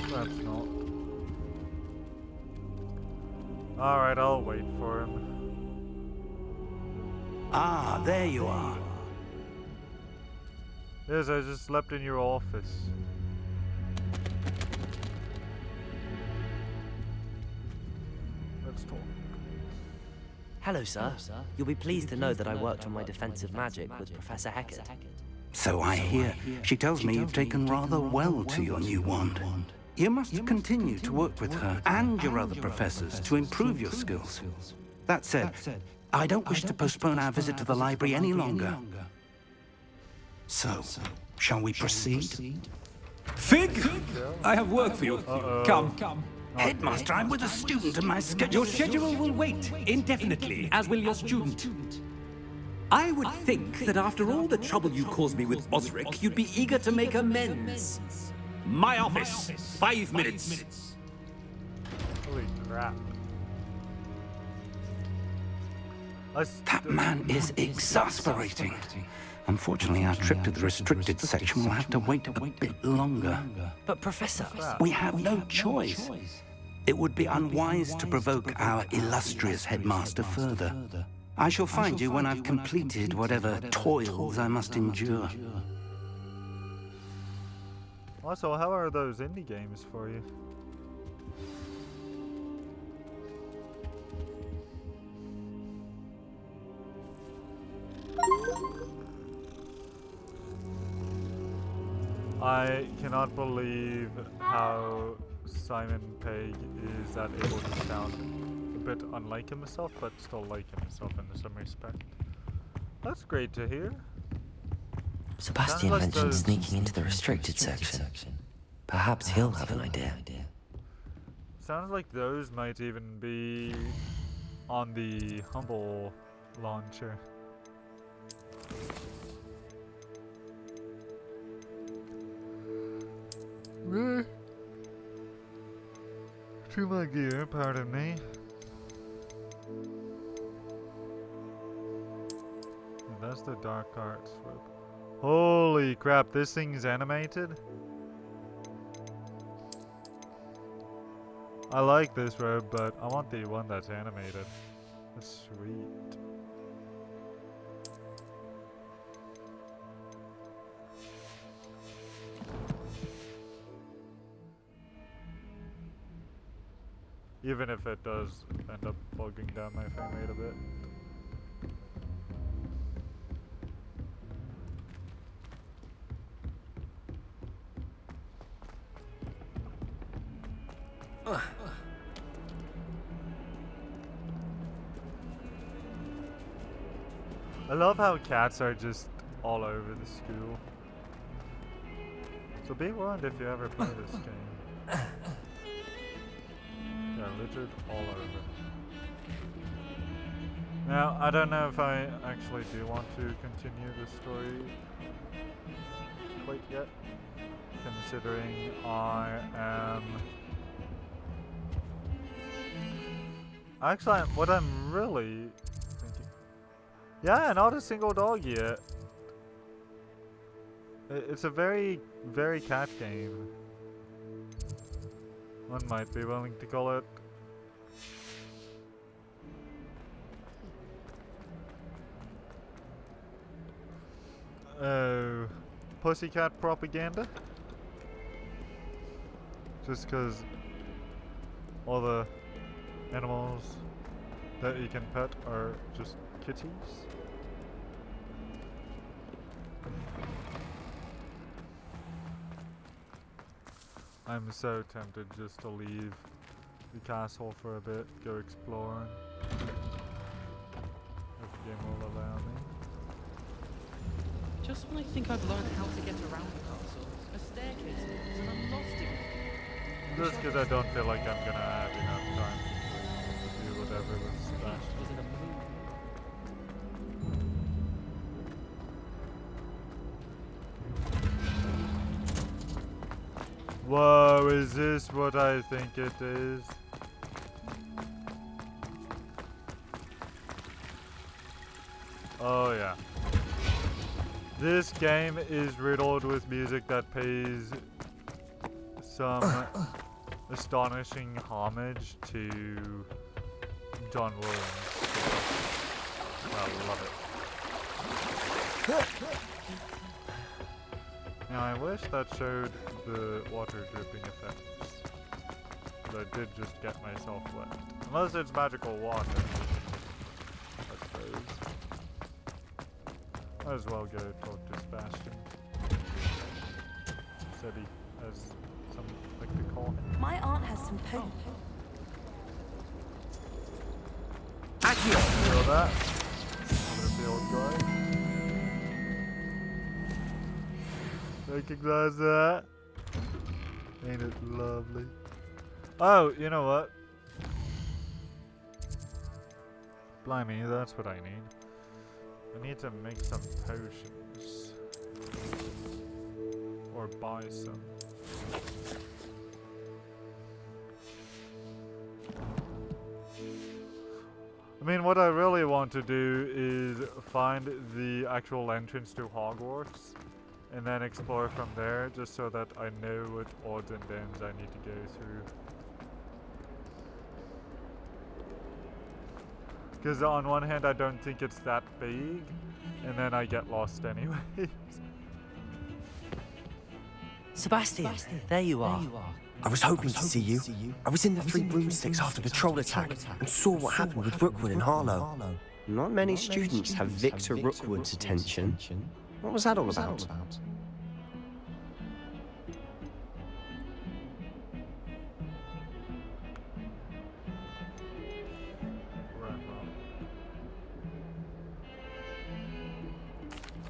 Perhaps not. Alright, I'll wait for him. Ah, there you are. Yes, I just slept in your office. Let's talk. Hello, sir. You'll be pleased to know that I worked on my defensive magic with Professor Heckard. So I hear. She tells me you've taken rather well to your new wand. You must continue to work with her and your other professors to improve your skills. That said, I don't wish to postpone our visit to the library any longer. So, shall we proceed? Fig! I have work for you. Come. Headmaster, I'm with a student and my schedule... Your schedule will wait indefinitely, as will your student. I would think that after all the trouble you caused me with Osric, you'd be eager to make amends. My office, 5 minutes. Holy crap. That man is exasperating. Unfortunately, our trip to the restricted section will have to wait a bit longer. But Professor... We have no choice. It would be unwise to provoke our illustrious headmaster further. I shall find you when I've completed whatever toils I must endure. Also, how are those indie games for you? I cannot believe how Simon Pegg is that able to sound a bit unlike himself, but still like himself in some respect. That's great to hear. Sebastian mentioned sneaking into the restricted section. Perhaps he'll have an idea. Sounds like those might even be on the Humble launcher. Really? To my gear, pardon me. And that's the Dark Arts web. Holy crap, this thing's animated? I like this robe, but I want the one that's animated. That's sweet. Even if it does end up bogging down my frame rate a bit. I love how cats are just all over the school. So be warned if you ever play this game. They're littered all over. Now, I don't know if I actually do want to continue the story quite yet, considering I am... Actually, what I'm really thinking... Yeah, not a single dog yet. It's a very, very cat game. One might be willing to call it. Pussycat propaganda. Just because all the animals that you can pet are just kitties. I'm so tempted just to leave the castle for a bit, go exploring. If the game will allow me. Just when I think I've learned how to get around the castle, a staircase opens and I'm lost again. Just because I don't feel like I'm gonna have enough time to do whatever with Sebastian. Was in a mood. Whoa, is this what I think it is? Oh yeah. This game is riddled with music that pays some astonishing homage to John Williams. I love it. Now I wish that showed the water dripping effects. But I did just get myself wet. Unless it's magical water, I suppose. Might as well go talk to Sebastian. Said he has something to call him. My aunt has some potion. Feel that? Another field guy. Recognize that? Ain't it lovely? Oh, you know what? Blimey, that's what I need. I need to make some potions. Or buy some. I mean, what I really want to do is find the actual entrance to Hogwarts and then explore from there, just so that I know what odds and ends I need to go through. Because on one hand, I don't think it's that big, and then I get lost anyways. Sebastian, there you are. I was hoping to see you. I was in the Three Broomsticks after the troll attack and saw what happened with Rookwood and Harlow. Not many students have Victor Rookwood's attention. What was that all about?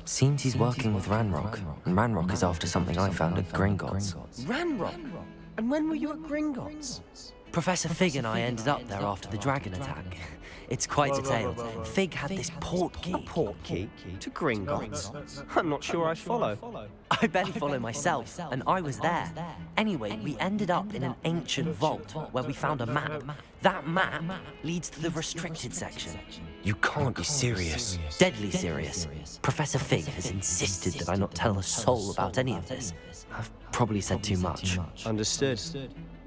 Seems he's working with Ranrock, and Ranrock is after something I found at Gringotts. Ranrock? And when were you at Gringotts? Professor Fig and I ended up there after the dragon attack. It's quite a tale. Fig had this port key. A port key? To Gringotts? I'm not sure I follow. I barely follow myself, and I was there. Anyway, we ended up in an ancient vault where we found a map. That map leads to the restricted section. You can't be serious. Deadly serious. Professor Fig has insisted that I not tell a soul about any of this. I've probably said too much. Understood.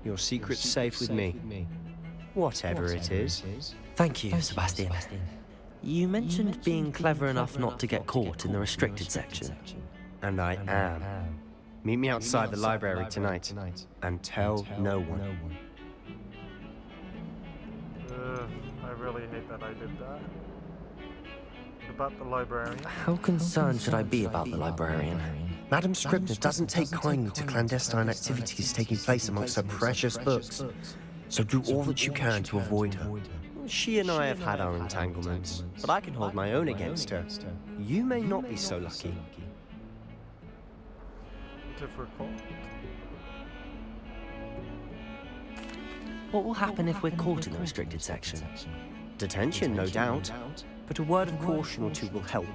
Your secret's safe with me. Whatever it is. Thank you, Sebastian. You mentioned being clever enough not to get caught in the restricted section. And I am. Meet me outside the library tonight, and tell no one. I really hate that I did that. What about the librarian? How concerned should I be about the librarian? Madam Scribner doesn't take kindly to clandestine activities taking place amongst her precious books, so do all that you can to avoid her. She and I have had our entanglements, but I can hold my own against her. You may not be so lucky. Difficult. What will happen if we're caught in the restricted section? Detention, no doubt. But a word of caution or two will help.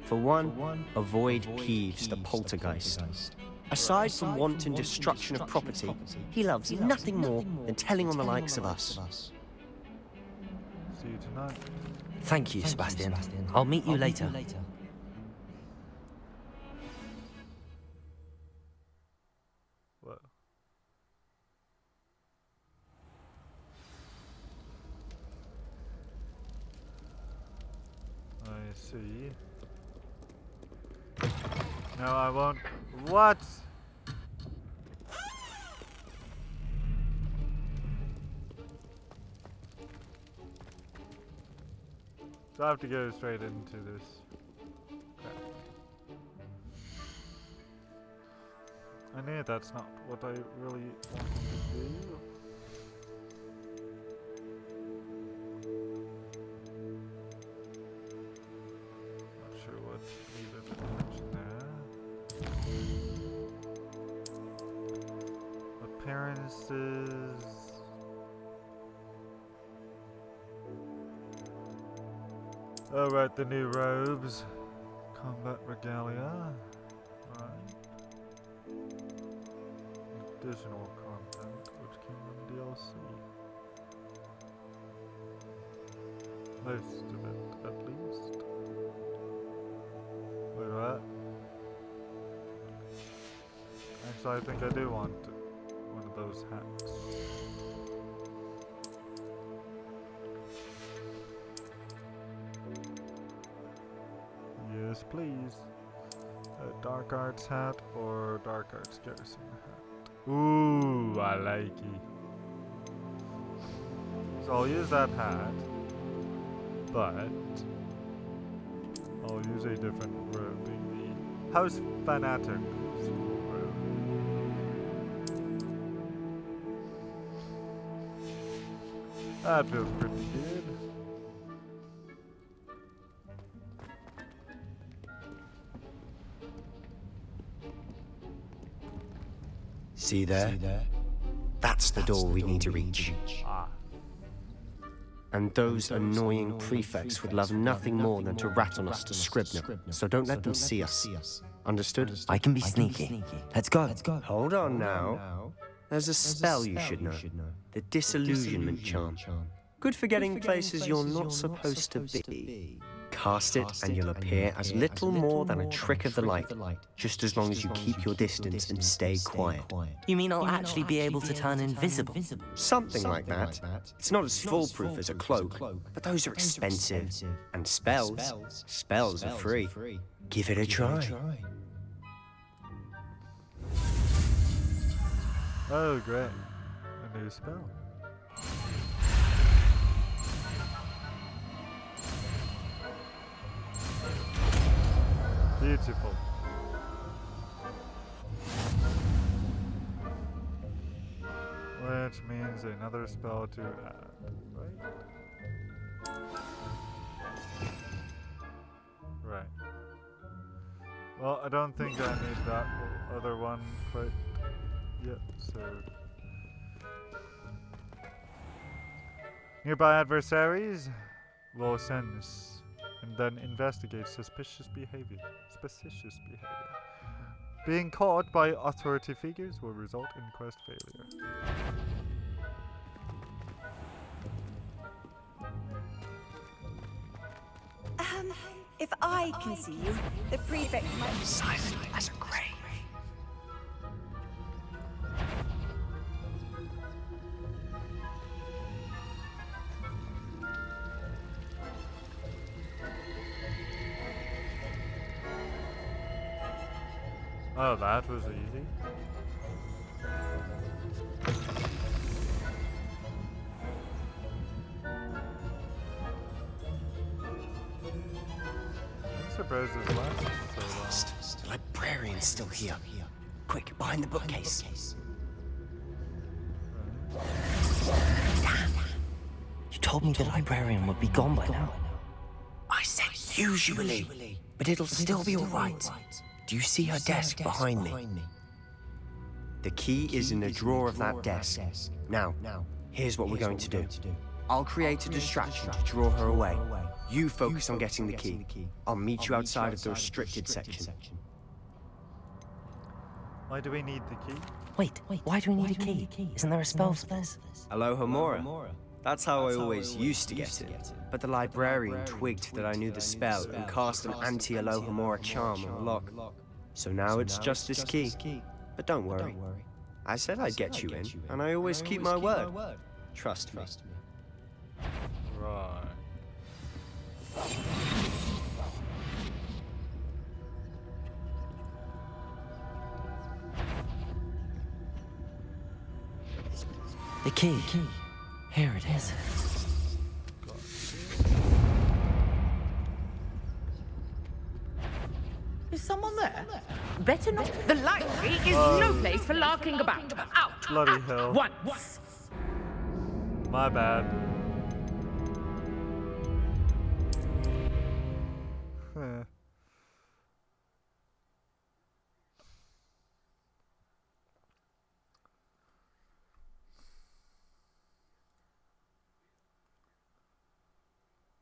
For one, avoid Peeves, the poltergeist. Aside from wanton destruction of property, he loves nothing more than telling on the likes of us. See you tonight. Thank you, Sebastian. I'll meet you later. What? I see. No, I won't. What? So I have to go straight into this. Okay. I know that's not what I really wanted to do. Not sure what needed attention there. Appearances. Oh right, the new robes. Combat regalia. Right. Additional content, which came in DLC. Most of it, at least. Wait, what? Actually, I think I do want one of those hats. Yes, please. A dark arts hat or dark arts garrison hat. Ooh, I like it. So I'll use that hat, but I'll use a different robe, the House Fanatic school robe. That feels pretty good. See there? That's the door we need to reach. Ah. And those annoying prefects would love nothing more than to rat on us to Scribner, so don't let them see us. Understood? I can be sneaky. Let's go. Hold on now. There's a spell you should know. The Disillusionment Charm. Good for getting places you're not supposed to be. Cast it and you'll appear as little more than a trick of the light, just as long as you keep your distance and stay quiet. You mean I'll actually be able to turn invisible? Something like that. It's not as foolproof as a cloak, but those are expensive. And spells are free. Give it a try. Oh, great. A new spell. Beautiful. Which means another spell to add, right? Right. Well, I don't think I need that other one quite yet, so... Nearby adversaries will sense and then investigate suspicious behavior. Being caught by authority figures will result in quest failure. If I can see you, the prefect might be silent as a grave. Oh, that was easy. I'm surprised this lasts so long. The librarian's still here. Quick, behind the bookcase. Damn. You told me the librarian would be gone by now. I said usually, but it'll still be alright. Do you see her desk behind me? The key is in the drawer of that desk. Now, here's what we're going to do. I'll create a distraction to draw her away. You focus on getting the key. I'll meet you outside of the restricted section. Why do we need the key? Wait, why do we need a key? Isn't there a spell for this? Alohomora. That's how I always used to get it. But the librarian twigged that I knew the spell and cast an anti-Alohomora charm on the lock. So now it's just this key. But don't worry. I said I'd get you in, and I always keep my word. Trust me. Right. The key. Here it is. someone there? Better not. The library is no place for larking about. Out! Bloody hell. Once! My bad. Heh.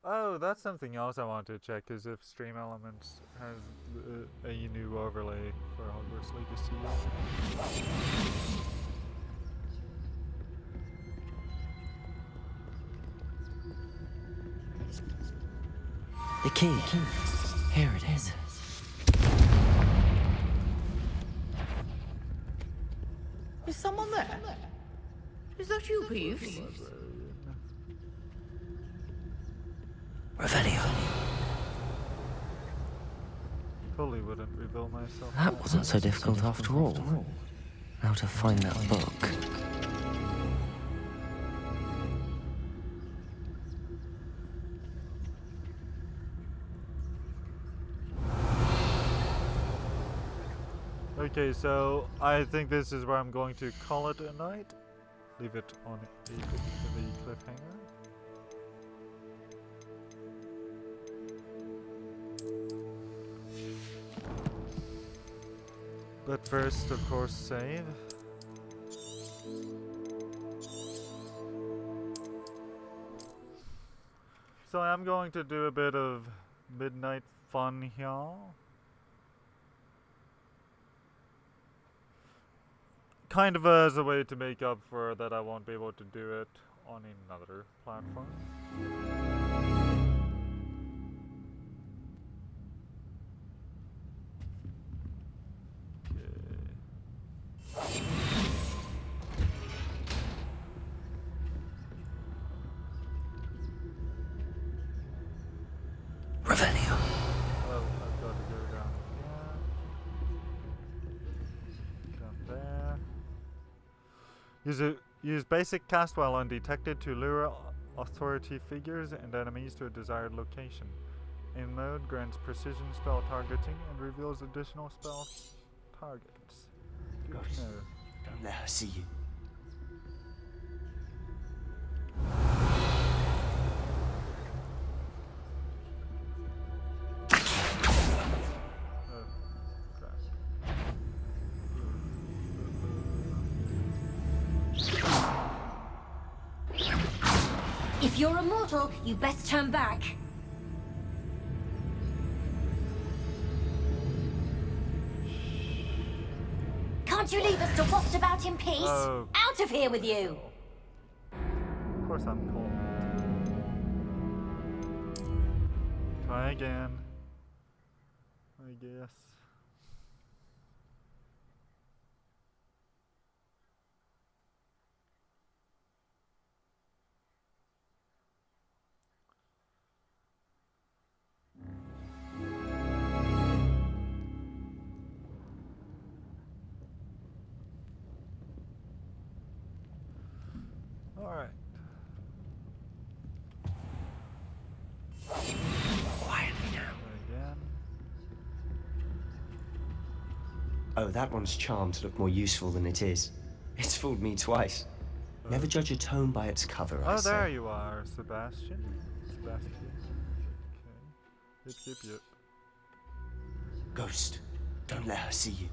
Oh, that's something else I want to check, is if Stream Elements has a new overlay for Hogwarts Legacy. The key. Here it is. Is someone there? Is that you, Peeves? Revelio. Totally wouldn't reveal myself. That wasn't so difficult after all. Now to find that book. Okay, so I think this is where I'm going to call it a night. Leave it on the cliffhanger. But first, of course, save. So I'm going to do a bit of midnight fun here. Kind of as a way to make up for that I won't be able to do it on another platform. Revelio. Oh, I've got to go down here. Down there. Use basic cast while undetected to lure authority figures and enemies to a desired location. In mode grants precision spell targeting and reveals additional spell targets. Good to know. Don't let her see you. If you're immortal, you best turn back. Can't you leave us to waft about in peace? Oh. Out of here with you! Of course I'm cold. Try again. I guess. Alright. Quietly now. Again. Oh, that one's charmed to look more useful than it is. It's fooled me twice. Never judge a tome by its cover, I Oh, say. there you are, Sebastian. Sebastian. Okay. Yep. Ghost, don't let her see you.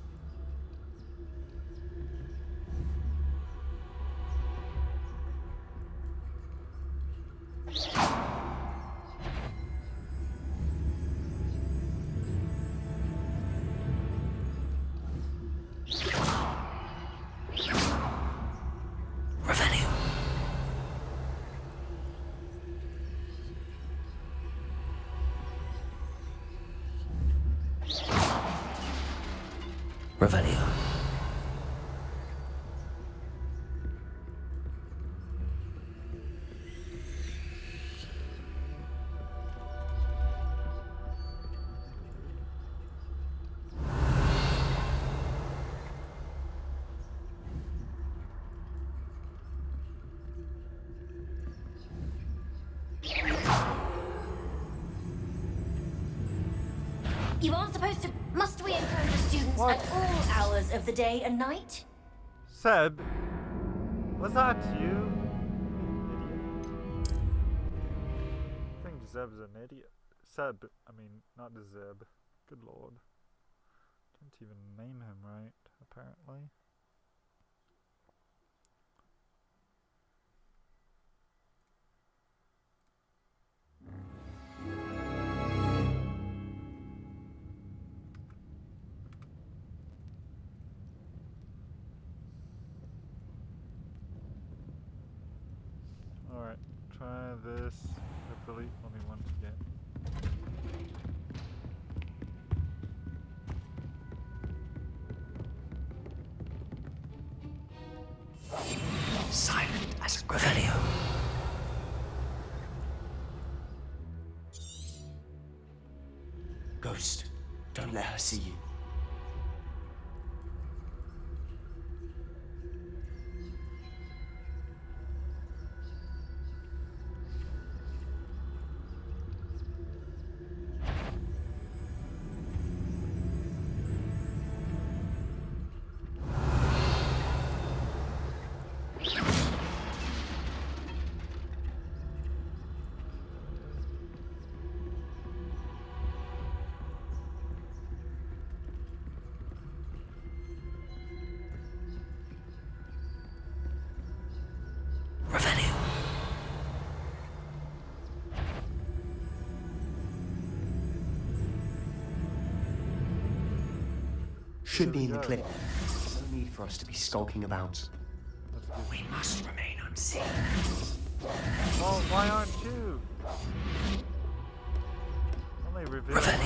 Revelio. Revelio. You aren't supposed to. Must we encourage students at all hours of the day and night? Seb, was that you? I think Zeb's an idiot. Seb, I mean, not Zeb. Good lord. Can't even name him right, apparently. Alright, try this. Hopefully, only once again. Silent as a Revelio. Ghost, don't let her see you. Should be in the clip. No need for us to be skulking about. We must remain unseen. Oh, why aren't you? Only reveal that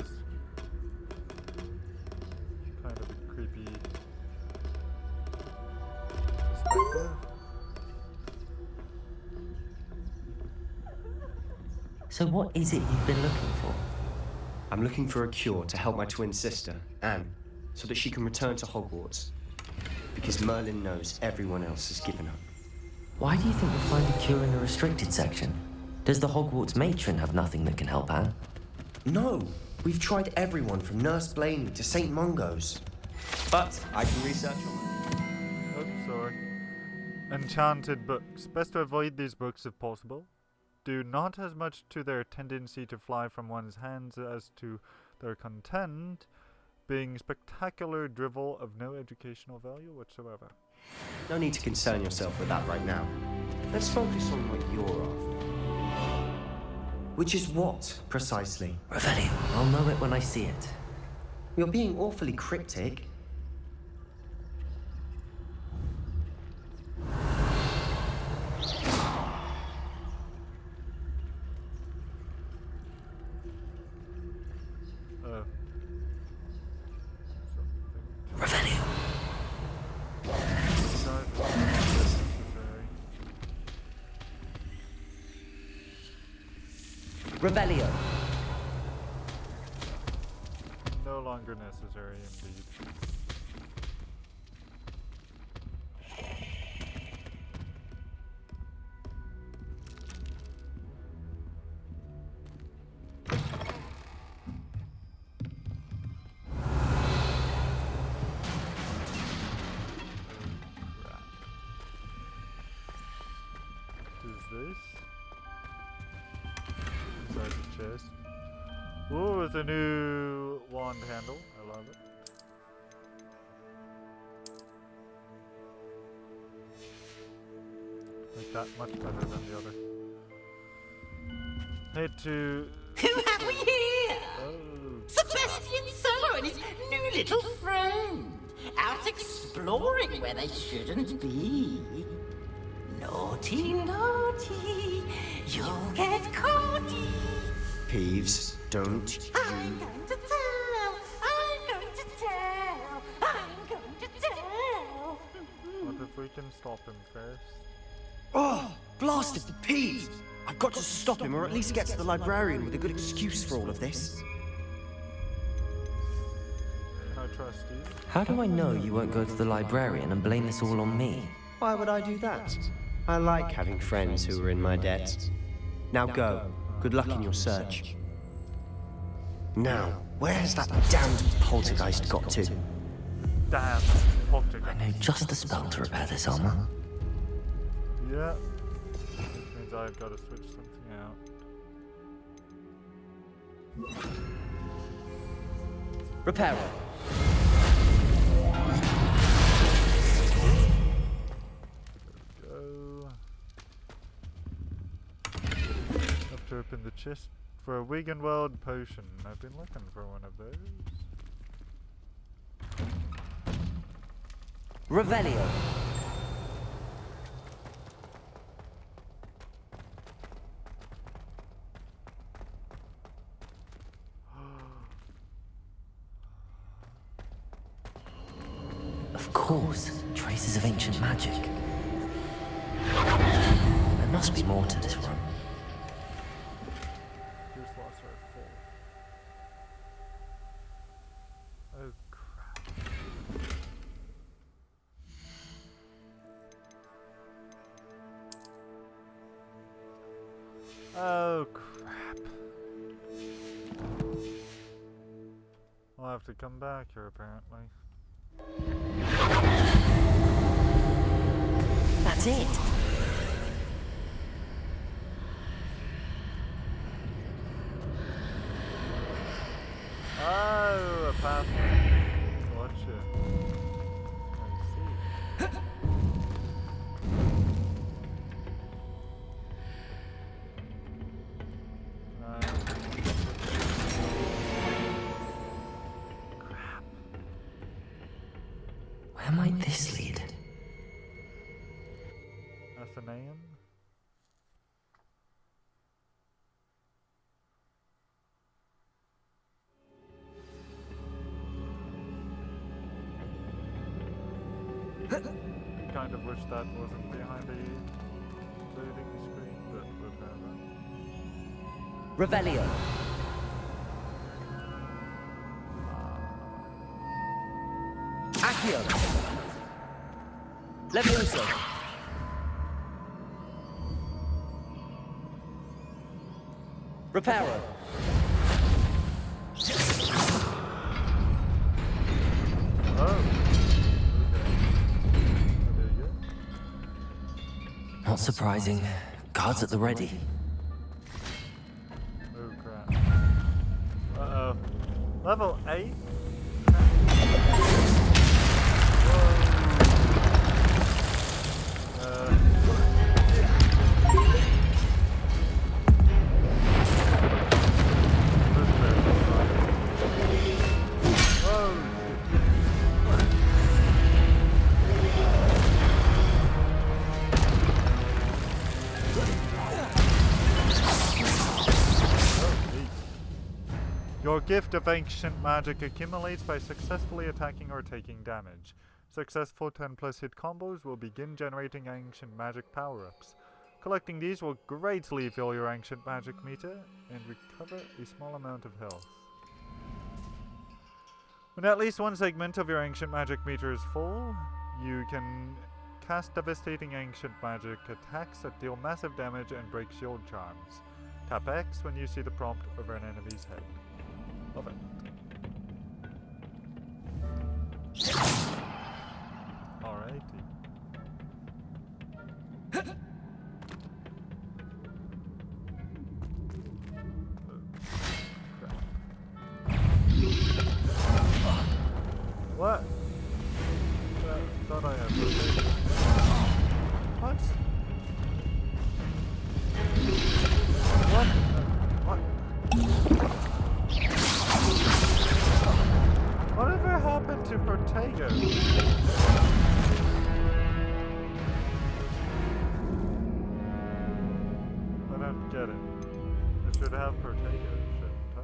is kind of a creepy perspective. So what is it you've been looking for? I'm looking for a cure to help my twin sister, Anne, so that she can return to Hogwarts. Because Merlin knows everyone else has given up. Why do you think we'll find a cure in the restricted section? Does the Hogwarts matron have nothing that can help Anne? No! We've tried everyone from Nurse Blaney to St. Mungo's. But I can research on Oops, sorry. Enchanted books. Best to avoid these books if possible. Due not as much to their tendency to fly from one's hands as to their content, being spectacular drivel of no educational value whatsoever. No need to concern yourself with that right now. Let's focus on what you're after. Which is what, precisely? Revelio, I'll know it when I see it. You're being awfully cryptic. Revelio. No longer necessary, indeed. What is this? Inside the chest. Ooh, with a new wand handle. I love it. Like that much better than the other. Hate to... Who have we here? Oh. Sebastian Solo and his new little friend. Out exploring where they shouldn't be. Naughty, naughty. You'll get caughty. Peeves, don't I'm going to tell. I'm going to tell. I'm going to tell. What if we can stop him first? Oh, blasted Peeves! I've got to stop him, or at least get to the librarian with a good excuse for all of this. Can I trust you? How do I know you won't go to the librarian and blame this all on me? Why would I do that? I like having friends who are in my debt. Now go. Good luck in your search. Now, where's that damned poltergeist got to? Damn poltergeist. I know just the spell to repair this armor. Yeah. Which means I've got to switch something out. Repairer. Go. Have to open the chest for a Wiggenweld potion. I've been looking for one of those. Revelio. Of course, traces of ancient magic. There must be more to this run. Here's lost our full. Oh crap. Oh crap. I'll have to come back here apparently. That's it. Oh, a path. Gotcha. I see. Crap. Where might this lead? Athenaeum? Kind of wish that wasn't behind the loading screen, but whatever. Revelio. Accio. Levioso. Reparo. Oh. Not surprising. Guards at the ready. Oh crap. Uh-oh. Level 8? Your gift of ancient magic accumulates by successfully attacking or taking damage. Successful 10+ hit combos will begin generating ancient magic power-ups. Collecting these will greatly fill your ancient magic meter and recover a small amount of health. When at least one segment of your ancient magic meter is full, you can cast devastating ancient magic attacks that deal massive damage and break shield charms. Tap X when you see the prompt over an enemy's head. Love it. Alrighty. What? Thought I had rotation. What? What? What? Whatever happened to Protego? I don't get it. I should have Protego, shouldn't I?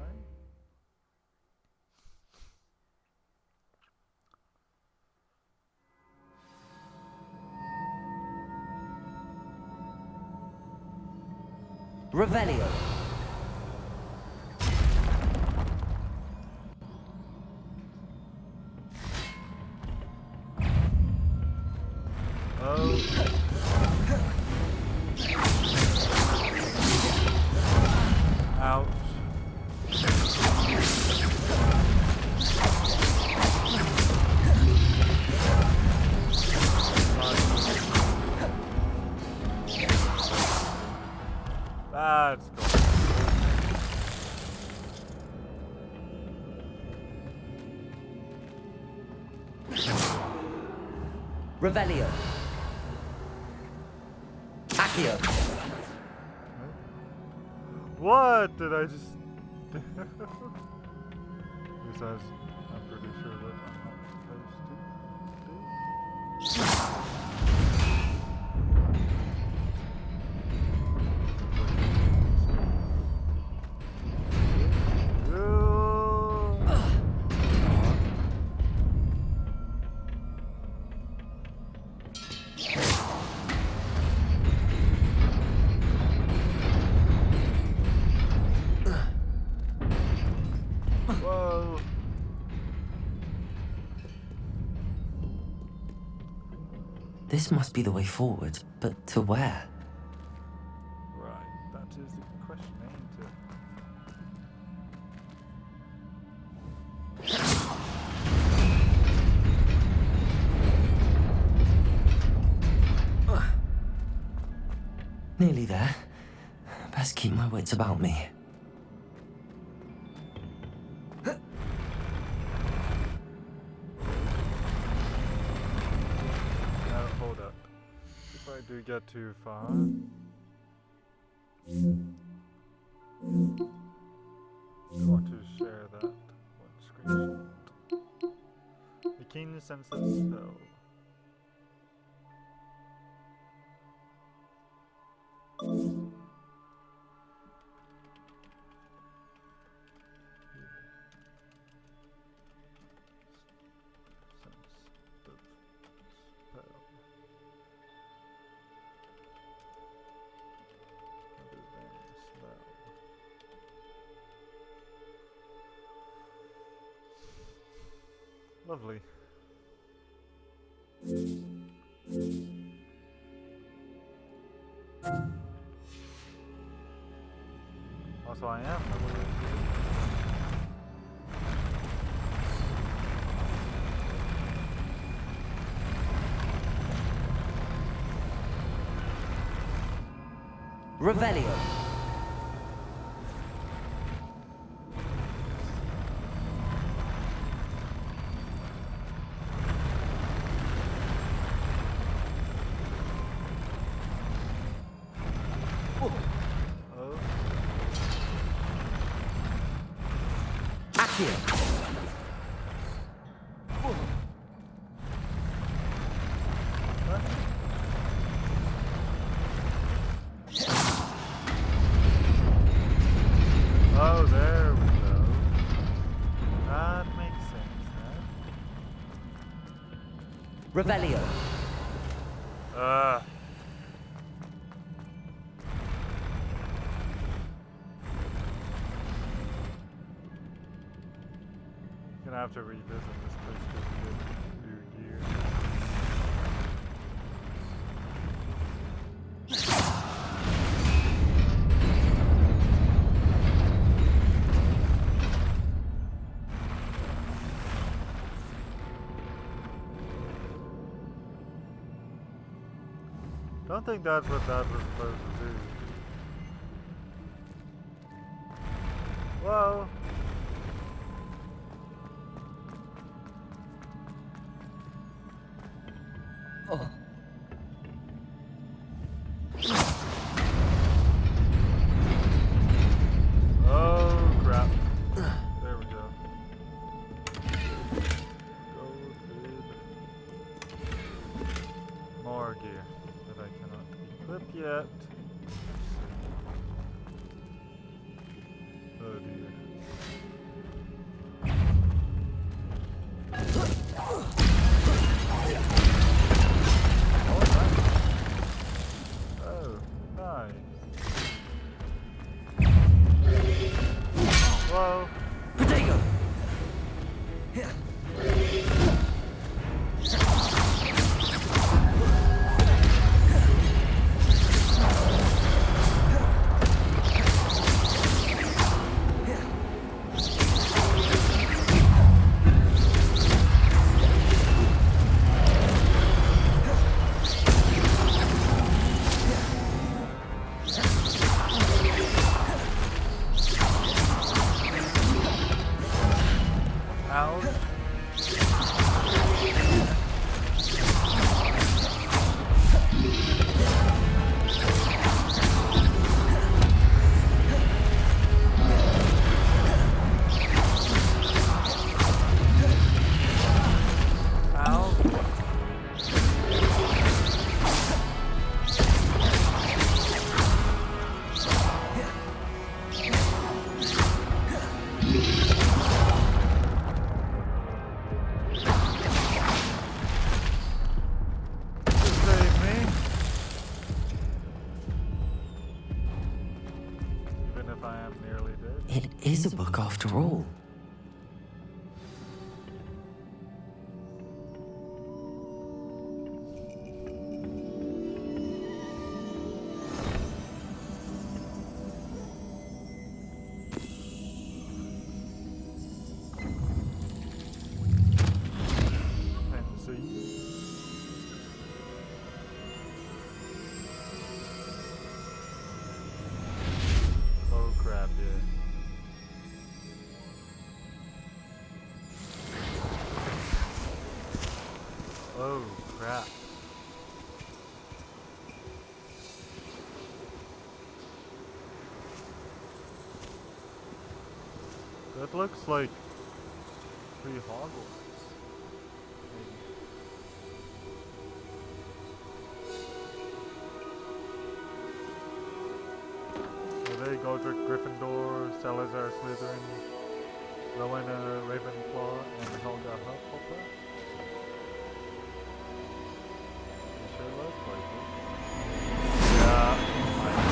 Revelio. Oh. Revelio. Accio. What did I just do? Besides, I'm pretty sure that I'm not supposed to do. Whoa. This must be the way forward, but to where? Right, that is the question, ain't it? Nearly there. Best keep my wits about me. Now, hold up. If I do get too far... I want to share that one screenshot. The keen sense of spell. Lovely. Also, I am lovely. Revelio. Oh, there we go. That makes sense, huh? Revelio. Gonna have to revisit this place for a few years. Don't think that's what that was supposed to do. Whoa. Oh. Oh crap. There we go. More gear that I cannot equip yet. Oh dear. Oh, nice. Whoa. Potato. It is a book after all. Oh crap, yeah. Oh crap. That looks like pre-Hogwarts. Godric Gryffindor, Salazar Slytherin, Rowena Ravenclaw, and Helga Hufflepuff. You sure look like it. Yeah, I think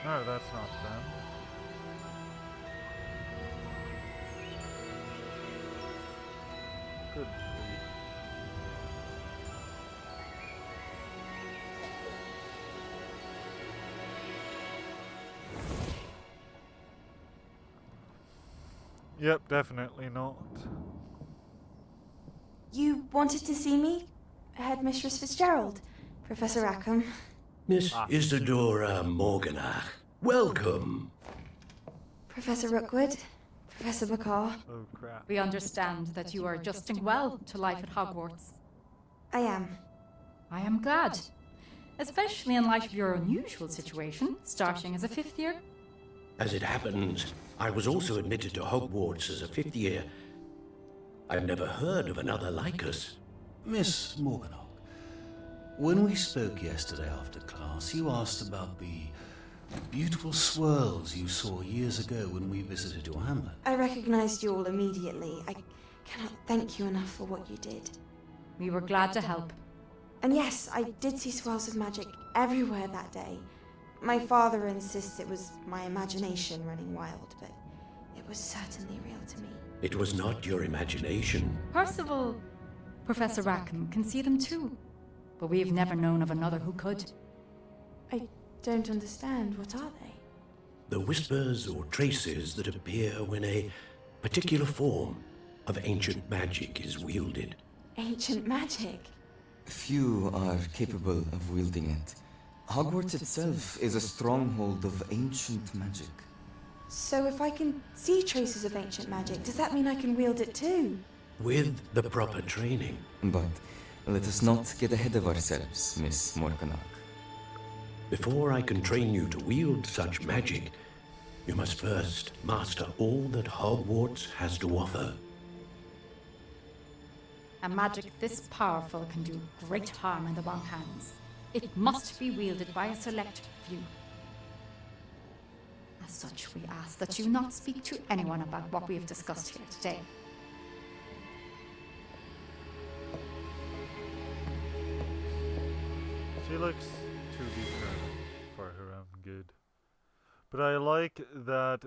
no, that's not them. Good. Yep, definitely not. You wanted to see me? Headmistress Fitzgerald, Professor Rackham. Miss Isidora Morganach, welcome. Professor Rookwood, Professor Bakar. Oh crap. We understand that you are adjusting well to life at Hogwarts. I am. I am glad. Especially in light of your unusual situation, starting as a 5th year. As it happens, I was also admitted to Hogwarts as a 5th year. I've never heard of another like us. Miss Morganach, when we spoke yesterday after class, you asked about the beautiful swirls you saw years ago when we visited your hamlet. I recognized you all immediately. I cannot thank you enough for what you did. We were glad to help. And yes, I did see swirls of magic everywhere that day. My father insists it was my imagination running wild, but it was certainly real to me. It was not your imagination. Percival, Professor Rackham can see them too. But we've never known of another who could. I don't understand. What are they? The whispers or traces that appear when a particular form of ancient magic is wielded. Ancient magic? Few are capable of wielding it. Hogwarts itself is a stronghold of ancient magic. So if I can see traces of ancient magic, does that mean I can wield it too? With the proper training. But let us not get ahead of ourselves, Miss Morganach. Before I can train you to wield such magic, you must first master all that Hogwarts has to offer. A magic this powerful can do great harm in the wrong hands. It must be wielded by a select few. As such, we ask that you not speak to anyone about what we have discussed here today. She looks to be determined for her own good. But I like that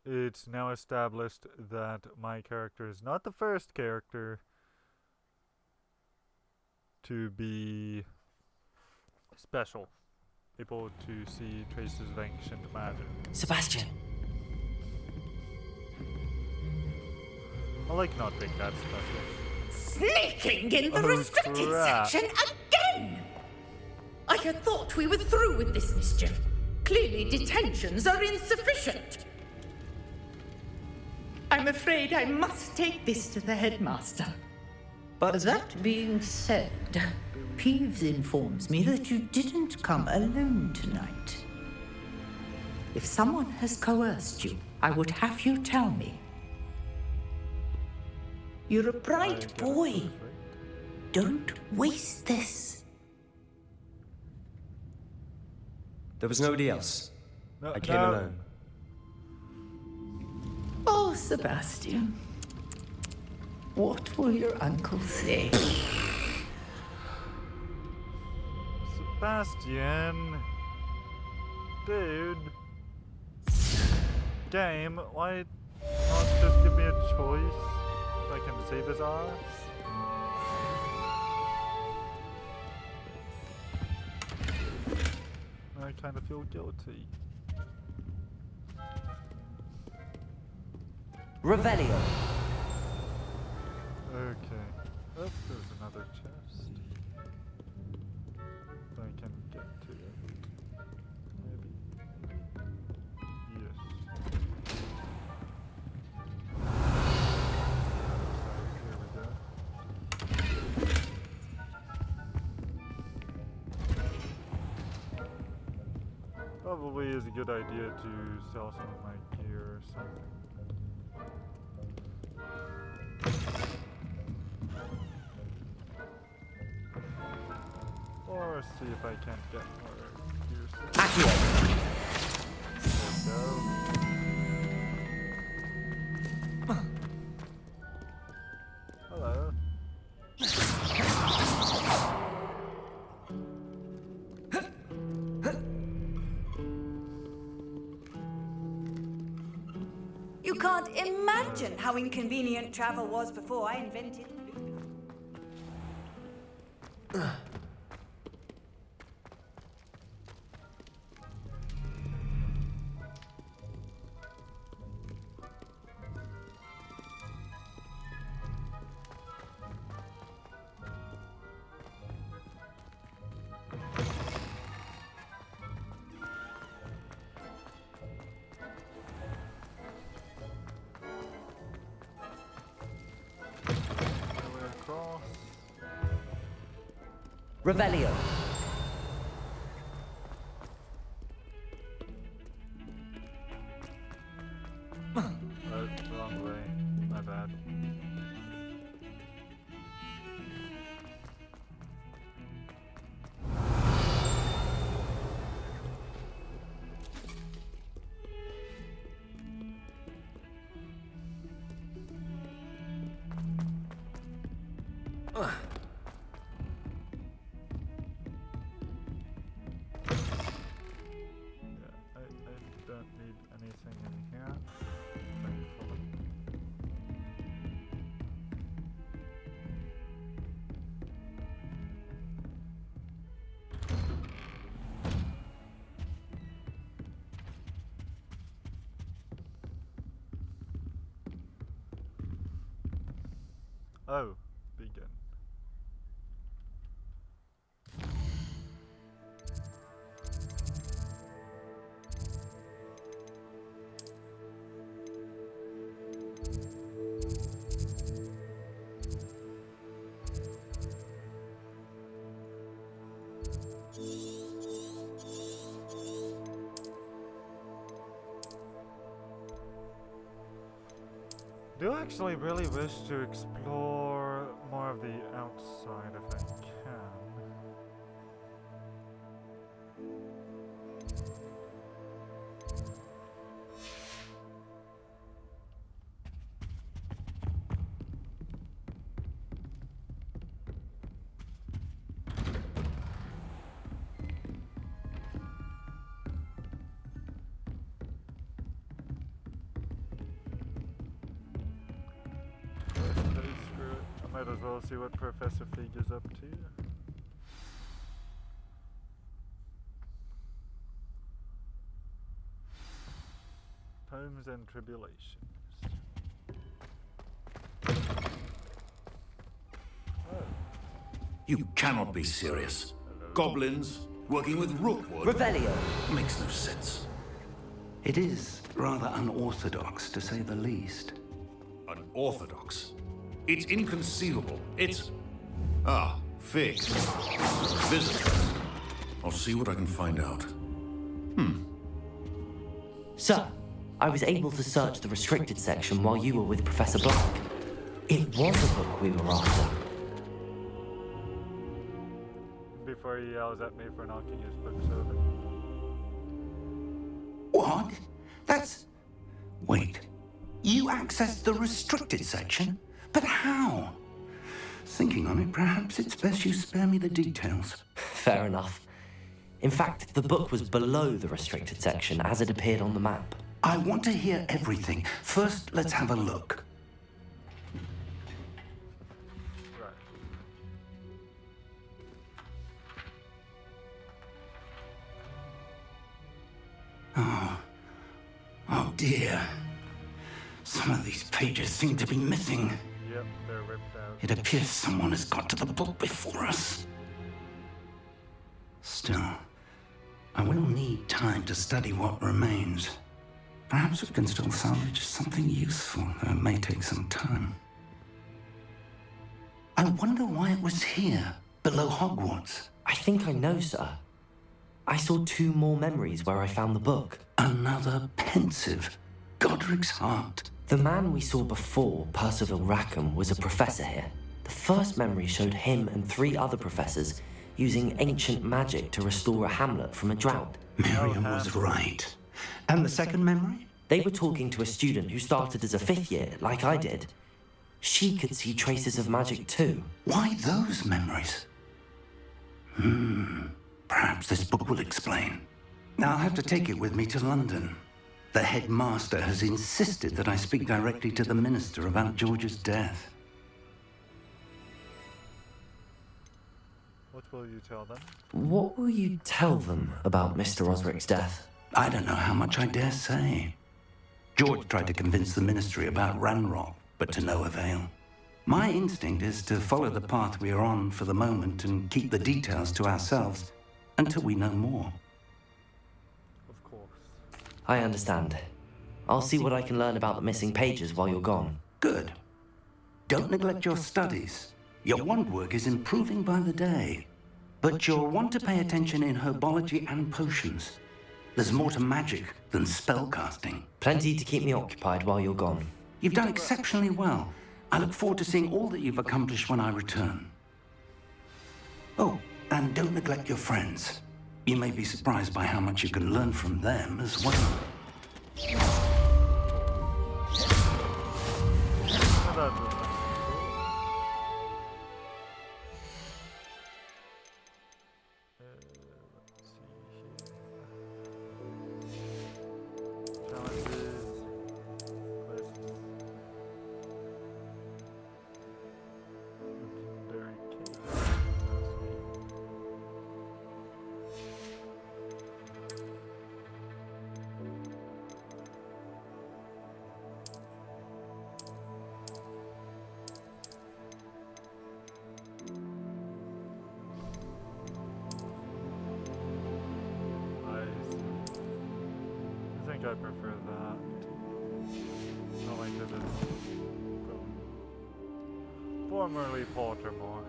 it's now established that my character is not the first character to be special. Able to see traces of ancient magic. Sebastian! I like not being that special. Sneaking in the restricted section again! I had thought we were through with this mischief. Clearly, detentions are insufficient. I'm afraid I must take this to the headmaster. But that being said, Peeves informs me that you didn't come alone tonight. If someone has coerced you, I would have you tell me. You're a bright boy. Don't waste this. There was nobody else. I came alone. Oh, Sebastian. What will your uncle say? Sebastian. Dude. Game, why not just give me a choice so I can save his ass? I kind of feel guilty. Revelio. Okay. Oh, there's another chest. If I can get to it. Maybe. Yes. Here we go. Probably is a good idea to sell some of my gear or something. Or see if I can't get more gear. There we go. Hello. You can't imagine how inconvenient travel was before I invented Vulkan. Revelio. Wrong way. My bad. Oh, begin. Do I actually really wish to explore more of the outside if I can? Might as well see what Professor Fig is up to. Poems and Tribulations. You cannot be serious. Goblins, Working with Rookwood? Revelio. Makes no sense. It is rather unorthodox, to say the least. Unorthodox? It's inconceivable. It's... Ah, Fig. Visitor. I'll see what I can find out. Sir, I was able to search the restricted section while you were with Professor Black. It was a book we were after. Before he yells at me for knocking his books over. What? That's... Wait. You accessed the restricted section? But how? Thinking on it, perhaps it's best you spare me the details. Fair enough. In fact, the book was below the restricted section as it appeared on the map. I want to hear everything. First, let's have a look. Oh dear. Some of these pages seem to be missing. Yep, they're ripped out. It appears someone has got to the book before us. Still, I will need time to study what remains. Perhaps we can still salvage something useful, though it may take some time. I wonder why it was here, below Hogwarts. I think I know, sir. I saw 2 more memories where I found the book. Another pensive Godric's heart. The man we saw before, Percival Rackham, was a professor here. The first memory showed him and 3 other professors using ancient magic to restore a hamlet from a drought. Miriam was right. And the second memory? They were talking to a student who started as a 5th year, like I did. She could see traces of magic too. Why those memories? Perhaps this book will explain. Now I'll have to take it with me to London. The headmaster has insisted that I speak directly to the minister about George's death. What will you tell them? What will you tell them about Mr. Osric's death? I don't know how much I dare say. George tried to convince the ministry about Ranrock, but to no avail. My instinct is to follow the path we are on for the moment and keep the details to ourselves until we know more. Of course. I understand. I'll see what I can learn about the missing pages while you're gone. Good. Don't neglect your studies. Your wand work is improving by the day. But you'll want to pay attention in herbology and potions. There's more to magic than spellcasting. Plenty to keep me occupied while you're gone. You've done exceptionally well. I look forward to seeing all that you've accomplished when I return. Oh, and don't neglect your friends. You may be surprised by how much you can learn from them as well. I prefer that. Not like this is formerly Pottermore.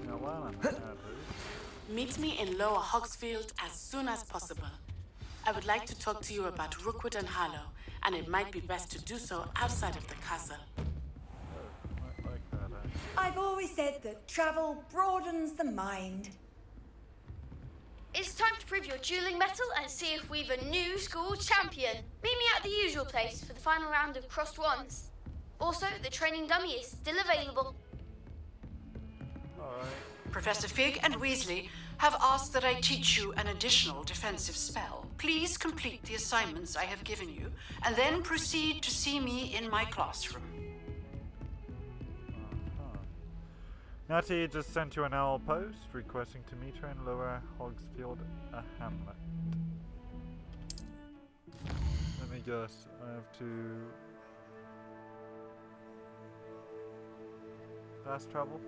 Now while I'm at it, Meet me in Lower Hogsfield as soon as possible. I would like to talk to you about Rookwood and Harlow, and it might be best to do so outside of the castle. I like that. I've always said that travel broadens the mind. It's time to prove your dueling mettle and see if we've a new school champion. Meet me at the usual place for the final round of crossed wands. Also, the training dummy is still available. Alright. Professor Fig and Weasley have asked that I teach you an additional defensive spell. Please complete the assignments I have given you, and then proceed to see me in my classroom. Natty just sent you an owl post requesting to meet her in Lower Hogsfield, a hamlet. Let me guess, I have to fast travel?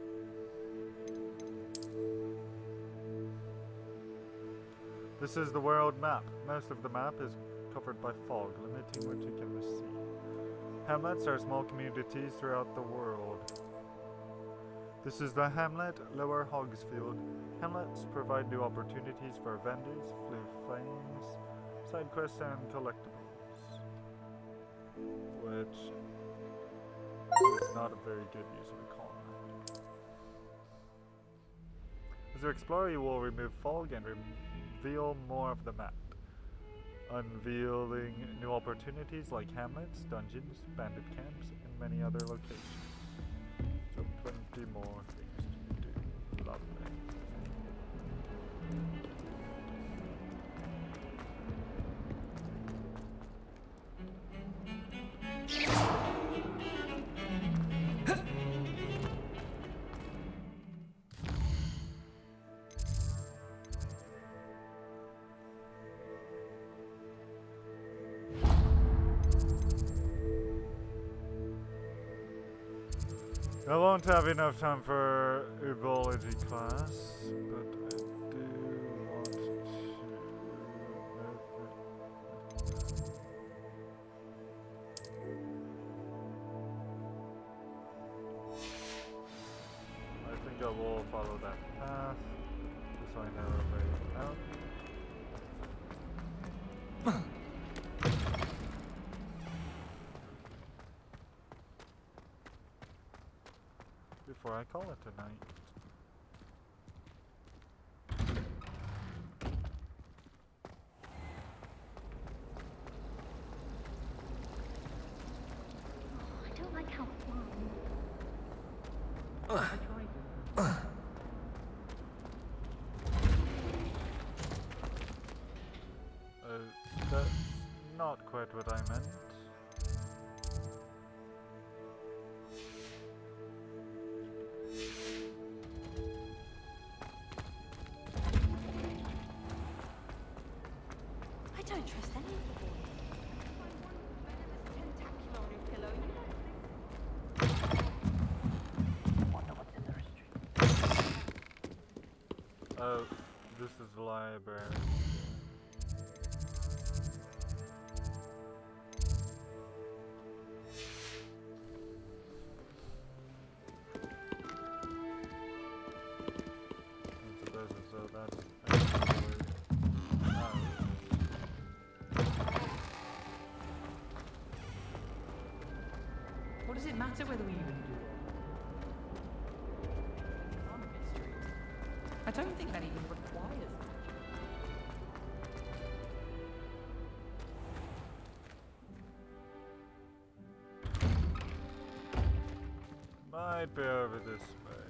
This is the world map. Most of the map is covered by fog, limiting what you can see. Hamlets are small communities throughout the world. This is the hamlet, Lower Hogsfield. Hamlets provide new opportunities for vendors, blue flames, side quests, and collectibles. Which is not a very good use of a column. As you explore, you will remove fog and reveal more of the map, unveiling new opportunities like hamlets, dungeons, bandit camps, and many other locations. So 20 more things to do. Lovely. I won't have enough time for herbology class, but I do want to. I think I will follow that path, just so I know a way out. Before I call it a night. I don't like how That's not quite what I meant. I don't trust any of the boys. Oh, this is the library. So that's actually What does it matter whether we even do it? On mysteries. I don't think that even requires it. might be over this way.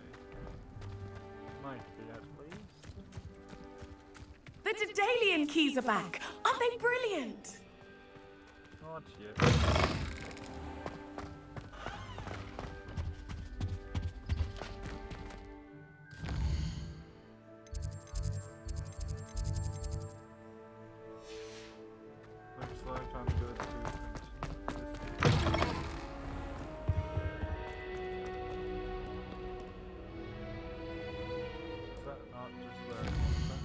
Might be at least. The Daedalian keys are back! Aren't they brilliant? Not yet. Looks like I'm good to continue. Is that not just where I want to?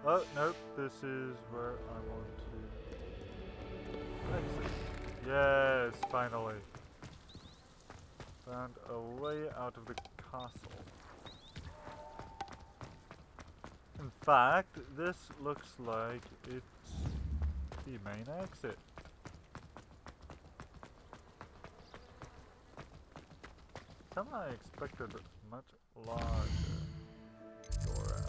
Oh, nope, this is where I want to exit. Yes, finally. Found a way out of the castle. In fact, this looks like it's the main exit. Somehow I expected a much larger door out.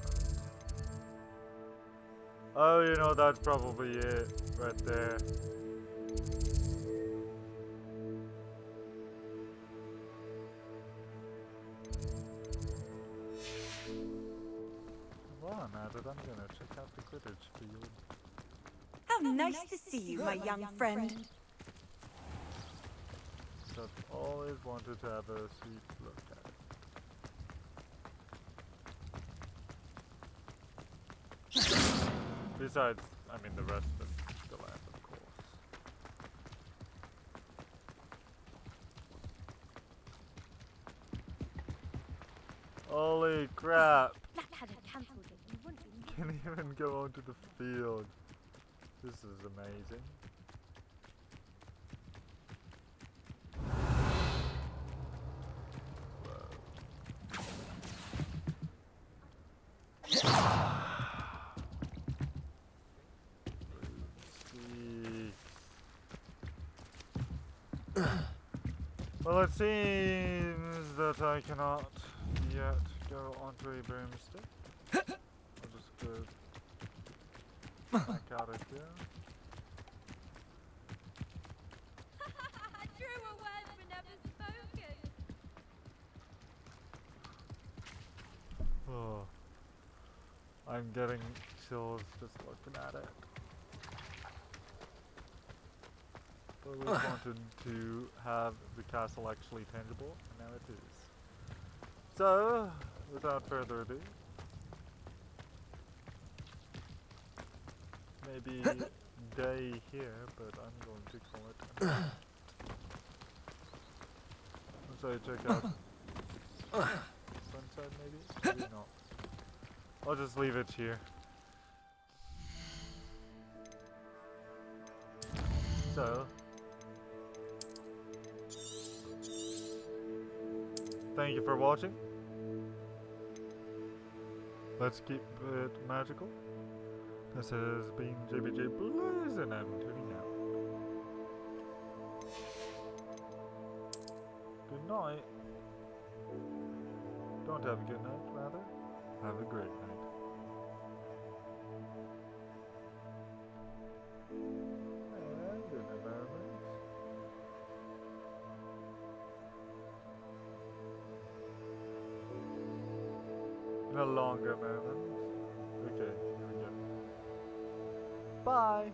Oh, you know, that's probably it right there. Well, now that I'm gonna check out the Quidditch field. How nice to see you, my young friend. I've always wanted to have a sweet look at it. Besides, I mean the rest of the land, of course. Holy crap! Black had cancelled it. You wouldn't be can even go onto the field. This is amazing. Well, it seems that I cannot yet go onto a broomstick. I'll just go back out of here. Truer words were never spoken. Oh, I'm getting chills just looking at it. I always wanted to have the castle actually tangible, and now it is. So, without further ado, maybe day here, but I'm going to call it a night. Once I check out sunset, maybe? Maybe not. I'll just leave it here. So, thank you for watching. Let's keep it magical. This has been JBJ Blues, and I'm tuning out. Good night. Don't have a good night, rather. Have a great night. And in a moment. In a longer moment. Okay, here we go. Bye!